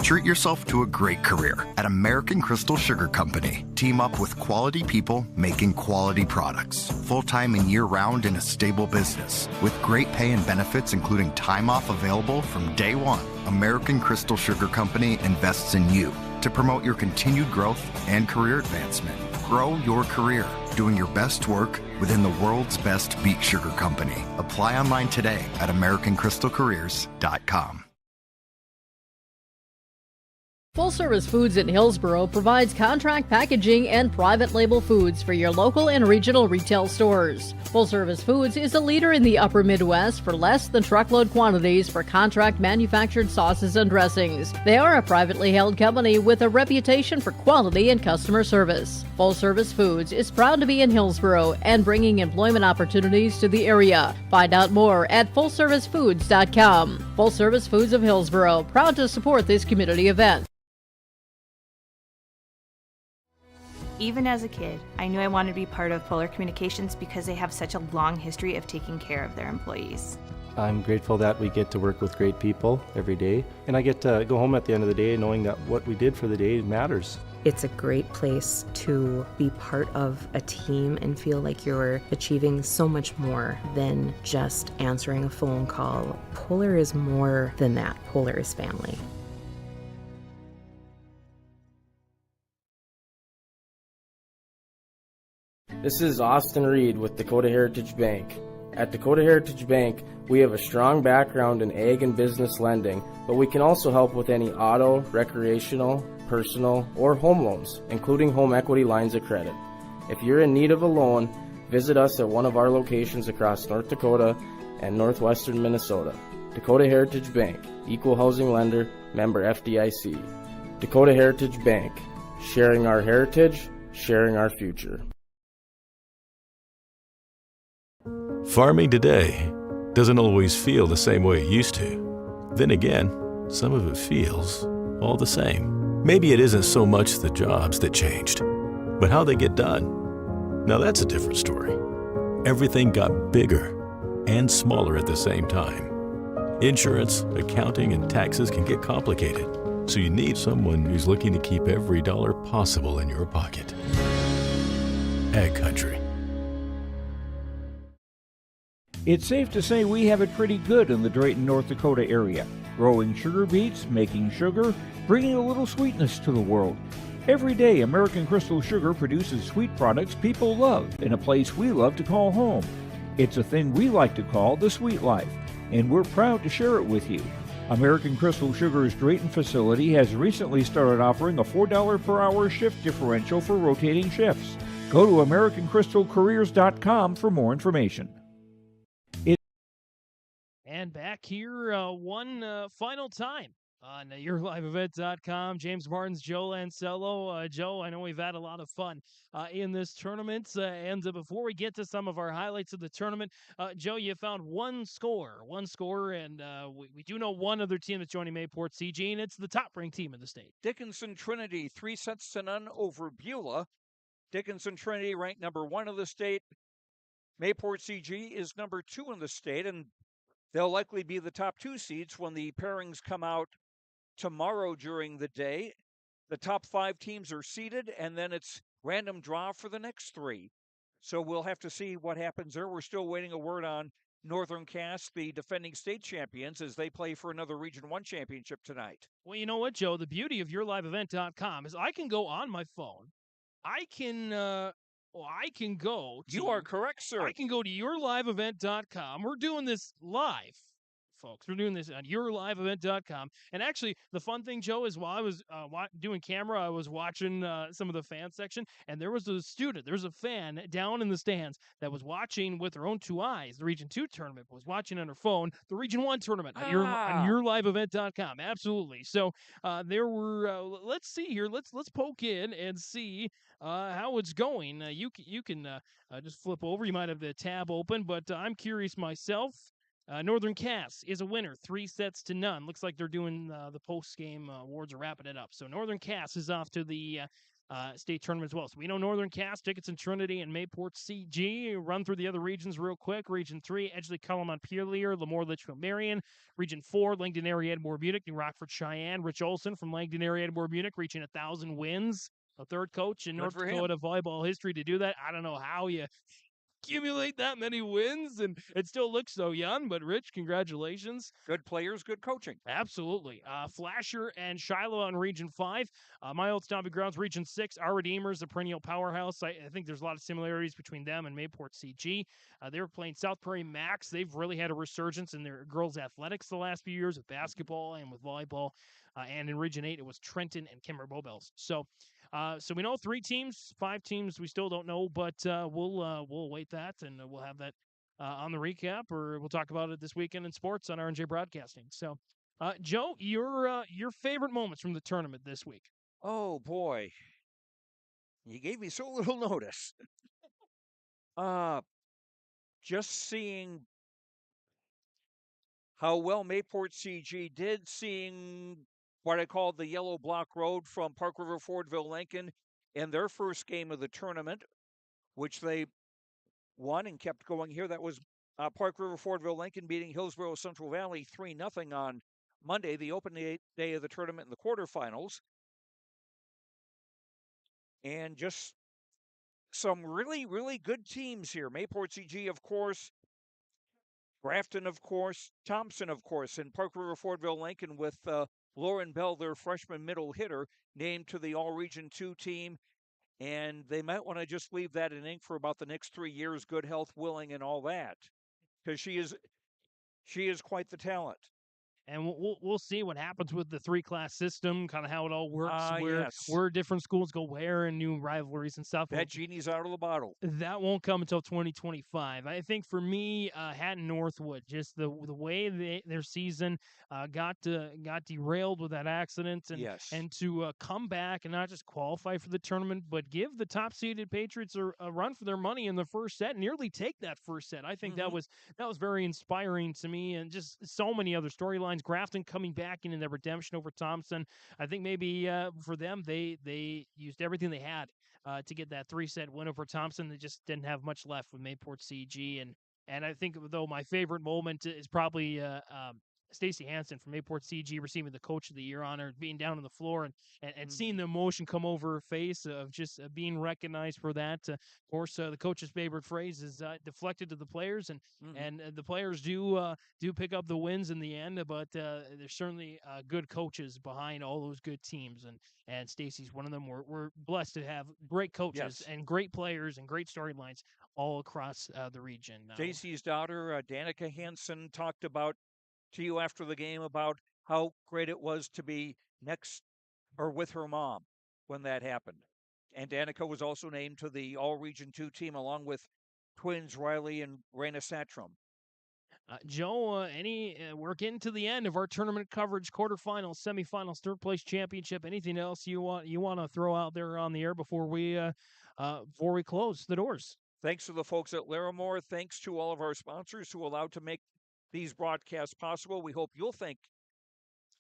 Treat yourself to a great career at American Crystal Sugar Company. Team up with quality people making quality products. Full-time and year-round in a stable business. With great pay and benefits including time off available from day one. American Crystal Sugar Company invests in you to promote your continued growth and career advancement. Grow your career doing your best work within the world's best beet sugar company. Apply online today at AmericanCrystalCareers.com. Full Service Foods in Hillsboro provides contract packaging and private label foods for your local and regional retail stores. Full Service Foods is a leader in the upper Midwest for less than truckload quantities for contract manufactured sauces and dressings. They are a privately held company with a reputation for quality and customer service. Full Service Foods is proud to be in Hillsboro and bringing employment opportunities to the area. Find out more at fullservicefoods.com. Full Service Foods of Hillsboro, proud to support this community event. Even as a kid, I knew I wanted to be part of Polar Communications because they have such a long history of taking care of their employees. I'm grateful that we get to work with great people every day, and I get to go home at the end of the day knowing that what we did for the day matters. It's a great place to be part of a team and feel like you're achieving so much more than just answering a phone call. Polar is more than that. Polar is family. This is Austin Reed with Dakota Heritage Bank. At Dakota Heritage Bank, we have a strong background in ag and business lending, but we can also help with any auto, recreational, personal, or home loans, including home equity lines of credit. If you're in need of a loan, visit us at one of our locations across North Dakota and northwestern Minnesota. Dakota Heritage Bank, equal housing lender, member FDIC. Dakota Heritage Bank, sharing our heritage, sharing our future. Farming today doesn't always feel the same way it used to. Then again, some of it feels all the same. Maybe it isn't so much the jobs that changed, but how they get done. Now that's a different story. Everything got bigger and smaller at the same time. Insurance, accounting, and taxes can get complicated, so you need someone who's looking to keep every dollar possible in your pocket. Ag Country. It's safe to say we have it pretty good in the Drayton, North Dakota area. Growing sugar beets, making sugar, bringing a little sweetness to the world. Every day, American Crystal Sugar produces sweet products people love in a place we love to call home. It's a thing we like to call the sweet life, and we're proud to share it with you. American Crystal Sugar's Drayton facility has recently started offering a $4 per hour shift differential for rotating shifts. Go to AmericanCrystalCareers.com for more information. And back here one final time on YourLiveEvent.com. James Martins, Joe Lancello. Joe, I know we've had a lot of fun in this tournament. And before we get to some of our highlights of the tournament, Joe, you found one score, and we do know one other team that's joining Mayport CG, and it's the top-ranked team in the state. Dickinson Trinity, 3-0 over Beulah. Dickinson Trinity ranked number 1 in the state. Mayport CG is number 2 in the state, and they'll likely be the top 2 seeds when the pairings come out tomorrow during the day. The top 5 teams are seeded, and then it's random draw for the next 3. So we'll have to see what happens there. We're still waiting a word on Northern Cass, the defending state champions, as they play for another Region 1 championship tonight. Well, you know what, Joe? The beauty of YourLiveEvent.com is I can go on my phone. I can go to... You are correct, sir. I can go to YourLiveEvent.com. We're doing this live, folks. We're doing this on YourLiveEvent.com. And actually, the fun thing, Joe, is while I was doing camera, I was watching some of the fan section, and there was a fan down in the stands that was watching with her own 2 eyes the Region 2 tournament, but was watching on her phone the Region 1 tournament on YourLiveEvent.com. Absolutely. So there were, let's see here. Let's poke in and see how it's going. You can just flip over. You might have the tab open, but I'm curious myself. Northern Cass is a winner, 3-0. Looks like they're doing the post-game awards, are wrapping it up. So Northern Cass is off to the state tournament as well. So we know Northern Cass, Dickinson Trinity, and Mayport CG. Run through the other regions real quick. Region 3, Edgeley, Cullman, Montpelier, Lemoore, Litchfield, Marion. Region 4, Langdon area, Edmore, Munich, New Rockford, Cheyenne. Rich Olson from Langdon area, Edmore, Munich, reaching 1,000 wins. A third coach in North Dakota volleyball history to do that. I don't know how you accumulate that many wins, and it still looks so young. But Rich, congratulations. Good players, good coaching. Absolutely. Flasher and Shiloh on Region 5. My old stomping grounds, Region 6. Our Redeemers, a perennial powerhouse. I think there's a lot of similarities between them and Mayport CG. They were playing South Prairie Max. They've really had a resurgence in their girls' athletics the last few years with basketball and with volleyball. And in Region 8, it was Trenton and Kimmer Bowbells. So we know 3 teams, 5 teams we still don't know, but we'll await that, and we'll have that on the recap, or we'll talk about it this weekend in sports on RNJ Broadcasting. So, Joe, your favorite moments from the tournament this week? Oh boy, you gave me so little notice. Just seeing how well Mayport CG did, seeing what I call the Yellow Block Road from Park River Fordville Lincoln in their first game of the tournament, which they won and kept going here. That was Park River Fordville Lincoln beating Hillsborough Central Valley 3-0 on Monday, the opening day of the tournament in the quarterfinals. And just some really, really good teams here. Mayport CG, of course, Grafton, of course, Thompson, of course, and Park River Fordville Lincoln with Lauren Bell, their freshman middle hitter, named to the All-Region 2 team. And they might want to just leave that in ink for about the next 3 years, good health, willing, and all that, because she is quite the talent. And we'll see what happens with the 3-class system, kind of how it all works, Yes. where different schools go where, and new rivalries and stuff. That genie's out of the bottle. That won't come until 2025. I think for me, Hatton Northwood, just the way their season got derailed with that accident, and Yes. and to come back and not just qualify for the tournament, but give the top seeded Patriots a run for their money in the first set, nearly take that first set. I think that was very inspiring to me, and just so many other storylines. Grafton coming back in their redemption over Thompson. I think maybe for them, they used everything they had to get that 3-set win over Thompson. They just didn't have much left with Mayport CG. And I think, though, my favorite moment is probably Stacy Hansen from Mayport CG receiving the Coach of the Year honor, being down on the floor and seeing the emotion come over her face of just being recognized for that. Of course, the coach's favorite phrase is deflected to the players, and the players do pick up the wins in the end. But there's certainly good coaches behind all those good teams, and Stacy's one of them. We're blessed to have great coaches and great players and great storylines all across the region. Stacy's daughter, Danica Hansen, talked about to you after the game about how great it was to be next or with her mom when that happened. And Danica was also named to the All-Region 2 team along with twins Riley and Raina Satram. Joe, we're getting to the end of our tournament coverage, quarterfinals, semifinals, third place championship. Anything else you want to throw out there on the air before we close the doors? Thanks to the folks at Larimore. Thanks to all of our sponsors who allowed to make these broadcasts possible. We hope you'll thank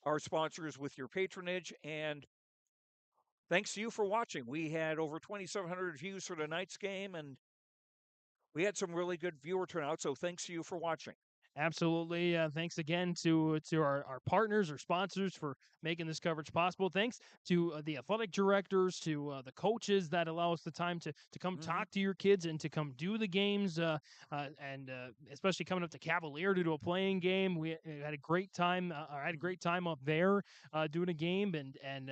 our sponsors with your patronage, and thanks to you for watching. We had over 2,700 views for tonight's game, and we had some really good viewer turnout, so thanks to you for watching. Absolutely. Thanks again to our partners, our sponsors, for making this coverage possible. Thanks to the athletic directors, to the coaches that allow us the time to come talk to your kids and to come do the games, and especially coming up to Cavalier to do a playing game. We had a great time. I had a great time up there doing a game, and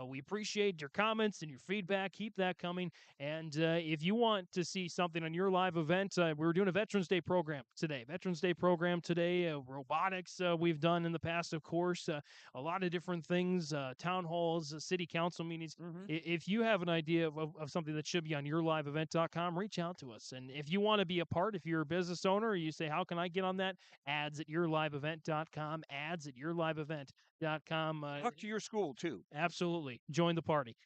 we appreciate your comments and your feedback. Keep that coming. And if you want to see something on your live event, we're doing a Veterans Day program today. Robotics we've done in the past, of course, a lot of different things, town halls, city council meetings. If you have an idea of something that should be on yourliveevent.com, reach out to us. And if you want to be a part, if you're a business owner, you say, how can I get on that? Ads at yourliveevent.com, ads at yourliveevent.com. Talk to your school, too. Absolutely. Join the party.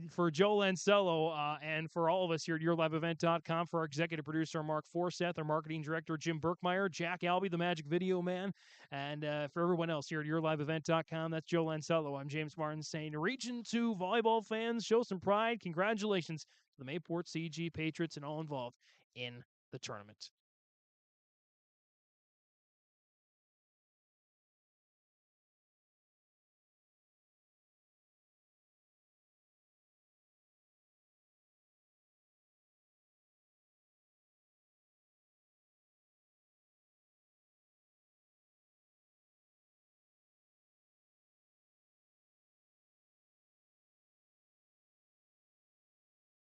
For Joe Lancello and for all of us here at yourliveevent.com, for our executive producer, Mark Forseth, our marketing director, Jim Burkmeyer, Jack Albee, the Magic Video Man, and for everyone else here at yourliveevent.com, that's Joe Lancello. I'm James Martin saying, Region 2 volleyball fans, show some pride. Congratulations to the Mayport CG Patriots and all involved in the tournament.